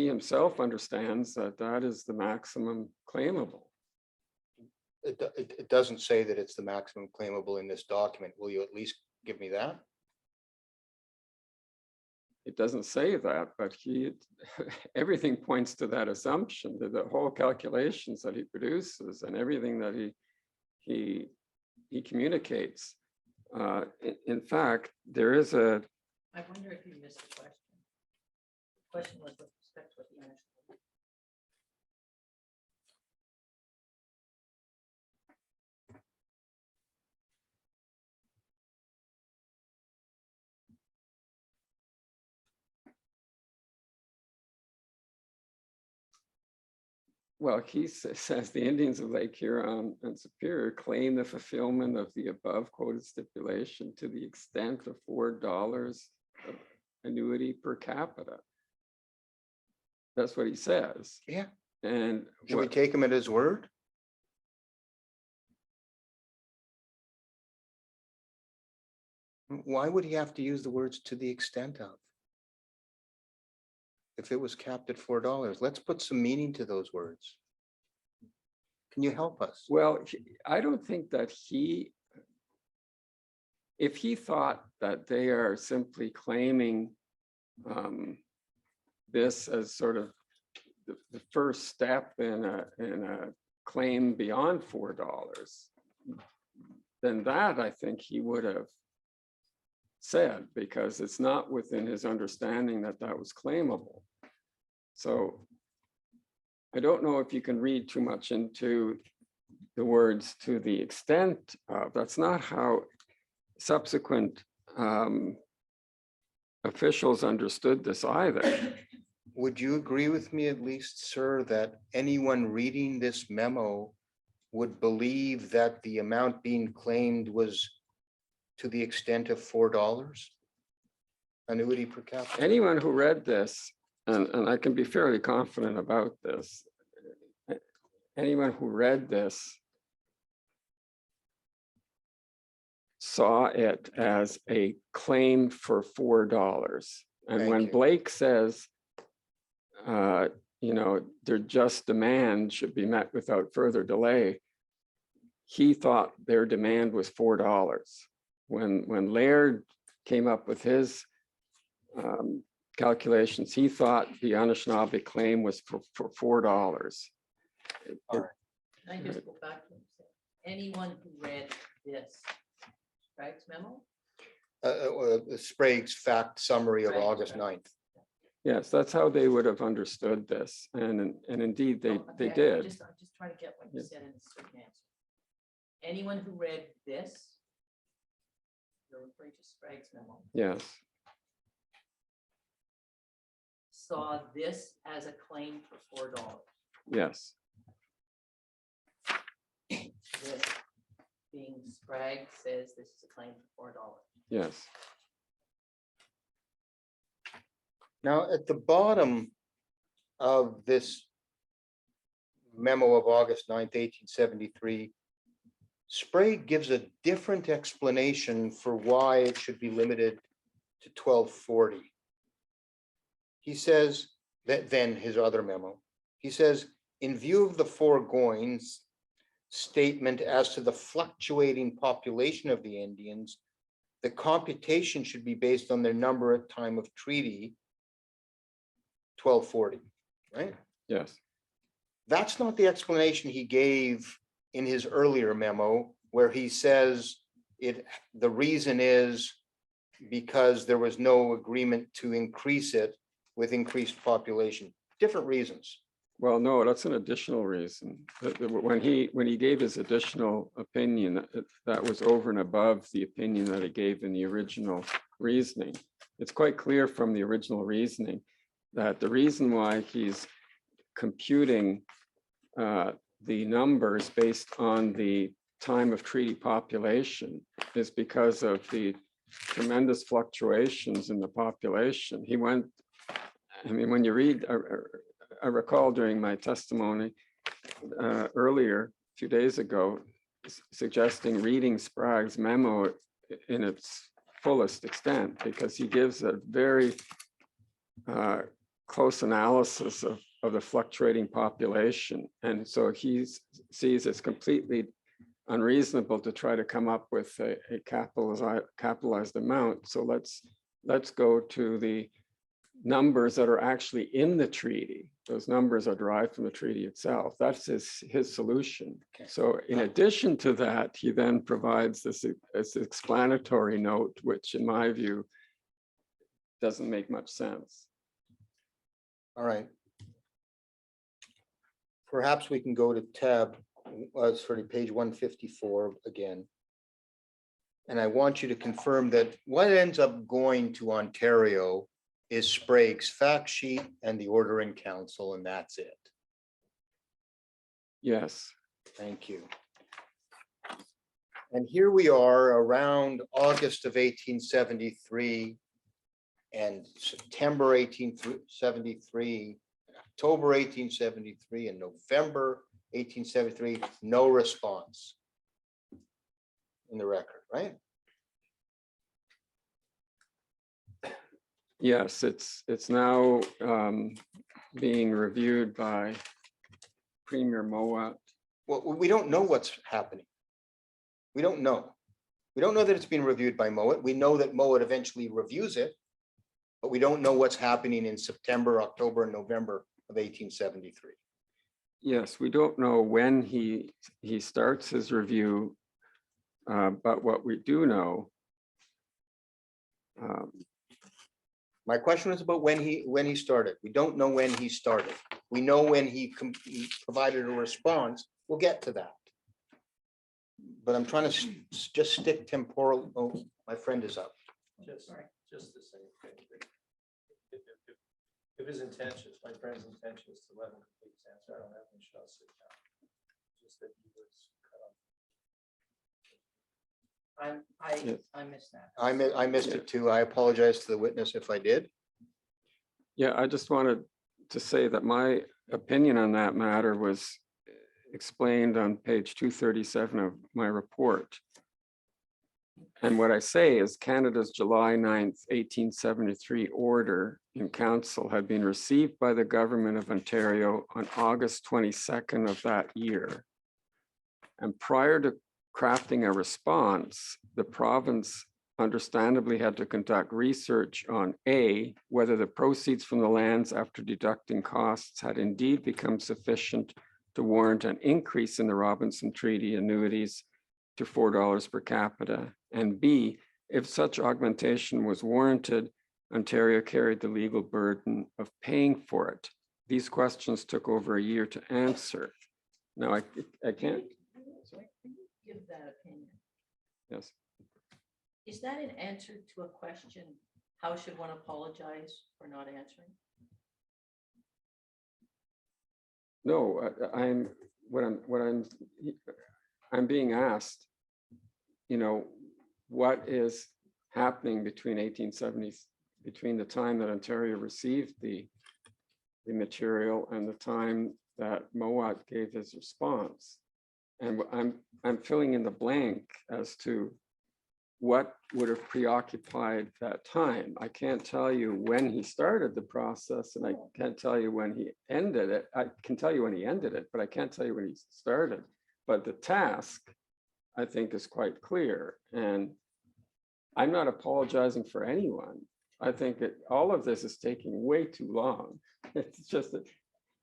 C: himself understands that that is the maximum claimable.
B: it doesn't say that it's the maximum claimable in this document. Will you at least give me that?
C: It doesn't say that, but everything points to that assumption, that the whole calculations that he produces and everything that he communicates. In fact, there is
D: I wonder if you missed the question. The question was with respect to what the Anish.
C: well, he says the Indians of Lake Huron and Superior claim the fulfillment of the above quoted stipulation to the extent of $4 of annuity per capita. That's what he says.
B: Yeah.
C: And
B: Should we take him at his word? Why would he have to use the words to the extent of? If it was capped at $4, let's put some meaning to those words. Can you help us?
C: well, I don't think that if he thought that they are simply claiming this as sort of the first step in a claim beyond $4, then that I think he would have said, because it's not within his understanding that that was claimable. So I don't know if you can read too much into the words "to the extent of." That's not how subsequent officials understood this either.
B: Would you agree with me at least, sir, that anyone reading this memo would believe that the amount being claimed was to the extent of $4 annuity per capita?
C: Anyone who read this, and I can be fairly confident about this, anyone who read this saw it as a claim for $4. And
B: Thank
C: when
B: you.
C: Blake says, their just demand should be met without further delay, he thought their demand was $4. When Laird came up with his calculations, he thought the Anishinaabe claim was for $4.
B: All right.
D: Can I just go back to anyone who read this, Sprague's memo?
B: Sprague's fact summary of
D: Right,
B: August
D: right.
B: 9th.
C: Yes, that's how they would have understood this. And indeed, they
D: Oh, okay,
C: did.
D: I'm just trying to get what you
C: Yeah.
D: said in a certain answer. Anyone who read this, you're referring to Sprague's memo,
C: Yes,
D: saw this as a claim for $4.
C: yes,
D: This being Sprague says this is a claim for $4.
C: yes.
B: Now, at the bottom of this memo of August 9th, 1873, Sprague gives a different explanation for why it should be limited to 1240. He says that then his other memo, he says, in view of the foregoing statement as to the fluctuating population of the Indians, the computation should be based on their number at time of treaty, 1240, right?
C: Yes,
B: That's not the explanation he gave in his earlier memo, where he says the reason is because there was no agreement to increase it with increased population. Different reasons.
C: well, no, that's an additional reason. When he gave his additional opinion, that was over and above the opinion that he gave in the original reasoning. It's quite clear from the original reasoning that the reason why he's computing the numbers based on the time of treaty population is because of the tremendous fluctuations in the population. He went, I mean, when you read, I recall during my testimony earlier, a few days ago, suggesting reading Sprague's memo in its fullest extent, because he gives a very close analysis of the fluctuating population. And so he sees it's completely unreasonable to try to come up with a capitalized amount. So let's go to the numbers that are actually in the treaty. Those numbers are derived from the treaty itself. That's his solution.
B: Okay.
C: So in addition to that, he then provides this explanatory note, which in my view doesn't make much sense.
B: All right. Perhaps we can go to page 154 again. And I want you to confirm that what ends up going to Ontario is Sprague's fact sheet and the order in council, and that's it.
C: Yes,
B: Thank you. And here we are around August of 1873 and September 1873, October 1873, and November 1873, no response in the record, right?
C: yes, it's now being reviewed by Premier Mowat.
B: Well, we don't know what's happening. We don't know. We don't know that it's been reviewed by Mowat. We know that Mowat eventually reviews it. But we don't know what's happening in September, October, and November of 1873.
C: Yes, we don't know when he starts his review, but what we do know.
B: My question is about when he started. We don't know when he started. We know when he provided a response. We'll get to that. But I'm trying to just stick temporal. Oh, my friend is up.
E: Just the same thing. If his intention, my friend's intention is to let him complete his answer, I don't have any shot sit down. Just that he was cut off.
D: I missed that.
B: I missed it too. I apologize to the witness if I did.
C: Yeah, I just wanted to say that my opinion on that matter was explained on page 237 of my report. And what I say is Canada's July 9th, 1873 order in council had been received by the government of Ontario on August 22nd of that year. And prior to crafting a response, the province understandably had to conduct research on A, whether the proceeds from the lands after deducting costs had indeed become sufficient to warrant an increase in the Robinson Treaty annuities to $4 per capita, and B, if such augmentation was warranted, Ontario carried the legal burden of paying for it. These questions took over a year to answer. Now, I can't,
D: Sorry, can you give that opinion?
C: yes.
D: Is that an answer to a question? How should one apologize for not answering?
C: No, I'm being asked, you know, what is happening between 1870s, between the time that Ontario received the material and the time that Mowat gave his response. And I'm filling in the blank as to what would have preoccupied that time. I can't tell you when he started the process, and I can't tell you when he ended it. I can tell you when he ended it, but I can't tell you when he started. But the task, I think, is quite clear. And I'm not apologizing for anyone. I think that all of this is taking way too long. It's just that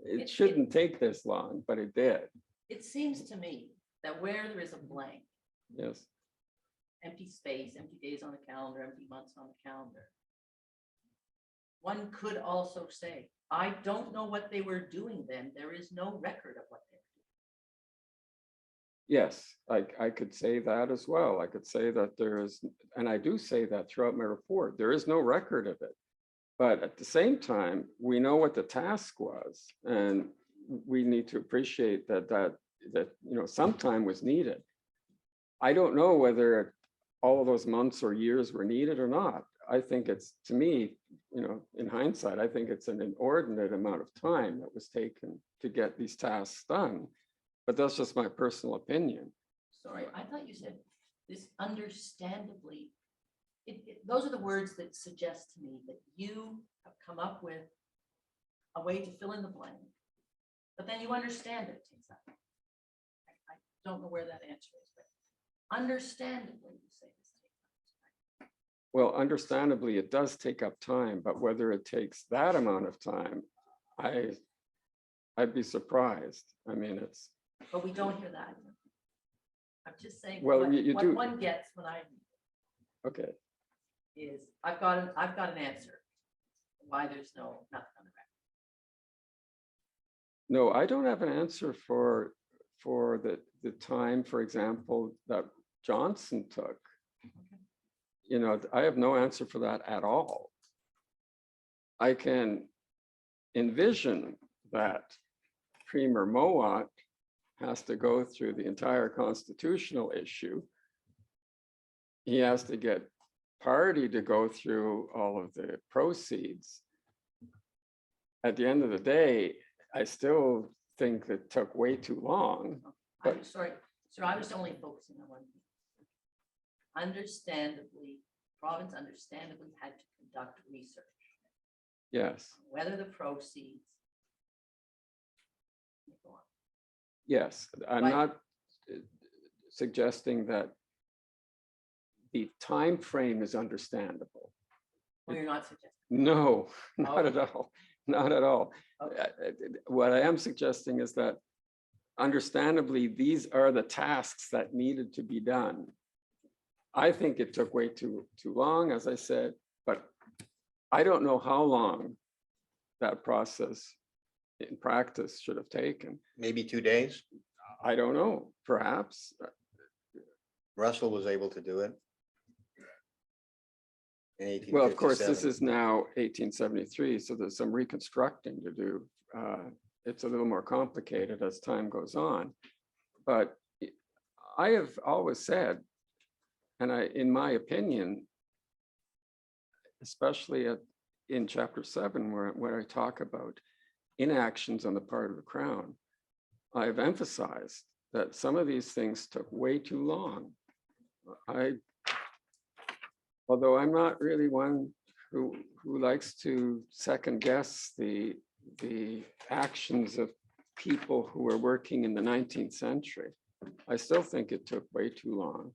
C: it shouldn't take this long, but it did.
D: It seems to me that where there is a blank,
C: Yes.
D: empty space, empty days on the calendar, empty months on the calendar, one could also say, I don't know what they were doing then. There is no record of what they were
C: Yes, I could say that as well. I could say that there is, and I do say that throughout my report, there is no record of it. But at the same time, we know what the task was, and we need to appreciate that you know, some time was needed. I don't know whether all of those months or years were needed or not. I think it's, to me, you know, in hindsight, I think it's an inordinate amount of time that was taken to get these tasks done. But that's just my personal opinion.
D: Sorry, I thought you said this understandably. Those are the words that suggest to me that you have come up with a way to fill in the blank, but then you understand it. I don't know where that answer is, but understandably you say this takes time.
C: Well, understandably, it does take up time, but whether it takes that amount of time, I'd be surprised. I mean, it's,
D: But we don't hear that. I'm just saying,
C: Well,
D: what
C: you do.
D: one gets when I
C: okay.
D: is, I've got an answer why there's nothing on the record.
C: No, I don't have an answer for the time, for example, that Johnson took. You know, I have no answer for that at all. I can envision that Premier Mowat has to go through the entire constitutional issue. He has to get party to go through all of the proceeds. At the end of the day, I still think it took way too long.
D: I'm sorry, sir, I was only focusing on one thing. Understandably, province understandably had to conduct research,
C: Yes,
D: whether the proceeds. Go on.
C: yes. I'm
D: Right.
C: not suggesting that the time frame is understandable.
D: Well, you're not suggesting.
C: No, not
D: Oh.
C: at all, not at all.
D: Okay.
C: What I am suggesting is that understandably, these are the tasks that needed to be done. I think it took way too long, as I said, but I don't know how long that process in practice should have taken.
B: Maybe 2 days.
C: I don't know, perhaps.
B: Russell was able to do it. In 1857.
C: Well, of course, this is now 1873, so there's some reconstructing to do. It's a little more complicated as time goes on. But I have always said, and in my opinion, especially in chapter 7, where I talk about inactions on the part of the Crown, I've emphasized that some of these things took way too long. Although I'm not really one who likes to second guess the actions of people who were working in the 19th century, I still think it took way too long.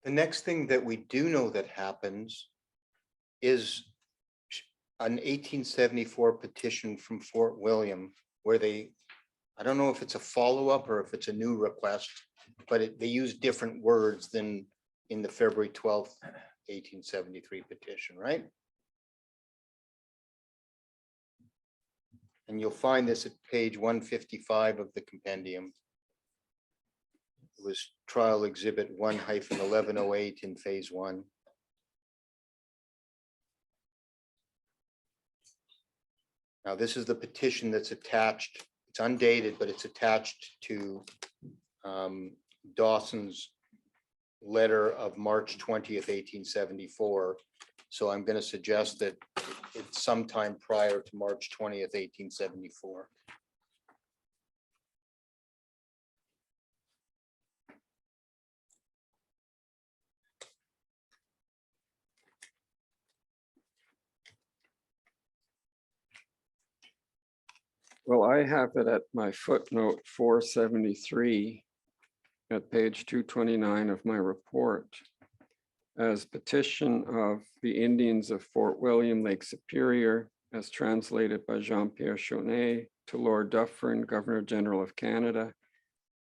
B: The next thing that we do know that happens is an 1874 petition from Fort William where they, I don't know if it's a follow-up or if it's a new request, but they use different words than in the February 12th, 1873 petition, right? And you'll find this at page 155 of the compendium. It was trial exhibit 1-1108 in phase 1. Now, this is the petition that's attached. It's undated, but it's attached to Dawson's letter of March 20th, 1874. So I'm going to suggest that it's sometime prior to March 20th, 1874.
C: Well, I have it at my footnote 473 at page 229 of my report as petition of the Indians of Fort William, Lake Superior, as translated by Jean-Pierre Chaunet to Lord Dufferin, Governor General of Canada,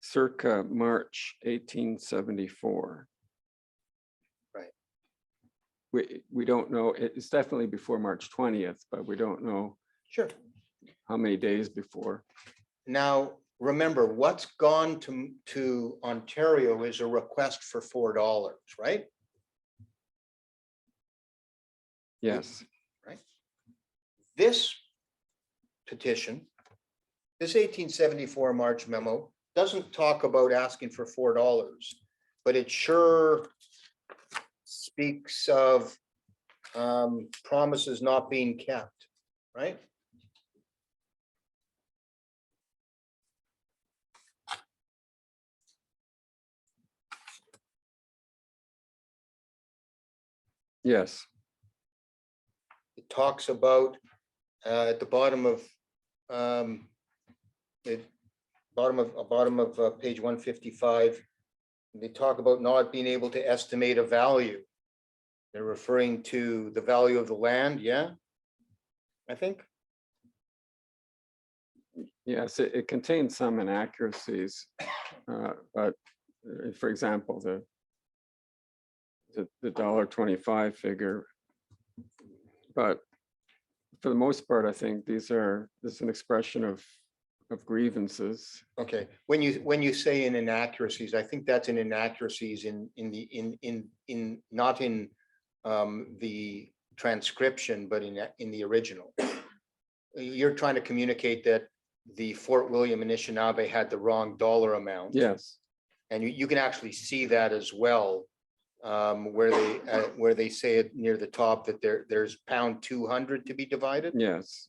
C: circa March 1874.
B: Right.
C: We don't know, it's definitely before March 20th, but we don't know
B: Sure.
C: how many days before.
B: Now, remember, what's gone to Ontario is a request for $4, right?
C: Yes,
B: This petition, this 1874 March memo, doesn't talk about asking for $4, but it sure speaks of promises not being kept, right?
C: yes.
B: It talks about at the bottom of page 155, they talk about not being able to estimate a value. They're referring to the value of the land, yeah, I think.
C: Yes, it contains some inaccuracies, but for example, the $1.25 figure. But for the most part, I think this is an expression of grievances.
B: Okay, when you say in inaccuracies, I think that's in inaccuracies in not in the transcription, but in the original. You're trying to communicate that the Fort William Anishinaabe had the wrong dollar amount.
C: Yes,
B: And you can actually see that as well where they say it near the top that there's pound 200 to be divided.
C: Yes,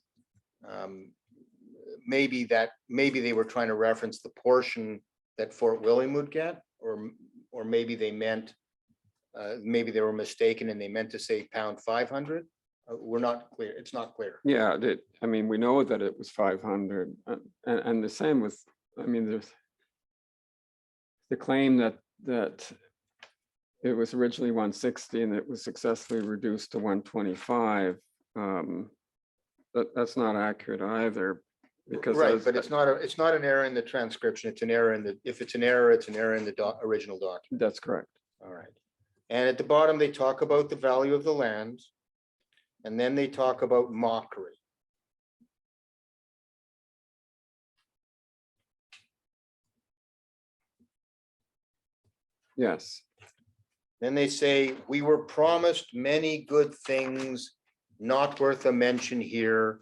B: Maybe they were trying to reference the portion that Fort William would get, or maybe they meant, maybe they were mistaken and they meant to say pound 500. We're not clear. It's not clear.
C: yeah, I mean, we know that it was 500, and the same with, I mean, there's the claim that it was originally 160 and it was successfully reduced to 125. That's not accurate either, because
B: Right, but it's not an error in the transcription. It's an error in the, if it's an error, it's an error in the original document.
C: that's correct.
B: All right. And at the bottom, they talk about the value of the land. And then they talk about mockery.
C: Yes,
B: Then they say, we were promised many good things, not worth a mention here,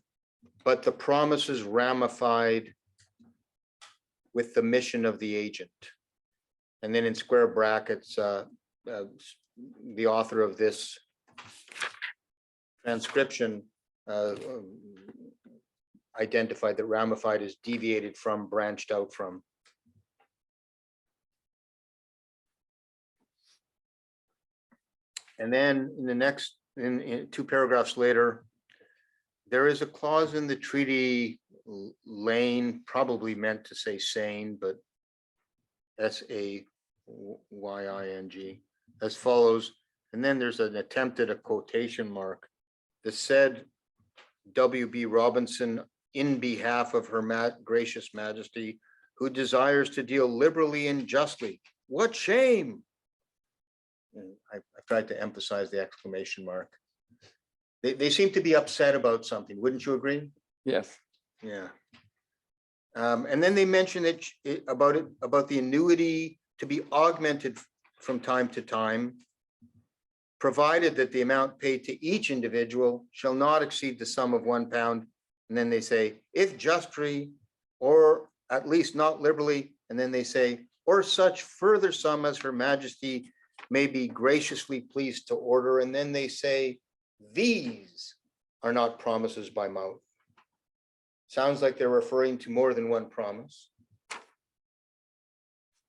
B: but the promises ramified with the mission of the agent. And then in square brackets, the author of this transcription identified that ramified is deviated from, branched out from. And then in the next, in 2 paragraphs later, there is a clause in the treaty, Lane, probably meant to say sane, but SAYING, as follows. And then there's an attempt at a quotation mark. The said W.B. Robinson, in behalf of her gracious majesty, who desires to deal liberally and justly. What shame! And I tried to emphasize the exclamation mark. They seem to be upset about something. Wouldn't you agree?
C: yes,
B: Yeah. And then they mention about the annuity to be augmented from time to time, provided that the amount paid to each individual shall not exceed the sum of £1. And then they say, if justly, or at least not liberally. And then they say, or such further sum as her majesty may be graciously pleased to order. And then they say, these are not promises by mouth. Sounds like they're referring to more than one promise,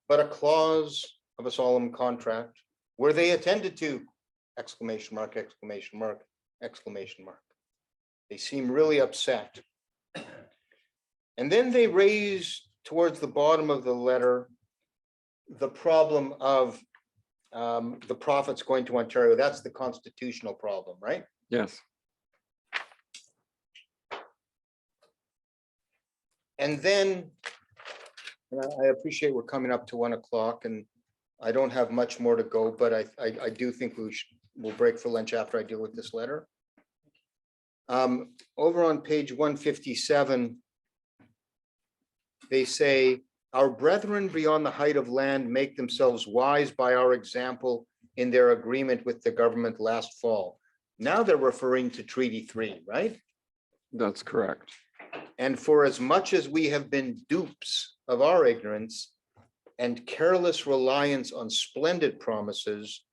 B: but a clause of a solemn contract. Were they attended to? Exclamation mark, exclamation mark, exclamation mark. They seem really upset. And then they raise towards the bottom of the letter the problem of the profits going to Ontario. That's the constitutional problem, right?
C: yes.
B: And then, and I appreciate we're coming up to 1 o'clock and I don't have much more to go, but I do think we'll break for lunch after I deal with this letter. Over on page 157, they say, our brethren beyond the height of land make themselves wise by our example in their agreement with the government last fall. Now they're referring to Treaty 3, right?
C: That's correct.
B: And for as much as we have been dupes of our ignorance and careless reliance on splendid promises,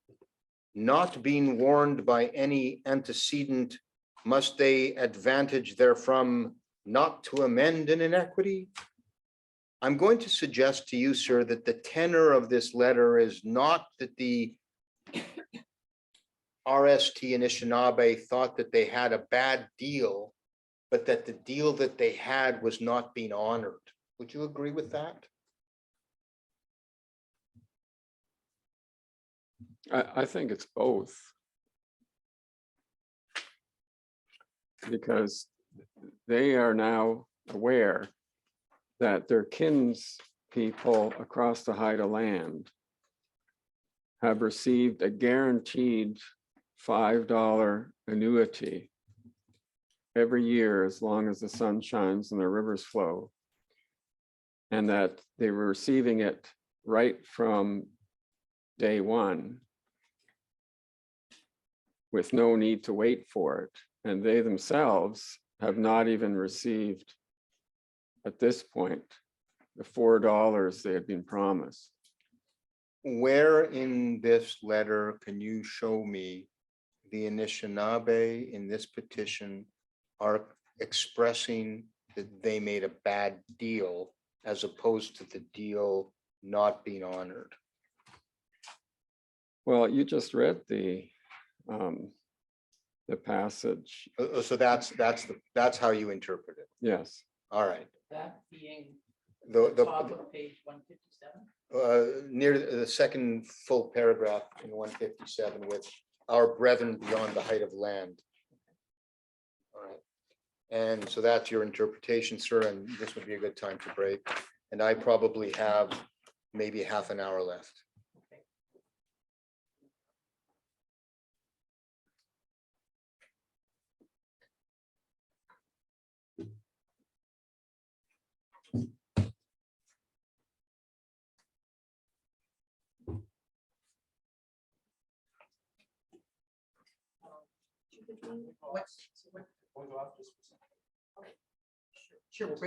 B: not being warned by any antecedent, must they advantage therefrom not to amend an inequity? I'm going to suggest to you, sir, that the tenor of this letter is not that the RST and Anishinaabe thought that they had a bad deal, but that the deal that they had was not being honored. Would you agree with that?
C: I think it's both. Because they are now aware that their kinspeople across the Haida land have received a guaranteed $5 annuity every year as long as the sun shines and the rivers flow. And that they were receiving it right from day one with no need to wait for it. And they themselves have not even received at this point the $4 they had been promised.
B: where in this letter can you show me the Anishinaabe in this petition are expressing that they made a bad deal as opposed to the deal not being honored?
C: Well, you just read the passage.
B: So that's how you interpret it.
C: Yes,
B: All right.
D: That being
B: The,
D: top of page 157.
B: near the second full paragraph in 157 with our brethren beyond the height of land. All right. And so that's your interpretation, sir, and this would be a good time to break. And I probably have maybe half an hour left.
D: What's, so what,
E: We'll go off just for a second.
D: sure, we'll break